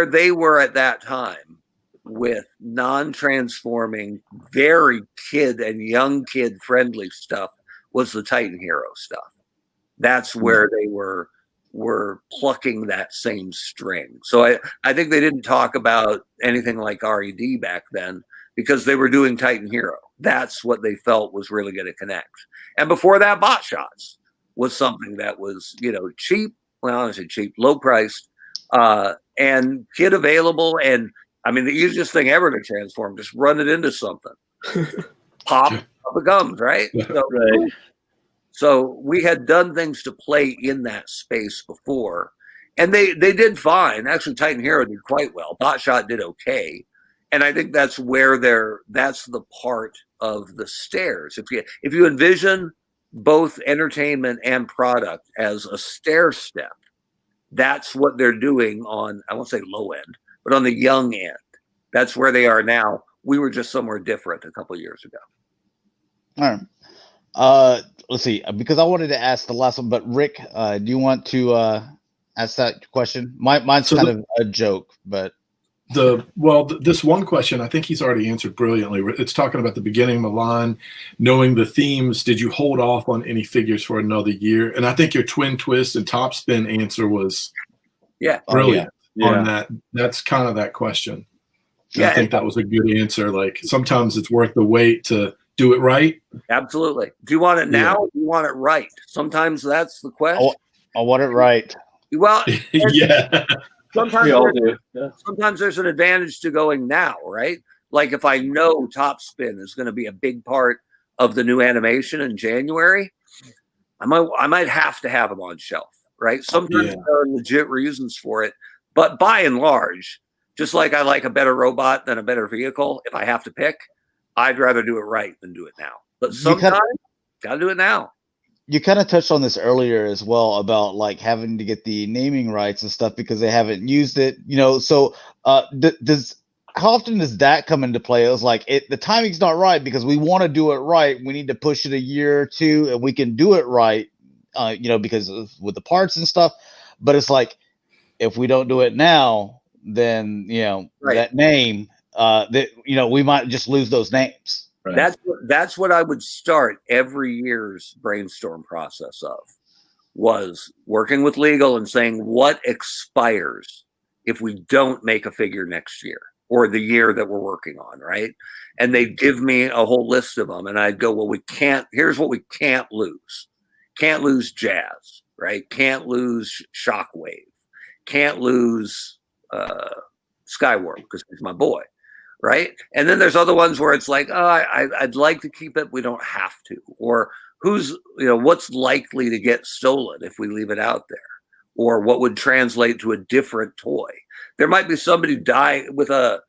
they were at that time with non-transforming, very kid and young kid friendly stuff was the Titan Hero stuff. That's where they were plucking that same string. So I think they didn't talk about anything like RED back then because they were doing Titan Hero. That's what they felt was really going to connect. And before that, Bot Shots was something that was, cheap. Well, I say cheap, low priced, and kid available. And I mean, the easiest thing ever to transform, just run it into something. Pop the gums, right? So we had done things to play in that space before, and they did fine. Actually, Titan Hero did quite well. Botshot did okay, and I think that's where that's the part of the stairs. If you envision both entertainment and product as a stair step, that's what they're doing on, I won't say low end, but on the young end. That's where they are now. We were just somewhere different a couple of years ago. All right. Let's see, because I wanted to ask the last one, but Rick, do you want to ask that question? Mine's kind of a joke, but this one question, I think he's already answered brilliantly. It's talking about the beginning of Milan, knowing the themes. Did you hold off on any figures for another year? And I think your twin twist and top spin answer was brilliant on that. That's kind of that question. I think that was a good answer. Like sometimes it's worth the wait to do it right. Absolutely. Do you want it now? Or do you want it right? Sometimes that's the question. I want it right. Well, sometimes we all do. Sometimes there's an advantage to going now, right? Like if I know Top Spin is going to be a big part of the new animation in January, I might have to have them on shelf, right? Sometimes there are legit reasons for it, but by and large, just like I like a better robot than a better vehicle, if I have to pick, I'd rather do it right than do it now. But sometimes, gotta do it now. You kind of touched on this earlier as well about like having to get the naming rights and stuff because they haven't used it. So how often does that come into play? It was like the timing's not right because we want to do it right. We need to push it a year or two, and we can do it right. Because with the parts and stuff. But it's like if we don't do it now, then that name. We might just lose those names. Right. That's what I would start every year's brainstorm process of, was working with legal and saying what expires if we don't make a figure next year or the year that we're working on, right? And they'd give me a whole list of them, and I'd go, well, here's what we can't lose. Can't lose Jazz, right? Can't lose Shockwave. Can't lose Skywarp because he's my boy. Right. And then there's other ones where it's like, I'd like to keep it. We don't have to. Or what's likely to get stolen if we leave it out there? Or what would translate to a different toy? There might be somebody die with a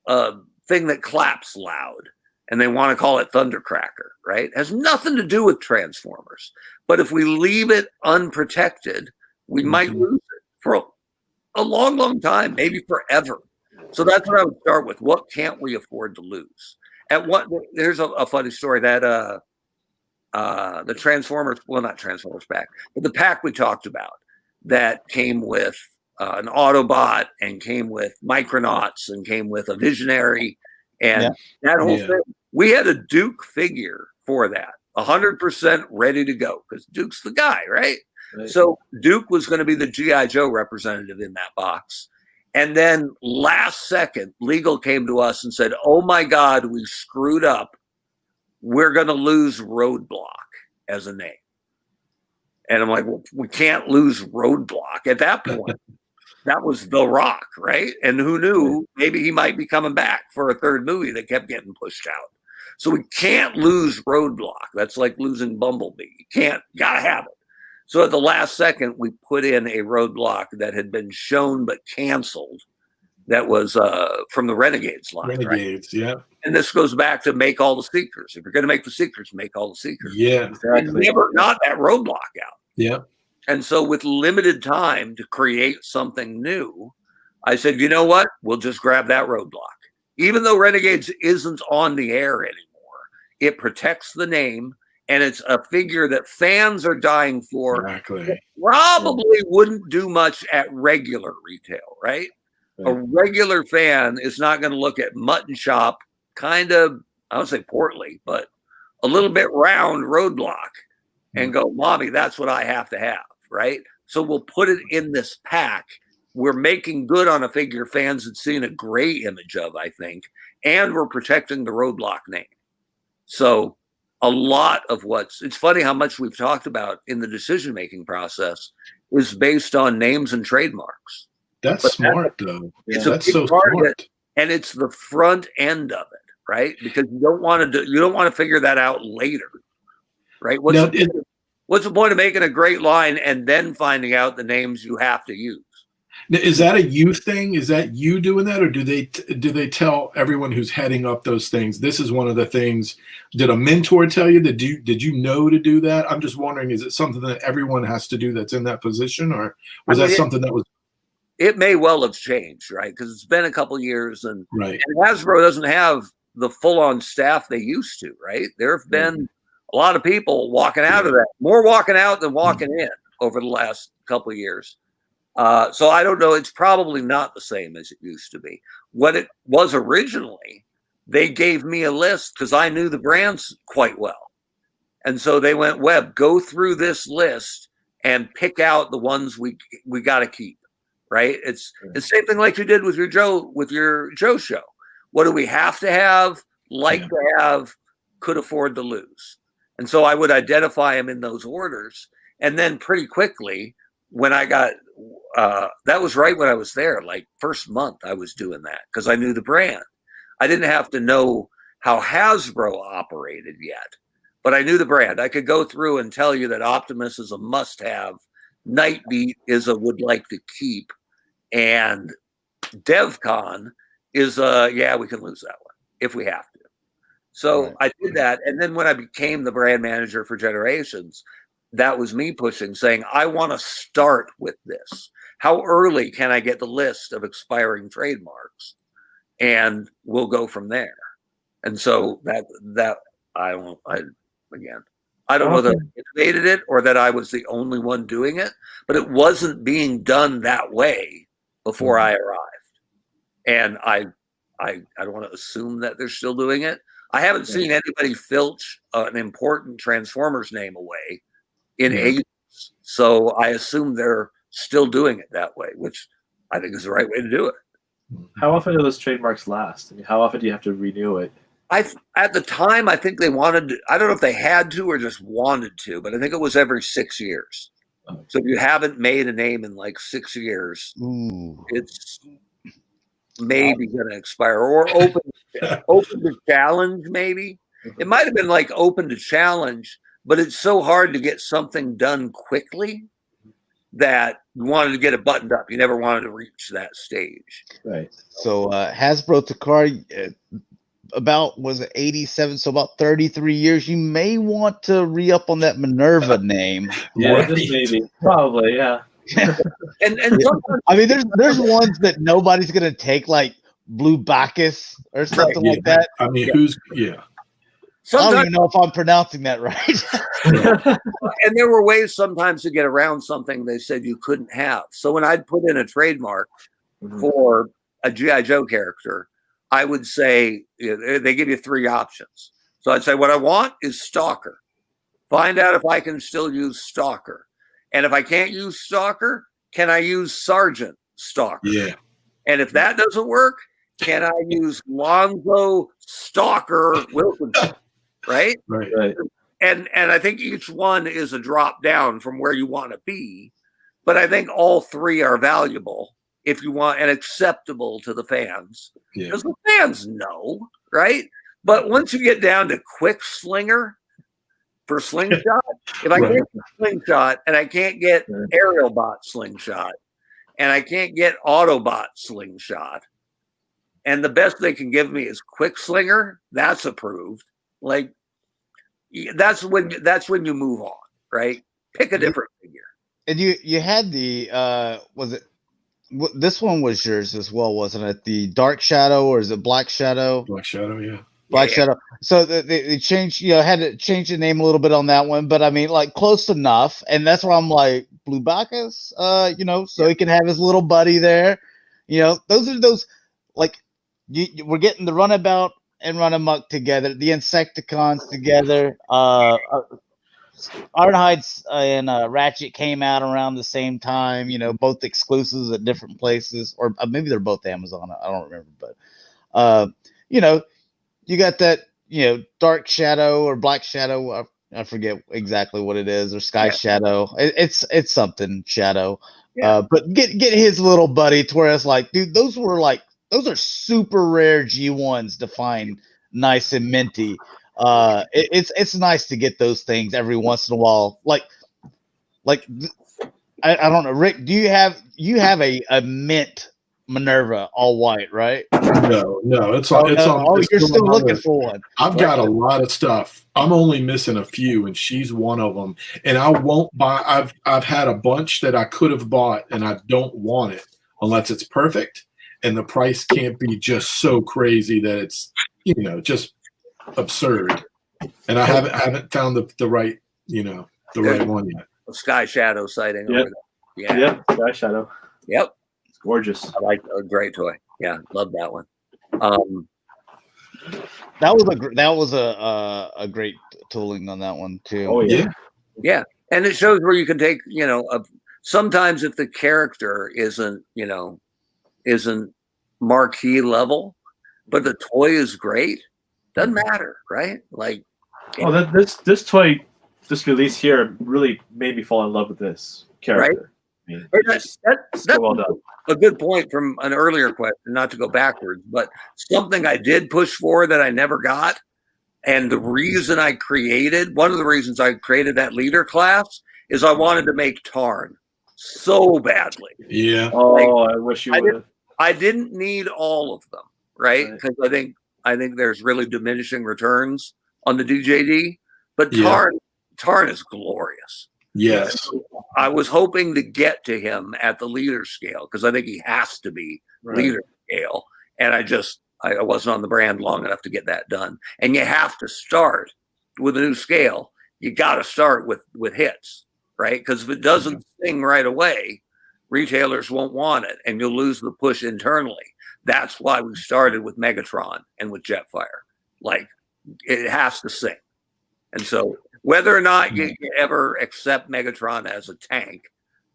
thing that claps loud and they want to call it Thundercracker. Right. It has nothing to do with Transformers. But if we leave it unprotected, we might lose it for a long, long time, maybe forever. So that's what I would start with. What can't we afford to lose? There's a funny story that the Transformers, well, not Transformers pack, but the pack we talked about that came with an Autobot and came with Micronauts and came with a Visionary and that whole thing. We had a Duke figure for that, 100% ready to go because Duke's the guy, right? Right. So Duke was going to be the G.I. Joe representative in that box. And then last second, legal came to us and said, oh my God, we screwed up. We're going to lose Roadblock as a name. And I'm like, well, we can't lose Roadblock. At that point, that was The Rock, right? And who knew, maybe he might be coming back for a third movie that kept getting pushed out. So we can't lose Roadblock. That's like losing Bumblebee. You gotta have it. So at the last second, we put in a Roadblock that had been shown but canceled. That was from the Renegades line. Renegades, right? Yeah. And this goes back to make all the Seekers. If you're going to make the Seekers, make all the Seekers. Yeah, exactly. We never got that Roadblock out. Yeah. And so with limited time to create something new, I said, you know what? We'll just grab that Roadblock. Even though Renegades isn't on the air anymore, it protects the name, and it's a figure that fans are dying for. Exactly. Probably wouldn't do much at regular retail, right? A regular fan is not going to look at Mutton Shop kind of, I don't say portly, but a little bit round Roadblock and go, Mommy, that's what I have to have, right? So we'll put it in this pack. We're making good on a figure fans had seen a great image of, I think, and we're protecting the Roadblock name. So a lot of it's funny how much we've talked about in the decision-making process is based on names and trademarks. That's smart, though. That's so smart. And it's the front end of it, right? Because you don't want to figure that out later, right? What's the point of making a great line and then finding out the names you have to use? Is that a you thing? Is that you doing that, or do they tell everyone who's heading up those things? This is one of the things. Did a mentor tell you? Did you know to do that? I'm just wondering, is it something that everyone has to do that's in that position, or was that something that was? It may well have changed, right? Because it's been a couple of years, and Hasbro doesn't have the full-on staff they used to, right? There have been a lot of people walking out of that, more walking out than walking in over the last couple of years. So I don't know. It's probably not the same as it used to be. What it was originally, they gave me a list because I knew the brands quite well. And so they went, Webb, go through this list and pick out the ones we got to keep. Right. It's the same thing like you did with your Joe show. What do we have to have, to have, could afford to lose? And so I would identify them in those orders. And then pretty quickly, when I got that was right when I was there, like first month I was doing that because I knew the brand. I didn't have to know how Hasbro operated yet, but I knew the brand. I could go through and tell you that Optimus is a must-have. Nightbeat is a would like to keep. And DevCon is we can lose that one if we have to. So I did that. And then when I became the brand manager for Generations, that was me pushing, saying, I want to start with this. How early can I get the list of expiring trademarks? And we'll go from there. And so that I don't know that I innovated it or that I was the only one doing it, but it wasn't being done that way before I arrived. And I don't want to assume that they're still doing it. I haven't seen anybody filch an important Transformers name away in ages. So I assume they're still doing it that way, which I think is the right way to do it. How often do those trademarks last? I mean, how often do you have to renew it? At the time, I think they wanted to, I don't know if they had to or just wanted to, but I think it was every 6 years. So if you haven't made a name in like 6 years, it's maybe going to expire or open to challenge. Maybe it might have been like open to challenge, but it's so hard to get something done quickly that you wanted to get it buttoned up. You never wanted to reach that stage. Right. So Hasbro Takara, was it 87? So about 33 years. You may want to re-up on that Minerva name. Yeah, maybe. Probably, yeah. and I mean, there's ones that nobody's gonna take, like Blue Bacchus or something like that. I mean, I don't even know if I'm pronouncing that right. And there were ways sometimes to get around something they said you couldn't have. So when I'd put in a trademark for a G.I. Joe character, I would say, they give you 3 options. So I'd say, what I want is Stalker. Find out if I can still use Stalker. And if I can't use Stalker, can I use Sergeant Stalker? Yeah. And if that doesn't work, can I use Lonzo Stalker Wilkinson? Right? Right. And I think each one is a drop down from where you want to be. But I think all three are valuable if you want and acceptable to the fans. Because the fans know, right? But once you get down to quick slinger for slingshot, if I can't get slingshot and I can't get aerial bot slingshot and I can't get Autobot slingshot, and the best they can give me is quick slinger, that's approved. Like that's when you move on, right? Pick a different figure. And you had the was it this one was yours as well, wasn't it? The Dark Shadow, or is it Black Shadow? Black Shadow, yeah. Black Shadow. So they changed, had to change the name a little bit on that one, but I mean, like, close enough. And that's why I'm like, Blue Bacchus, so he can have his little buddy there. Those are those, like, we're getting the Runabout and Runamuck together, the Insecticons together. Ironhides and Ratchet came out around the same time, both exclusives at different places, or maybe they're both Amazon. I don't remember, but, you got that, Dark Shadow or Black Shadow. I forget exactly what it is, or Sky Shadow. It's something Shadow. But get his little buddy to where it's like, dude, those are super rare G1s to find nice and minty. It's nice to get those things every once in a while. Like I don't know, Rick, do you have a mint Minerva all white, right? No, it's on. You're still looking for one. I've got a lot of stuff. I'm only missing a few, and she's one of them. And I won't buy. I've had a bunch that I could have bought, and I don't want it unless it's perfect, and the price can't be just so crazy that it's just absurd. And I haven't found the right right one yet. A Sky Shadow sighting. Yep. Over there. Yeah. Sky Shadow. Yep. It's gorgeous. I like a great toy. Yeah, love that one. That was a great tooling on that one too. Oh yeah. Yeah, and it shows where you can take. Sometimes if the character isn't marquee level, but the toy is great, doesn't matter, right? Like, this toy, this release here really made me fall in love with this character. Right? That's so well done. A good point from an earlier question, not to go backwards, but something I did push for that I never got. And one of the reasons I created that leader class is I wanted to make Tarn so badly. Yeah. Oh, I wish you would. I didn't need all of them, right? Because I think there's really diminishing returns on the DJD, but Tarn is glorious. Yes. I was hoping to get to him at the leader scale because I think he has to be leader scale. And I wasn't on the brand long enough to get that done. And you have to start with a new scale. You got to start with hits, right? Because if it doesn't sing right away, retailers won't want it and you'll lose the push internally. That's why we started with Megatron and with Jetfire. Like, it has to sing. And so whether or not you ever accept Megatron as a tank,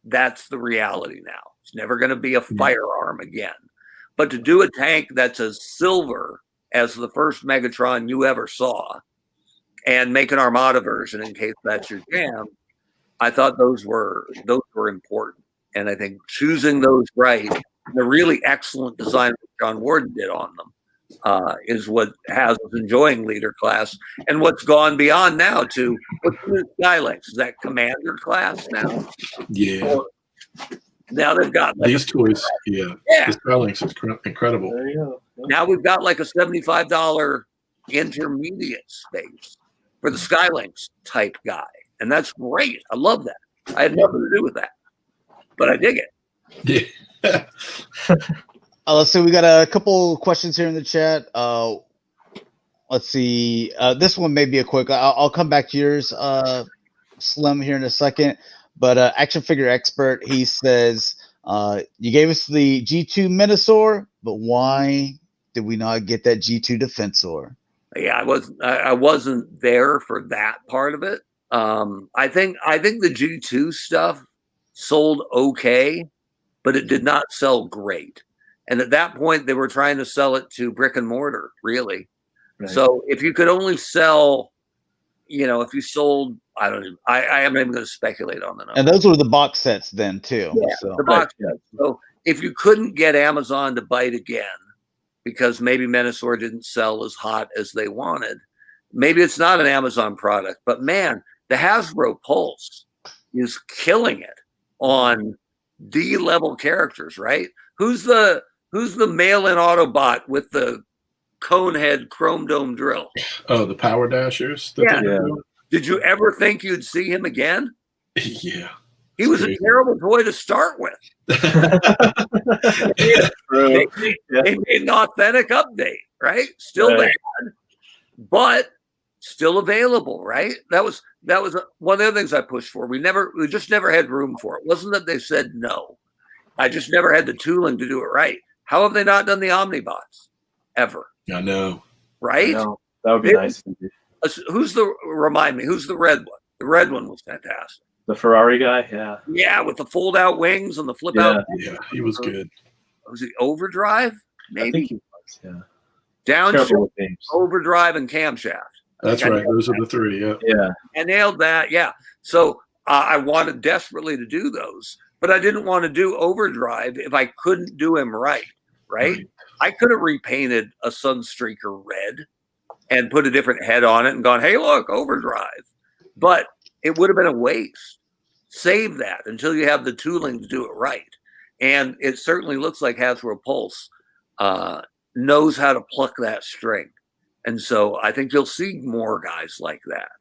that's the reality now. It's never going to be a firearm again. But to do a tank that's as silver as the first Megatron you ever saw and make an Armada version in case that's your jam, I thought those were important. And I think choosing those right, the really excellent design that John Warden did on them, is what has us enjoying leader class, and what's gone beyond now to what's the Skylinks? Is that Commander class now? Yeah. So now they've got these toys. Yeah. The Skylinks is incredible. There you go. Now we've got like a $75 intermediate space for the Skylinks type guy, and that's great. I love that. I had nothing to do with that, but I dig it. Yeah. Let's see. We got a couple questions here in the chat. Let's see. This one may be a quick. I'll come back to yours, Slim, here in a second. But Action Figure Expert, he says, you gave us the G2 Minosaur, but why did we not get that G2 Defensor? Yeah, I wasn't there for that part of it. I think the G2 stuff sold okay, but it did not sell great. And at that point, they were trying to sell it to brick and mortar, really. Right. So if you could only sell, if you sold, I don't know, I am not even going to speculate on the number. And those were the box sets then too. Yeah, so. The box sets. So if you couldn't get Amazon to bite again because maybe Menasor didn't sell as hot as they wanted, maybe it's not an Amazon product. But man, the Hasbro Pulse is killing it on D-level characters, right? Who's the mail-in Autobot with the cone head chrome dome drill? Oh, the Power Dashers. Yeah. Did you ever think you'd see him again? Yeah. He was a terrible toy to start with. They made an authentic update, right? Still bad, but still available, right? That was one of the other things I pushed for. We just never had room for it. It wasn't that they said no. I just never had the tooling to do it right. How have they not done the Omnibots ever? I know. Right? I know. That would be nice. Remind me, who's the red one? The red one was fantastic. The Ferrari guy, yeah. Yeah, with the fold out wings and the flip out. Yeah, he was good. Was he Overdrive? Maybe. I think he was, yeah. Downshift, Overdrive, and Camshaft. That's right. Those are the three. Yeah. Yeah. I nailed that. Yeah. So I wanted desperately to do those, but I didn't want to do Overdrive if I couldn't do him right. Right. I could have repainted a Sunstreaker red and put a different head on it and gone, hey, look, Overdrive. But it would have been a waste. Save that until you have the tooling to do it right. And it certainly looks like Hasbro Pulse knows how to pluck that string. And so I think you'll see more guys like that.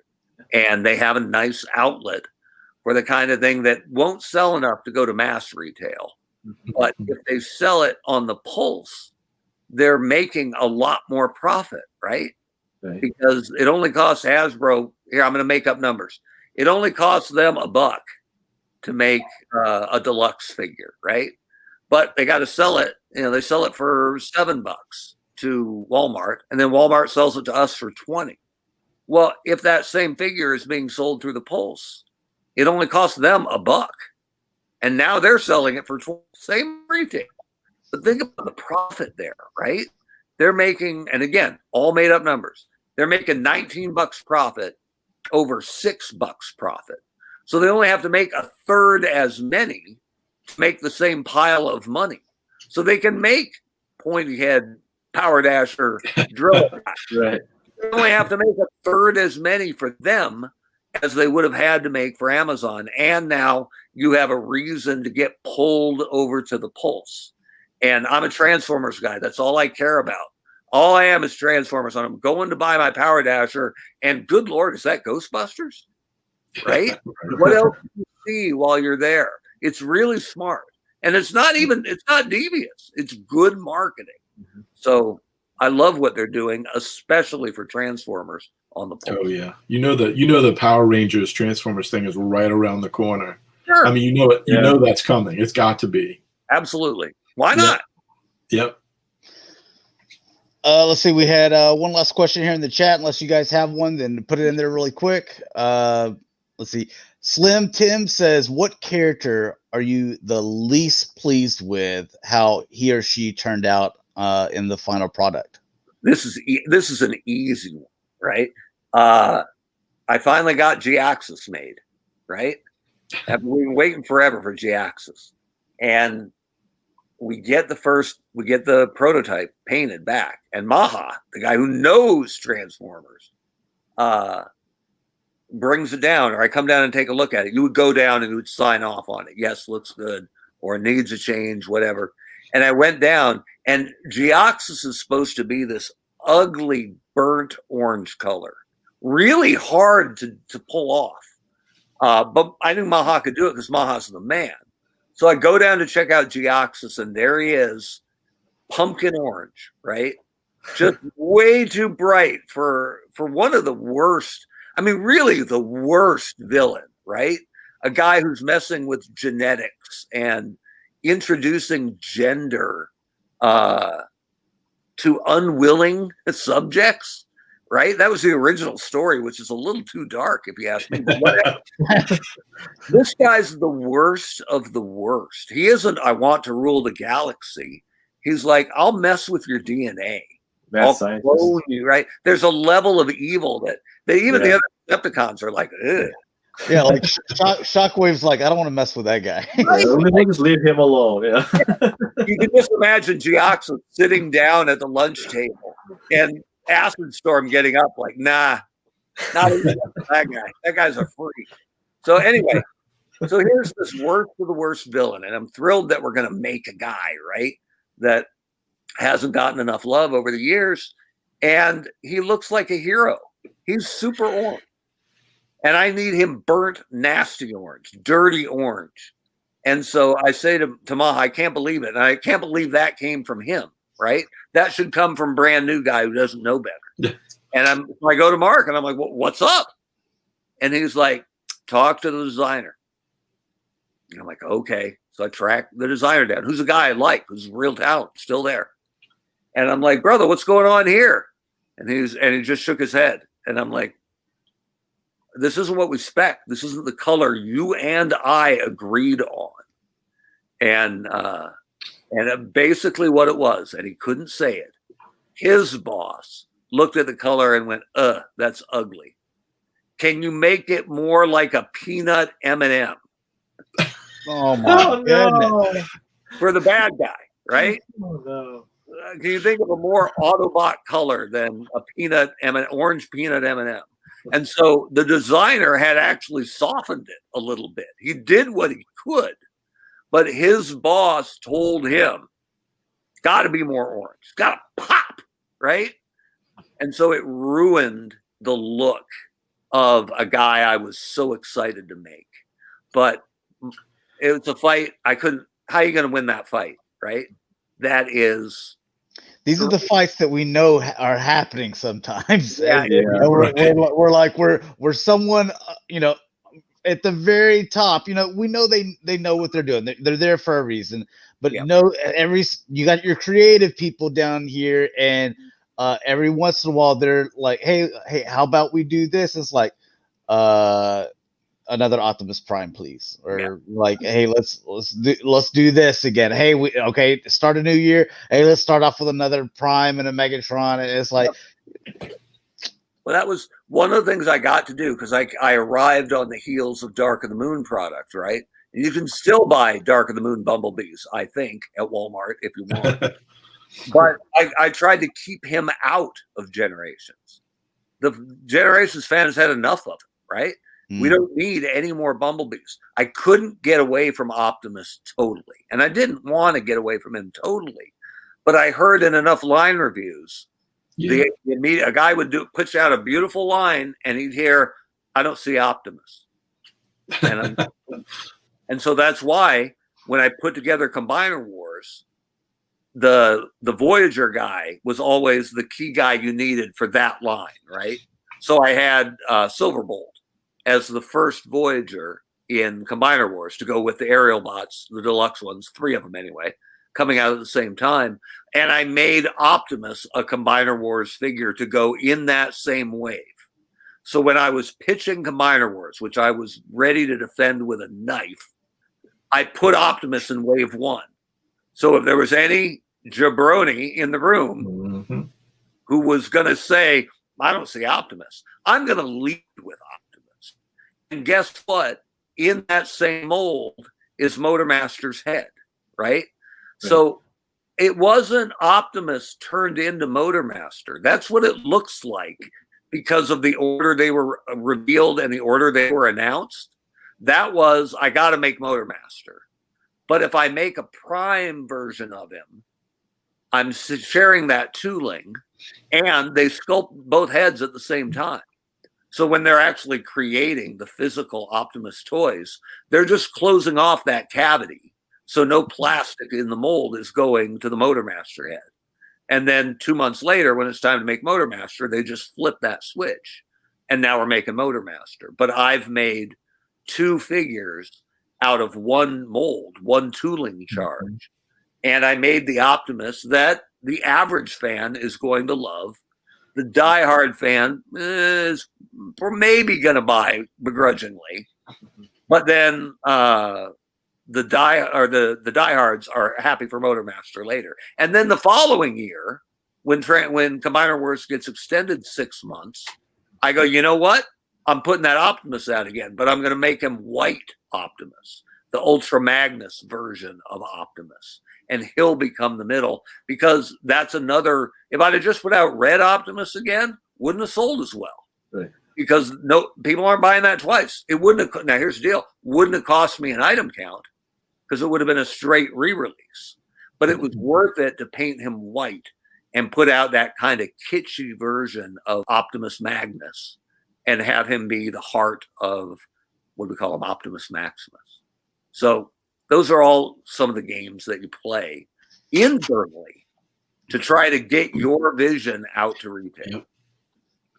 And they have a nice outlet for the kind of thing that won't sell enough to go to mass retail. But if they sell it on the Pulse, they're making a lot more profit, right? Because it only costs Hasbro, here, I'm going to make up numbers. It only costs them $1 to make a deluxe figure, right? But they got to sell it. They sell it for $7 to Walmart, and then Walmart sells it to us for $20. Well, if that same figure is being sold through the Pulse, it only costs them $1, and now they're selling it for same retail. But think about the profit there, right? They're making, and again, all made up numbers. They're making $19 profit over $6 profit. So they only have to make a third as many to make the same pile of money. So they can make pointy head Power Dasher drill. Right. They only have to make a third as many for them as they would have had to make for Amazon. And now you have a reason to get pulled over to the Pulse. And I'm a Transformers guy. That's all I care about. All I am is Transformers. I'm going to buy my Power Dasher, and good Lord, is that Ghostbusters? Right? What else do you see while you're there? It's really smart. And it's not devious. It's good marketing. Mm-hmm. So I love what they're doing, especially for Transformers on the Pulse. Oh yeah. The Power Rangers Transformers thing is right around the corner. Sure. I mean, you know that's coming. It's got to be. Absolutely. Why not? Yep. Let's see. We had one last question here in the chat. Unless you guys have one, then put it in there really quick. Let's see. Slim Tim says, what character are you the least pleased with how he or she turned out in the final product? This is an easy one, right? I finally got G-Axis made, right? I've been waiting forever for G-Axis. And we get the prototype painted back, and Maha, the guy who knows Transformers, brings it down, or I come down and take a look at it. You would go down and you would sign off on it. Yes, looks good, or needs a change, whatever. And I went down, and G-Axis is supposed to be this ugly burnt orange color, really hard to pull off. But I knew Maha could do it because Maha's the man. So I go down to check out G-Axis, and there he is, pumpkin orange, right? Just way too bright for one of the worst, I mean, really the worst villain, right? A guy who's messing with genetics and introducing gender to unwilling subjects, right? That was the original story, which is a little too dark, if you ask me. But whatever. This guy's the worst of the worst. He isn't, I want to rule the galaxy. He's like, I'll mess with your DNA. I'll clone you, right? There's a level of evil that even the other Decepticons are like, ugh. Yeah, like Shockwave's like, I don't want to mess with that guy. We'll just leave him alone. Yeah. You can just imagine Geoxid sitting down at the lunch table and Acid Storm getting up like, nah, not even that guy. That guy's a freak. So anyway, so here's this worst of the worst villain, and I'm thrilled that we're going to make a guy, right, that hasn't gotten enough love over the years, and he looks like a hero. He's super orange. And I need him burnt, nasty orange, dirty orange. And so I say to Maha, I can't believe it. And I can't believe that came from him, right? That should come from brand new guy who doesn't know better. And I go to Mark and I'm like, well, what's up? And he's like, talk to the designer. And I'm like, okay. So I track the designer down. Who's a guy I like, who's real talent, still there. And I'm like, brother, what's going on here? And he just shook his head. And I'm like, this isn't what we spec. This isn't the color you and I agreed on. And basically what it was, and he couldn't say it, his boss looked at the color and went, that's ugly. Can you make it more like a peanut M&M? Oh my goodness. For the bad guy, right? Oh, no. Can you think of a more Autobot color than a orange peanut M&M? And so the designer had actually softened it a little bit. He did what he could, but his boss told him, got to be more orange, got to pop, right? And so it ruined the look of a guy I was so excited to make. But it was a fight. I couldn't, how are you going to win that fight, right? That is... These are the fights that we know are happening sometimes. Yeah, we're like we're someone, at the very top. We know they know what they're doing. They're there for a reason. But you got your creative people down here, and every once in a while they're like, hey, how about we do this? It's like, another Optimus Prime, please, or like, hey, let's do this again. Hey, start a new year. Hey, let's start off with another Prime and a Megatron. And it's like, well, that was one of the things I got to do because I arrived on the heels of Dark of the Moon product, right? And you can still buy Dark of the Moon Bumblebees, I think, at Walmart if you want. But I tried to keep him out of Generations. The Generations fans had enough of it, right? We don't need any more Bumblebees. I couldn't get away from Optimus totally. And I didn't want to get away from him totally. But I heard in enough line reviews, a guy would push out a beautiful line and he'd hear, I don't see Optimus. And so that's why when I put together Combiner Wars, the Voyager guy was always the key guy you needed for that line, right? So I had Silverbolt as the first Voyager in Combiner Wars to go with the aerial bots, the deluxe ones, 3 of them anyway, coming out at the same time. And I made Optimus a Combiner Wars figure to go in that same wave. So when I was pitching Combiner Wars, which I was ready to defend with a knife, I put Optimus in wave 1. So if there was any jabroni in the room who was going to say, I don't see Optimus, I'm going to lead with Optimus. And guess what? In that same mold is Motormaster's head, right? So it wasn't Optimus turned into Motormaster. That's what it looks like because of the order they were revealed and the order they were announced. That was, I got to make Motormaster. But if I make a Prime version of him, I'm sharing that tooling, and they sculpt both heads at the same time. So when they're actually creating the physical Optimus toys, they're just closing off that cavity. So no plastic in the mold is going to the Motormaster head. And then 2 months later, when it's time to make Motormaster, they just flip that switch. And now we're making Motormaster. But I've made 2 figures out of 1 mold, 1 tooling charge. And I made the Optimus that the average fan is going to love. the diehard fan is maybe going to buy begrudgingly, but then the diehards are happy for Motormaster later. And then the following year, when Combiner Wars gets extended 6 months, I go, you know what? I'm putting that Optimus out again, but I'm going to make him white Optimus, the Ultra Magnus version of Optimus. And he'll become the middle, because that's another. If I'd have just put out red Optimus again, wouldn't have sold as well. Right. Because no people aren't buying that twice. It wouldn't have. Now here's the deal: wouldn't have cost me an item count, because it would have been a straight re-release. But it was worth it to paint him white and put out that kind of kitschy version of Optimus Magnus, and have him be the heart of what we call him, Optimus Maximus. So those are all some of the games that you play internally to try to get your vision out to retail. Yep.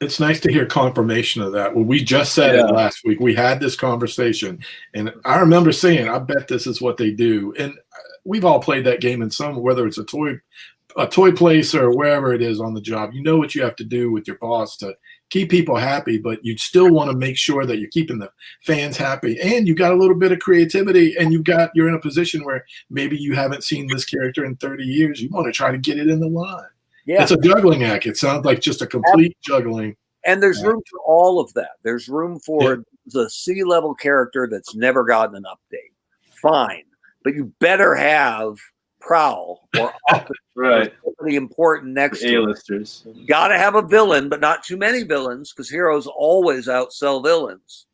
It's nice to hear confirmation of that. Well, we just said it last week. We had this conversation, and I remember saying, I bet this is what they do. And we've all played that game in some, whether it's a toy place or wherever it is on the job. You know what you have to do with your boss to keep people happy, but you still want to make sure that you're keeping the fans happy, and you got a little bit of creativity, and you're in a position where maybe you haven't seen this character in 30 years. You want to try to get it in the line. Yeah. It's a juggling act. It sounds like just a complete juggling. And there's room for all of that. There's room for the C-level character that's never gotten an update. Fine. But you better have Prowl or right. The important next A-listers. Got to have a villain, but not too many villains, because heroes always outsell villains.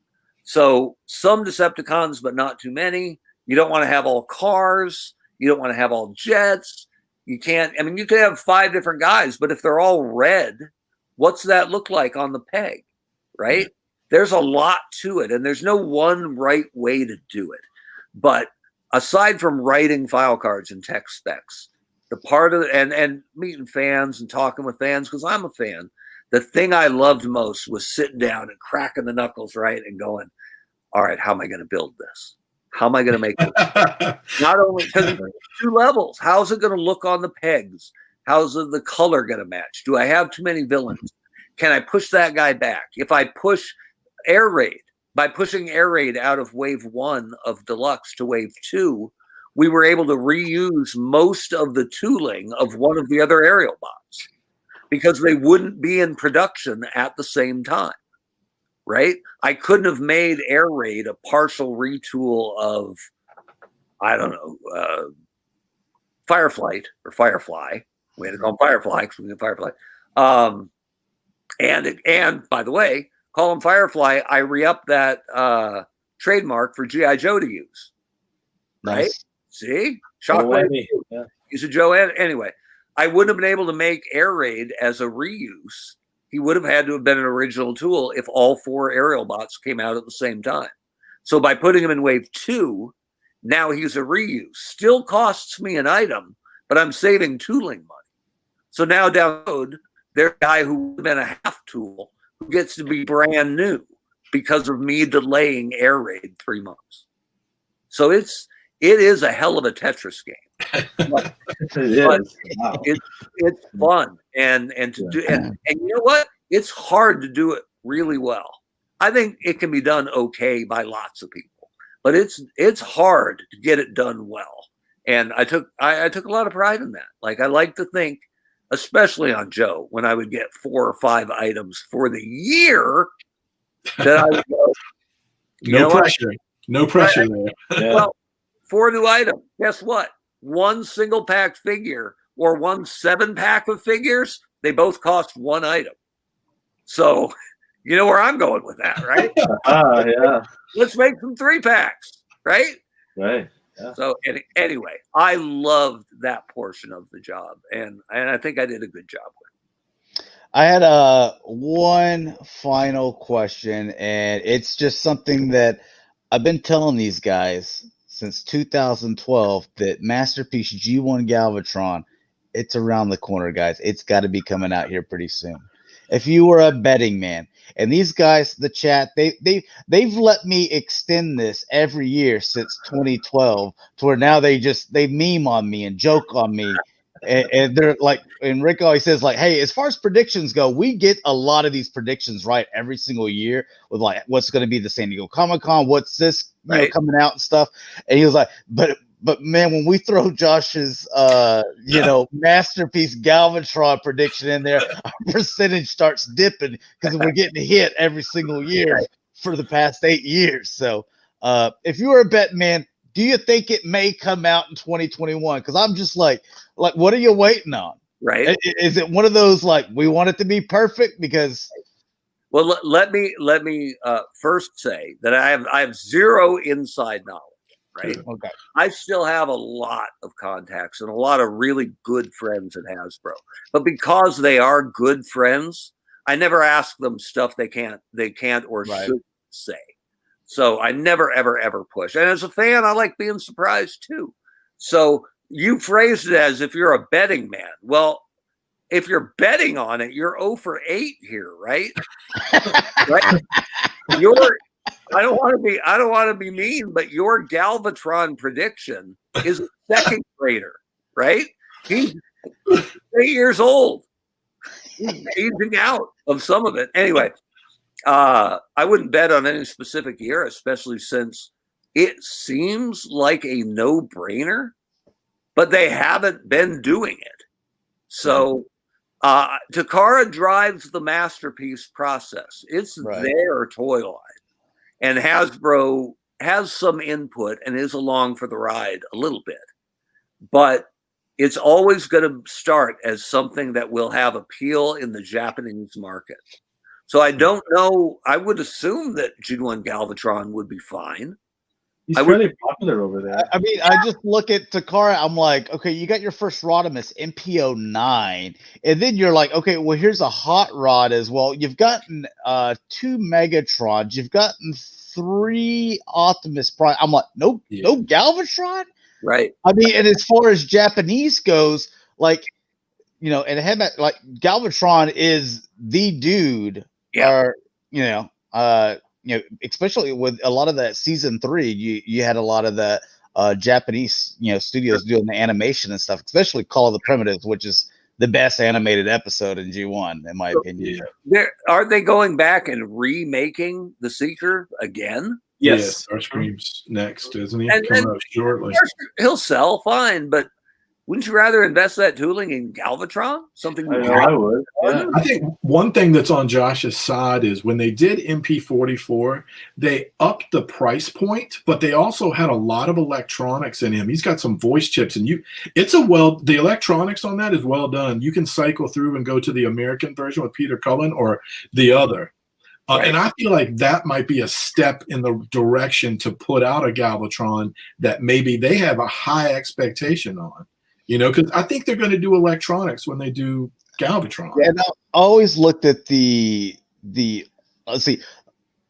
So some Decepticons, but not too many. You don't want to have all cars. You don't want to have all jets. You can't. I mean, you could have 5 different guys, but if they're all red, what's that look like on the peg, right? There's a lot to it, and there's no one right way to do it. But aside from writing file cards and tech specs, the part of and meeting fans and talking with fans, because I'm a fan, the thing I loved most was sitting down and cracking the knuckles, right, and going, all right, how am I going to build this? How am I going to make it? Not only because 2 levels, how's it going to look on the pegs? How's the color going to match? Do I have too many villains? Can I push that guy back? If I push Air Raid, by pushing Air Raid out of Wave 1 of Deluxe to Wave 2, we were able to reuse most of the tooling of one of the other aerial bots because they wouldn't be in production at the same time, right? I couldn't have made Air Raid a partial retool of, I don't know, Fireflight or Firefly. We had to call him Firefly because we had Firefly. And by the way, call him Firefly. I re-upped that trademark for G.I. Joe to use. Right? Nice. See? Shockwave. Yeah. Use a Joe. Anyway, I wouldn't have been able to make Air Raid as a reuse. He would have had to have been an original tool if all 4 aerial bots came out at the same time. So by putting him in Wave 2, now he's a reuse. Still costs me an item, but I'm saving tooling money. So now down the road, there's a guy who would have been a half tool who gets to be brand new because of me delaying Air Raid 3 months. So it is a hell of a Tetris game. But it's fun and to do and you know what? It's hard to do it really well. I think it can be done okay by lots of people, but it's hard to get it done well. And I took a lot of pride in that. Like I like to think, especially on Joe, when I would get 4 or 5 items for the year, that I would go, no pressure there. Yeah. Well, 4 new items. Guess what? 1 single pack figure or 1 7-pack of figures, they both cost 1 item. So you know where I'm going with that, right? Yeah. Let's make some 3-packs, right? Right. Yeah. So anyway, I loved that portion of the job, and I think I did a good job with it. I had one final question, and it's just something that I've been telling these guys since 2012 that Masterpiece G1 Galvatron, it's around the corner, guys. It's got to be coming out here pretty soon. If you were a betting man, and these guys, the chat, they've let me extend this every year since 2012 to where now they meme on me and joke on me and they're like, and Rick always says like, hey, as far as predictions go, we get a lot of these predictions right every single year with like what's going to be the San Diego Comic-Con, what's this coming out and stuff. And he was like, but man, when we throw Josh's masterpiece Galvatron prediction in there, our percentage starts dipping because we're getting hit every single year for the past 8 years. So if you were a bet man, do you think it may come out in 2021? Because I'm just like, what are you waiting on? Right? Is it one of those like we want it to be perfect? Because well, let me first say that I have zero inside knowledge. Right? Okay. I still have a lot of contacts and a lot of really good friends at Hasbro, but because they are good friends, I never ask them stuff they can't or shouldn't say. So I never, ever push. And as a fan, I like being surprised too. So you phrased it as if you're a betting man. Well, if you're betting on it, you're 0 for 8 here, right? Right? I don't want to be mean, but your Galvatron prediction is a second grader, right? He's 8 years old. He's aging out of some of it. Anyway. I wouldn't bet on any specific year, especially since it seems like a no-brainer, but they haven't been doing it. So Takara drives the masterpiece process. It's their toy line. And Hasbro has some input and is along for the ride a little bit. But it's always going to start as something that will have appeal in the Japanese market. So I don't know. I would assume that G1 Galvatron would be fine. He's fairly popular over there. I mean, I just look at Takara. I'm like, okay, you got your first Rodimus MP09, and then you're like, okay, well, here's a hot rod as well. You've gotten 2 Megatrons. You've gotten 3 Optimus Prime. I'm like, no Galvatron. Right. I mean, and as far as Japanese goes, like, and like Galvatron is the dude. Yeah. Or, especially with a lot of that season 3, you had a lot of the Japanese, studios doing the animation and stuff, especially Call of the Primitives, which is the best animated episode in G1, in my opinion. Are they going back and remaking the Seeker again? Yes. Starscream's next, isn't he? Coming up shortly. He'll sell fine, but wouldn't you rather invest that tooling in Galvatron? Something I would. Yeah. I think one thing that's on Josh's side is when they did MP44, they upped the price point, but they also had a lot of electronics in him. He's got some voice chips, and the electronics on that is well done. You can cycle through and go to the American version with Peter Cullen or the other. And I feel like that might be a step in the direction to put out a Galvatron that maybe they have a high expectation on. Because I think they're going to do electronics when they do Galvatron. Yeah, and I always looked at the let's see,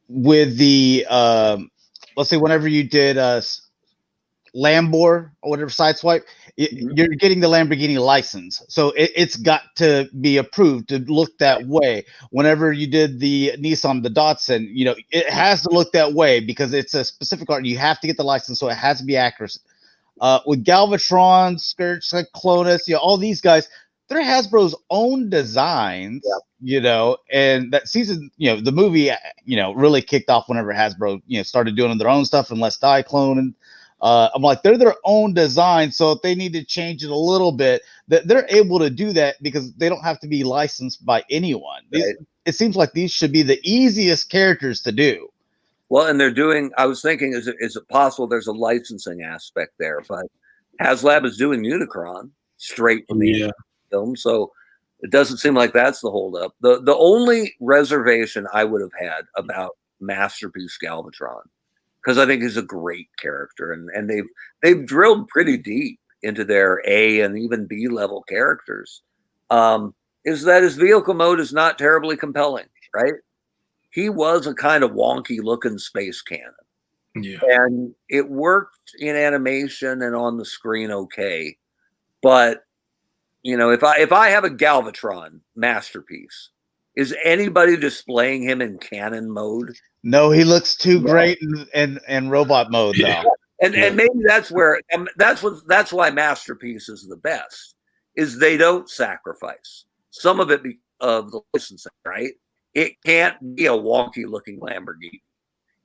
with the let's say whenever you did Lambor or whatever Sideswipe, you're getting the Lamborghini license, so it's got to be approved to look that way. Whenever you did the Nissan, the Datsun, it has to look that way because it's a specific art. You have to get the license, so it has to be accurate. With Galvatron, Scourge, Clonus, all these guys, they're Hasbro's own designs, and that season, the movie, really kicked off whenever Hasbro, started doing their own stuff and Let's Die cloning. I'm like, they're their own design, so if they need to change it a little bit, they're able to do that because they don't have to be licensed by anyone. Right. It seems like these should be the easiest characters to do. Well, and they're doing, I was thinking, is it possible there's a licensing aspect there? But HasLab is doing Unicron straight from the film, so it doesn't seem like that's the holdup. The only reservation I would have had about Masterpiece Galvatron, because I think he's a great character, and they've drilled pretty deep into their A and even B level characters, is that his vehicle mode is not terribly compelling, right? He was a kind of wonky looking space cannon. Yeah. And it worked in animation and on the screen okay. But, if I have a Galvatron Masterpiece, is anybody displaying him in cannon mode? No, he looks too great in robot mode though. And maybe that's where that's why Masterpiece is the best. is they don't sacrifice some of it of the licensing, right? It can't be a wonky looking Lamborghini.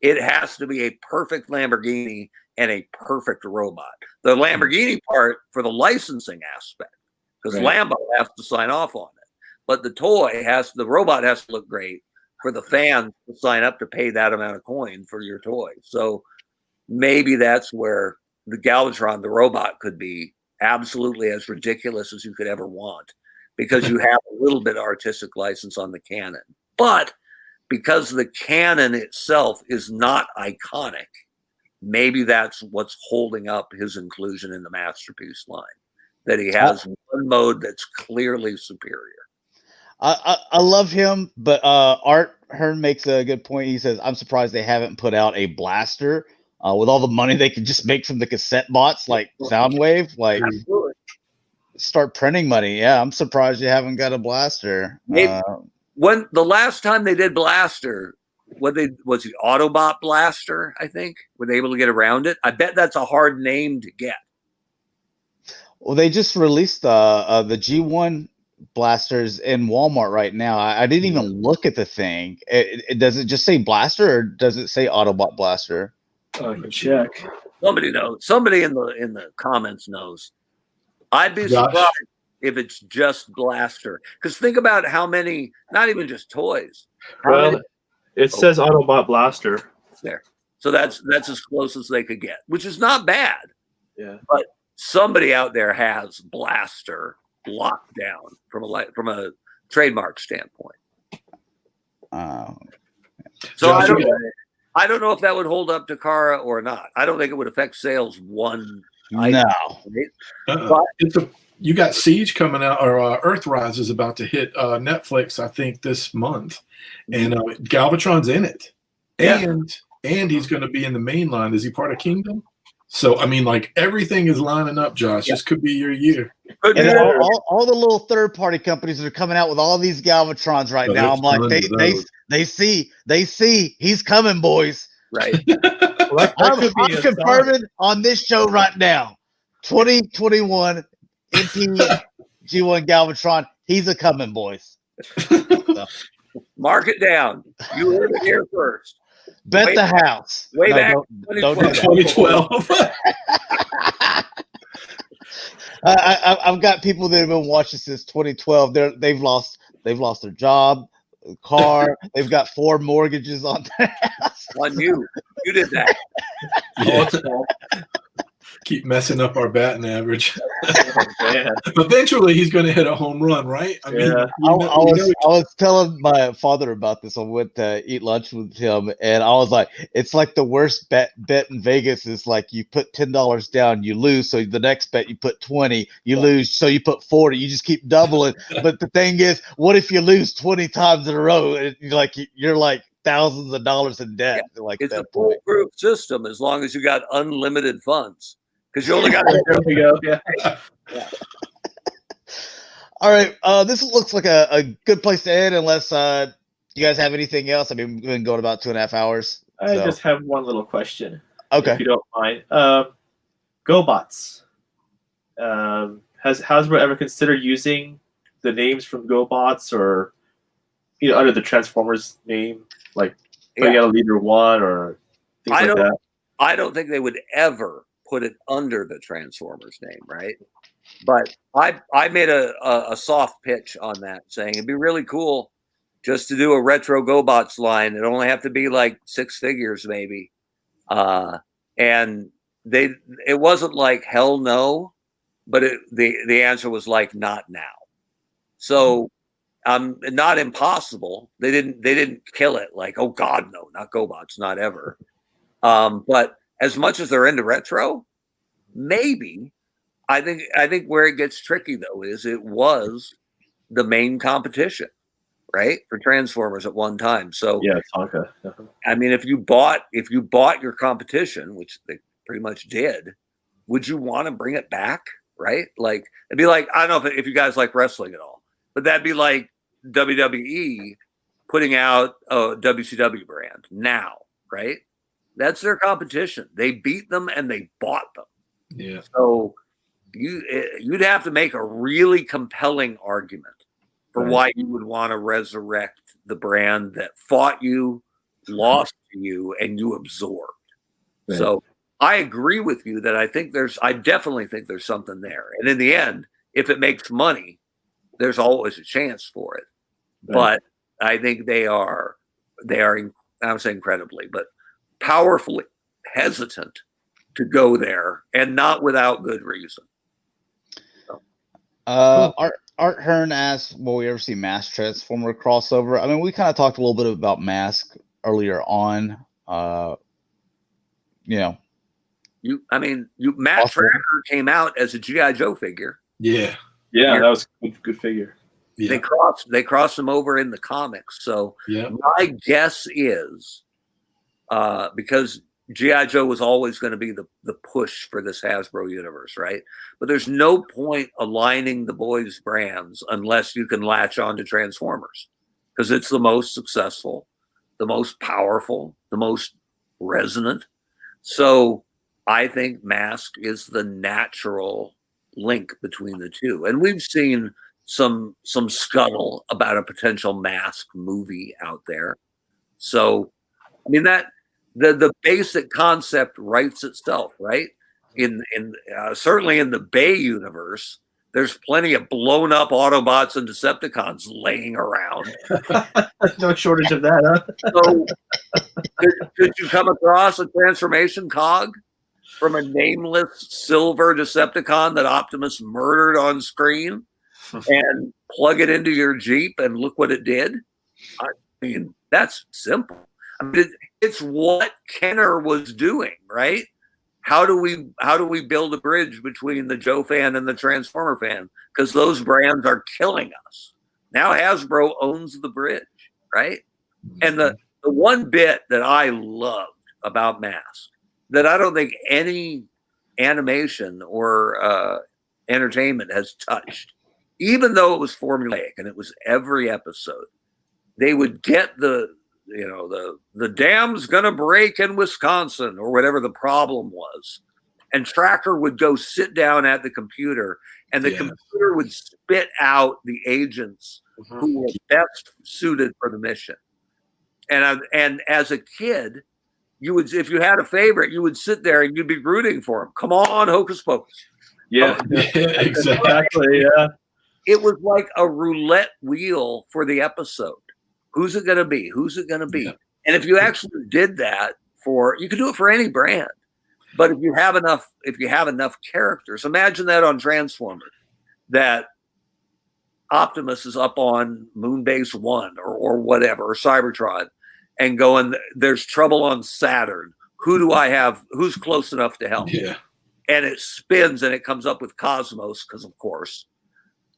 It has to be a perfect Lamborghini and a perfect robot. The Lamborghini part for the licensing aspect, because Lambo has to sign off on it. But the robot has to look great for the fans to sign up to pay that amount of coin for your toy. So maybe that's where the Galvatron, the robot, could be absolutely as ridiculous as you could ever want, because you have a little bit of artistic license on the cannon. But because the cannon itself is not iconic, maybe that's what's holding up his inclusion in the Masterpiece line, that he has one mode that's clearly superior. I love him, but Art Hearn makes a good point. He says, I'm surprised they haven't put out a blaster with all the money they could just make from the cassette bots like Soundwave. Like, start printing money. Yeah, I'm surprised you haven't got a blaster. When the last time they did blaster, was the Autobot blaster, I think? Were they able to get around it? I bet that's a hard name to get. Well, they just released the G1 blasters in Walmart right now. I didn't even look at the thing. Does it just say blaster, or does it say Autobot blaster? I can check. Somebody knows. Somebody in the comments knows. I'd be surprised if it's just blaster. Because think about how many, not even just toys. It says Autobot blaster. There. So that's as close as they could get, which is not bad. Yeah. But somebody out there has blaster locked down from a trademark standpoint. So I don't know if that would hold up to Kara or not. I don't think it would affect sales one. No. You got Siege coming out, or Earthrise is about to hit Netflix, I think, this month, and Galvatron's in it, and he's going to be in the main line. Is he part of Kingdom? So I mean, like, everything is lining up, Josh. This could be your year. And all the little third-party companies that are coming out with all these Galvatrons right now. I'm like, they see he's coming, boys. Right. I'm confirming on this show right now. 2021 MP G1 Galvatron, he's a coming, boys. So. Mark it down. You heard it here first. Bet the house. Back. Don't do 2012. I've got people that have been watching since 2012. They've lost their job, car. They've got 4 mortgages on their house. On you. You did that. Keep messing up our batting average. Eventually, he's going to hit a home run, right? I mean, I was telling my father about this. I went to eat lunch with him, and I was like, "It's like the worst bet in Vegas is like you put $10 down, you lose. So the next bet you put 20, you lose. So you put 40. You just keep doubling. But the thing is, what if you lose 20 times in a row? And you're like thousands of dollars in debt. Yeah. Like it's a foolproof system as long as you got unlimited funds. Because you only got there we go. Yeah. All right. This looks like a good place to end, unless you guys have anything else. I mean, we've been going about 2.5 hours. I just have one little question. Okay. If you don't mind. GoBots. Has Hasbro ever considered using the names from GoBots, or under the Transformers name, like putting out a Leader 1 or things like that? I don't think they would ever put it under the Transformers name, right? But I made a soft pitch on that, saying it'd be really cool just to do a retro GoBots line. It'd only have to be like 6 figures, maybe. And it wasn't like hell no, but the answer was like not now. So not impossible. They didn't kill it like, oh God, no, not GoBots, not ever. But as much as they're into retro, maybe. I think where it gets tricky though is it was the main competition, right, for Transformers at one time. So yeah, Tonka. I mean, if you bought your competition, which they pretty much did, would you want to bring it back, right? Like it'd be like, I don't know if you guys like wrestling at all, but that'd be like WWE putting out a WCW brand now, right? That's their competition. They beat them and they bought them. Yeah. So, you'd have to make a really compelling argument for why you would want to resurrect the brand that fought you, lost to you, and you absorbed. Right. So I agree with you that I definitely think there's something there. And in the end, if it makes money, there's always a chance for it. Right. But I think they are, I don't say incredibly, but powerfully hesitant to go there, and not without good reason. So. Art Hearn asked, will we ever see Mask Transformer crossover? I mean, we kind of talked a little bit about Mask earlier on. Matt Tracker came out as a G.I. Joe figure. Yeah, that was a good figure. Yeah. They crossed them over in the comics. So my guess is because G.I. Joe was always going to be the push for this Hasbro universe, right? But there's no point aligning the boys' brands unless you can latch on to Transformers, because it's the most successful, the most powerful, the most resonant. So I think Mask is the natural link between the two. And we've seen some scuttle about a potential Mask movie out there. So, I mean, that the basic concept writes itself, right? In certainly in the Bay universe, there's plenty of blown up Autobots and Decepticons laying around. No shortage of that, huh? So, did you come across a transformation cog from a nameless silver Decepticon that Optimus murdered on screen and plug it into your Jeep and look what it did? I mean, that's simple. I mean, it's what Kenner was doing, right? How do we build a bridge between the Joe fan and the Transformer fan? Because those brands are killing us. Now Hasbro owns the bridge, right? And the one bit that I loved about Mask that I don't think any animation or entertainment has touched, even though it was formulaic and it was every episode, they would get the dam's gonna break in Wisconsin or whatever the problem was, and Tracker would go sit down at the computer, and the computer would spit out the agents who were best suited for the mission. And as a kid, you would, if you had a favorite, you would sit there and you'd be rooting for him. Come on, Hocus Pocus. Yeah, exactly. Yeah. It was like a roulette wheel for the episode. Who's it going to be? Who's it going to be? Yeah. And if you actually did that you could do it for any brand. But if you have enough characters, imagine that on Transformers, that Optimus is up on Moonbase 1 or whatever, or Cybertron, and going, there's trouble on Saturn. Who do I have? Who's close enough to help? Yeah. And it spins and it comes up with Cosmos, because of course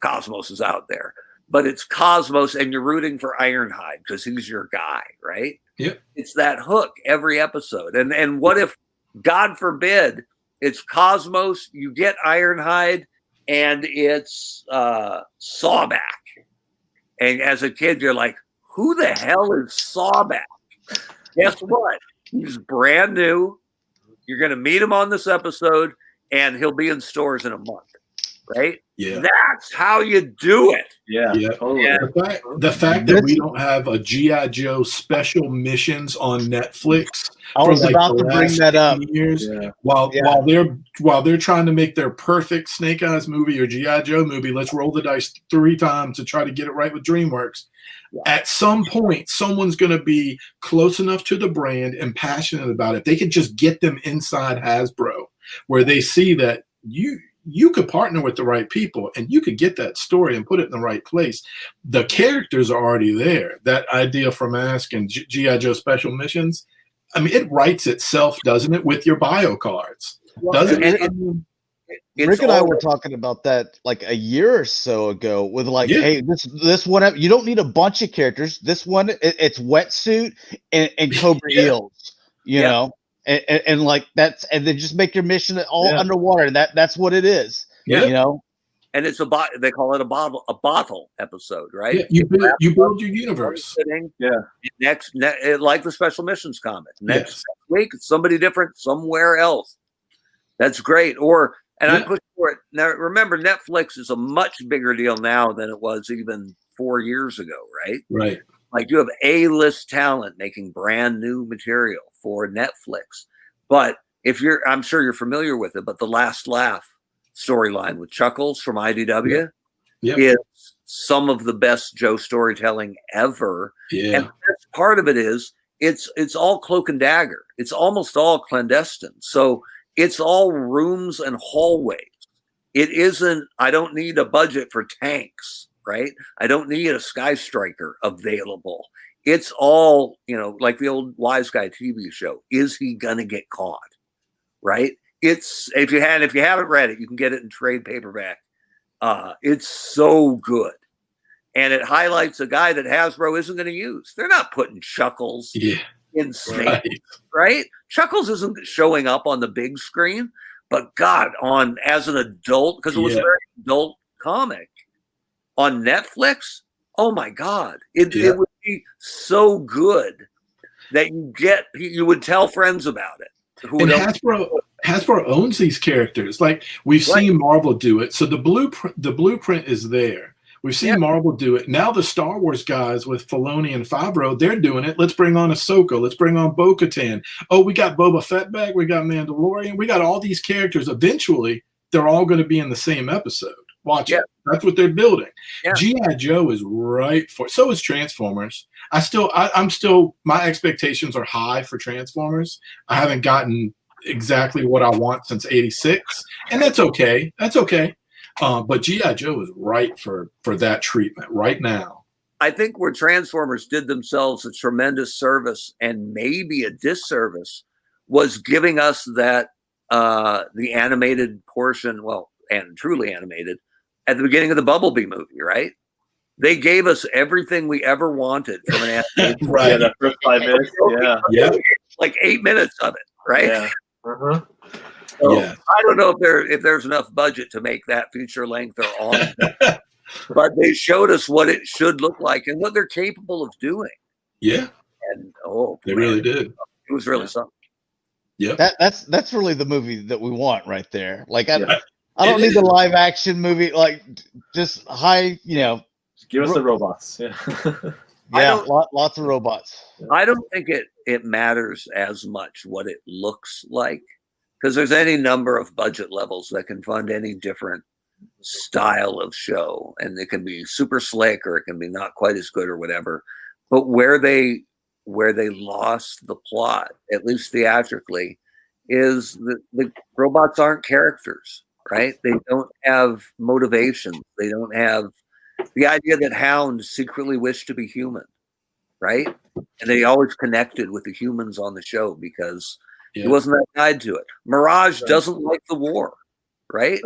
Cosmos is out there. But it's Cosmos, and you're rooting for Ironhide because he's your guy, right? Yep. It's that hook every episode. And what if, God forbid, it's Cosmos, you get Ironhide, and it's Sawback. And as a kid, you're like, who the hell is Sawback? Guess what? He's brand new. You're going to meet him on this episode, and he'll be in stores in a month. Right? Yeah. That's how you do it. Yeah. Totally. Yeah. The fact that we don't have a G.I. Joe special missions on Netflix. I was about to bring that up. Years, while they're trying to make their perfect Snake Eyes movie or G.I. Joe movie, let's roll the dice 3 times to try to get it right with DreamWorks. Yeah. At some point, someone's going to be close enough to the brand and passionate about it. They could just get them inside Hasbro, where they see that you could partner with the right people and you could get that story and put it in the right place. The characters are already there. That idea for Mask and G.I. Joe Special Missions, I mean, it writes itself, doesn't it, with your bio cards? Doesn't it? Rick and I were talking about that like a year or so ago with hey, this one, you don't need a bunch of characters. This one, it's Wetsuit and Cobra Eels, you know? And like that's, and then just make your mission all underwater. That's what it is. Yeah. You know, and it's they call it a bottle episode, right? Yeah, you build your universe. Next, like the Special Missions comic. Next week, it's somebody different somewhere else. That's great. And I push for it. Now, remember, Netflix is a much bigger deal now than it was even 4 years ago, right? Right. Like you have A-list talent making brand new material for Netflix. But I'm sure you're familiar with it, but the Last Laugh storyline with Chuckles from IDW is some of the best Joe storytelling ever. Yeah. And that's part of it is it's all cloak and dagger. It's almost all clandestine. So it's all rooms and hallways. It isn't, I don't need a budget for tanks, right? I don't need a Sky Striker available. It's all, like the old Wise Guy TV show. Is he gonna get caught? Right? It's if you haven't read it, you can get it in trade paperback. It's so good. And it highlights a guy that Hasbro isn't going to use. They're not putting Chuckles in Snake, right? Chuckles isn't showing up on the big screen, but God, as an adult, because it was a very adult comic on Netflix. Oh my God, it would be so good that you would tell friends about it. And Hasbro owns these characters. Like we've seen Marvel do it. So the blueprint is there. We've seen Marvel do it. Now the Star Wars guys with Filoni and Favreau, they're doing it. Let's bring on Ahsoka. Let's bring on Bo-Katan. Oh, we got Boba Fett back. We got Mandalorian. We got all these characters. Eventually, they're all going to be in the same episode. Watch it. That's what they're building. Yeah. G.I. Joe is right for. So is Transformers. I'm still. My expectations are high for Transformers. I haven't gotten exactly what I want since '86, and that's okay. That's okay. But G.I. Joe is right for that treatment right now. I think where Transformers did themselves a tremendous service and maybe a disservice was giving us that the animated portion, and truly animated, at the beginning of the Bumblebee movie, right? They gave us everything we ever wanted from an animated right, the first 5 minutes. Yeah. Like 8 minutes of it, right? Yeah. Uh-huh. So I don't know if there's enough budget to make that feature length or on, but they showed us what it should look like and what they're capable of doing. Yeah, and they really did. It was really something. Yeah, that's really the movie that we want right there. Like I don't need the live action movie. Like just high, give us the robots. Yeah, lots of robots. I don't think it matters as much what it looks like. Because there's any number of budget levels that can fund any different style of show. And it can be super slick or it can be not quite as good or whatever. But where they lost the plot, at least theatrically, is the robots aren't characters, right? They don't have motivation. They don't have the idea that Hound secretly wished to be human, right? And they always connected with the humans on the show because he wasn't that tied to it. Mirage doesn't like the war, right?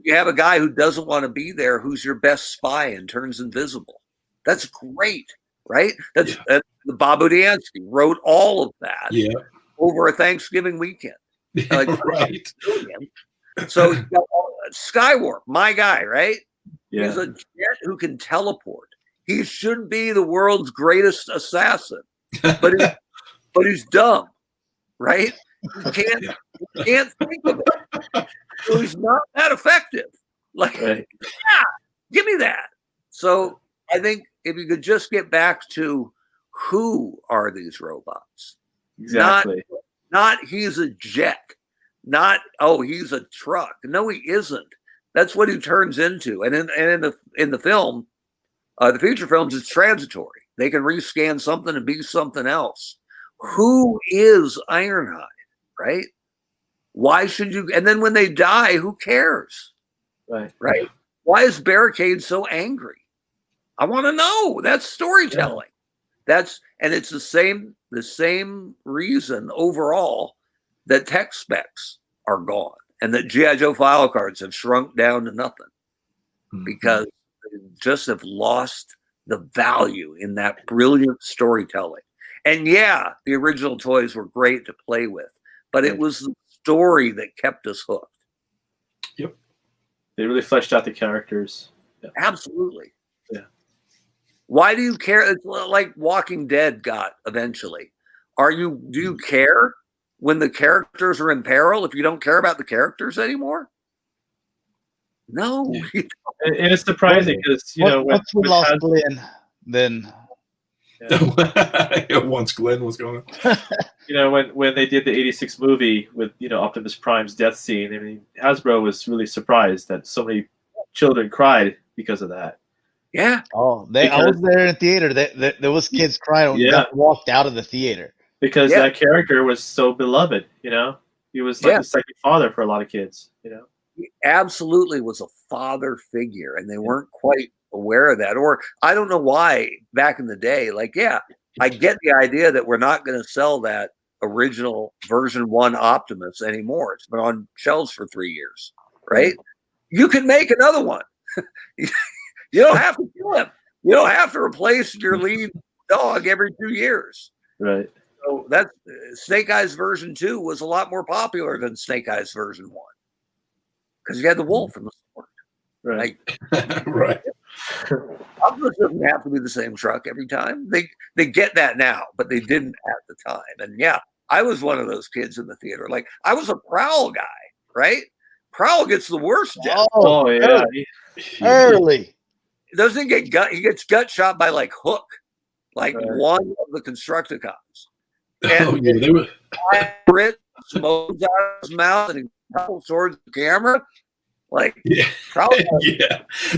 You have a guy who doesn't want to be there, who's your best spy and turns invisible. That's great, right? That's Bob Budiansky wrote all of that over a Thanksgiving weekend. Right. So Skywarp, my guy, right? Yeah. He's a jet who can teleport. He should be the world's greatest assassin, but he's dumb. Right? You can't think of it. So he's not that effective. Give me that. So I think if you could just get back to who are these robots? Exactly. Not he's a jet. Not he's a truck. No, he isn't. That's what he turns into. And in the film, the feature films, it's transitory. They can rescan something and be something else. Who is Ironhide, right? Why should you? And then when they die, who cares? Right? Why is Barricade so angry? I want to know. That's storytelling. And it's the same reason overall that tech specs are gone and that G.I. Joe file cards have shrunk down to nothing because they just have lost the value in that brilliant storytelling. And the original toys were great to play with, but it was the story that kept us hooked. Yep. They really fleshed out the characters. Yeah. Absolutely. Yeah. Why do you care? It's like Walking Dead got eventually. Do you care when the characters are in peril if you don't care about the characters anymore? No. Yeah. And it's surprising because once we lost Glenn, then once Glenn was gone. When they did the '86 movie with Optimus Prime's death scene, I mean, Hasbro was really surprised that so many children cried because of that. Yeah. Oh, I was there in the theater. There was kids crying when Gus walked out of the theater because that character was so beloved. He was like the second father for a lot of kids. He absolutely was a father figure, and they weren't quite aware of that. Or I don't know why back in the day. Like, I get the idea that we're not going to sell that original version 1 Optimus anymore. It's been on shelves for 3 years, right? You can make another one. You don't have to kill him. You don't have to replace your lead dog every 2 years. Right. So that's Snake Eyes version 2 was a lot more popular than Snake Eyes version 1 because you had the wolf in the sword. Right. Right. Optimus doesn't have to be the same truck every time. They get that now, but they didn't at the time. And I was one of those kids in the theater. Like, I was a Prowl guy, right? Prowl gets the worst death. Oh yeah. Early. Doesn't he gets gut shot by like Hook, like one of the Constructicons. And they were Barrett smokes out of his mouth and he pulls towards the camera. Like, Prowl,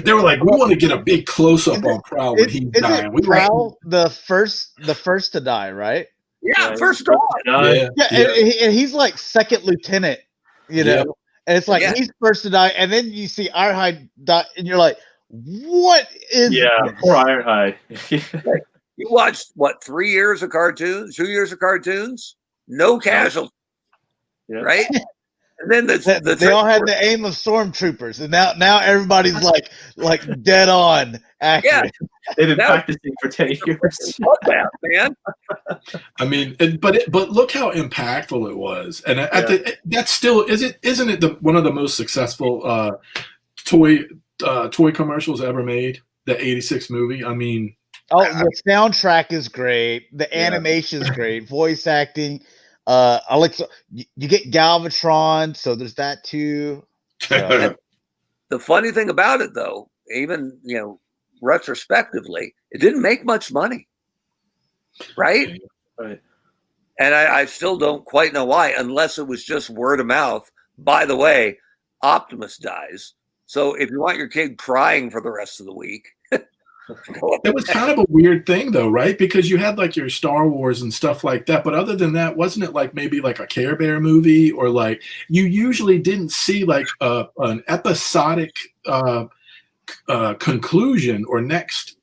they were like, we want to get a big close up on Prowl when he's dying. Prowl the first to die, right? Yeah, first to die. And he's like second lieutenant, and it's like he's first to die, and then you see Ironhide die, and you're like, what is? Poor Ironhide. Like, you watched 3 years of cartoons, 2 years of cartoons, no casualties, right? And then they all had the aim of stormtroopers, and now everybody's like dead on accurate. They've been practicing for 10 years. Man. I mean, but look how impactful it was, and that's still isn't it one of the most successful toy commercials ever made? The '86 movie. I mean, the soundtrack is great, the animation is great, voice acting. Alexa, you get Galvatron, so there's that too. The funny thing about it, though, even retrospectively, it didn't make much money, right? Right. And I still don't quite know why, unless it was just word of mouth. By the way, Optimus dies, so if you want your kid crying for the rest of the week. It was kind of a weird thing, though, right? Because you had like your Star Wars and stuff like that, but other than that, wasn't it like maybe like a Care Bear movie, or like you usually didn't see like an episodic conclusion or next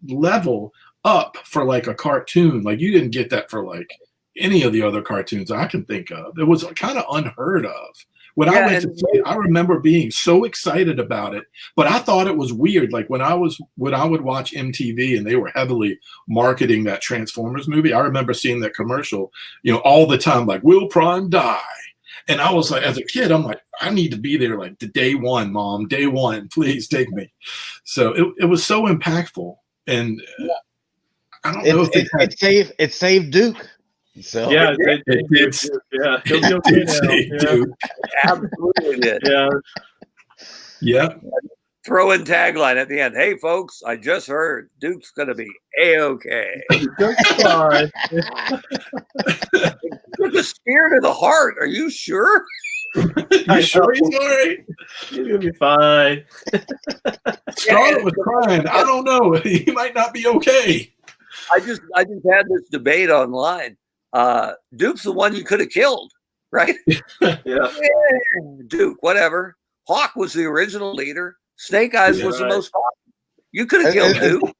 level up for like a cartoon? Like, you didn't get that for like any of the other cartoons I can think of. It was kind of unheard of. When I went to see it, I remember being so excited about it, but I thought it was weird. Like when I would watch MTV and they were heavily marketing that Transformers movie, I remember seeing that commercial, all the time, like, will Prime die? And I was like, as a kid, I'm like, I need to be there, like the day one, Mom, day one, please take me. So it was so impactful, and I don't know if it saved Duke. So it did. Yeah, he'll be okay now. Absolutely did. Yeah. Throw in tagline at the end. Hey, folks, I just heard Duke's going to be A-okay. Sorry. Took a spear to the heart. Are you sure? You sure he's all right? He's going to be fine. Scarlet was crying. I don't know. He might not be okay. I just had this debate online. Duke's the one you could have killed, right? Duke, whatever. Hawk was the original leader. Snake Eyes was the most popular. You could have killed Duke.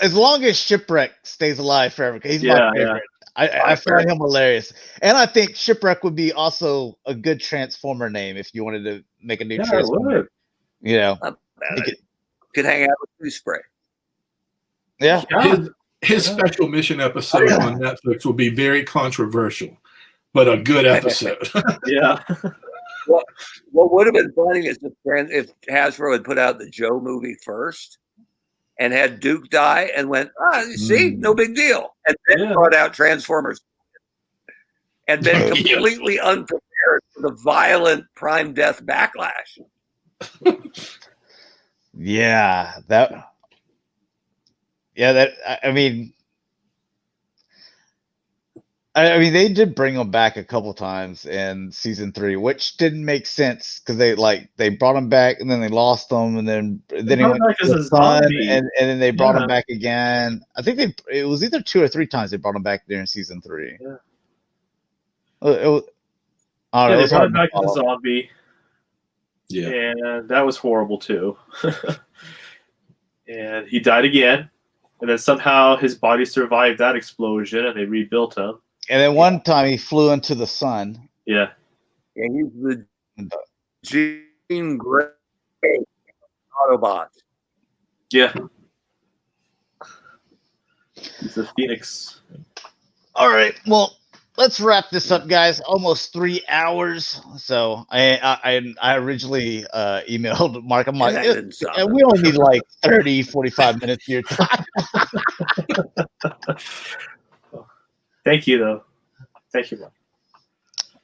As long as Shipwreck stays alive forever, he's my favorite. I find him hilarious. And I think Shipwreck would be also a good Transformer name if you wanted to make a new Transformer. Could hang out with Blue Spray. Yeah. His special mission episode on Netflix will be very controversial, but a good episode. What would have been funny is if Hasbro had put out the Joe movie first and had Duke die and went, see, no big deal. And then brought out Transformers and been completely unprepared for the violent Prime Death backlash. Yeah, I mean, they did bring them back a couple times in season 3, which didn't make sense because they brought them back and then they lost them and then he went to the sun and then they brought them back again. I think it was either 2 or 3 times they brought them back during season 3. Yeah. They brought him back as a zombie. Yeah. And that was horrible too. And he died again. And then somehow his body survived that explosion and they rebuilt him. And then one time he flew into the sun. Yeah. And he's the Jean Grey Autobot. Yeah. He's a Phoenix. All right. Well, let's wrap this up, guys. Almost 3 hours. So I originally emailed Mark. I'm like, we only need like 30, 45 minutes of your time. Thank you, though. Thank you, Mark.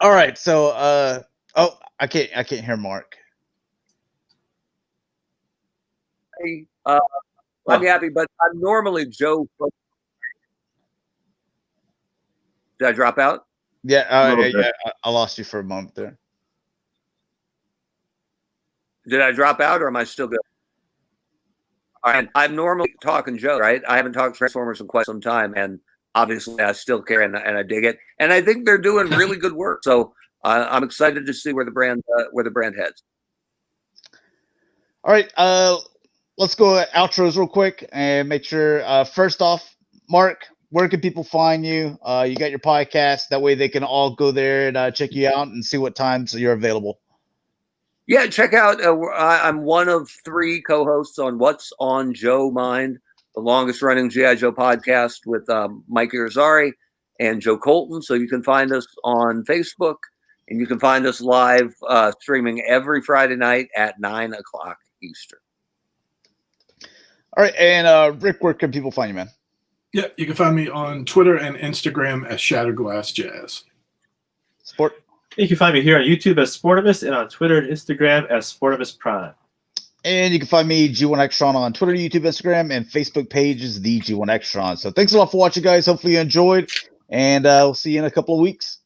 All right. So, I can't hear Mark. I'm happy, but I'm normally Joe. Did I drop out? Yeah, I lost you for a moment there. Did I drop out, or am I still good? All right, I'm normally talking Joe, right? I haven't talked Transformers in quite some time, and obviously I still care and I dig it, and I think they're doing really good work. So I'm excited to see where the brand heads. All right, let's go outros real quick and make sure. First off, Mark, where can people find you? You got your podcast. That way they can all go there and check you out and see what times you're available. Yeah, check out. I'm one of 3 co-hosts on What's on Joe Mind, the longest-running G.I. Joe podcast with Mike Irizarry and Joe Colton. So you can find us on Facebook, and you can find us live streaming every Friday night at 9 o'clock Eastern. All right, and Rick, where can people find you, man? Yeah, you can find me on Twitter and Instagram as Shatrdglassjazz. Sport. You can find me here on YouTube as Sportimus and on Twitter and Instagram as Sportimus Prime. And you can find me, G1Xtron, on Twitter, YouTube, Instagram, and Facebook page is the G1Xtron. So thanks a lot for watching, guys. Hopefully you enjoyed, and we'll see you in a couple of weeks.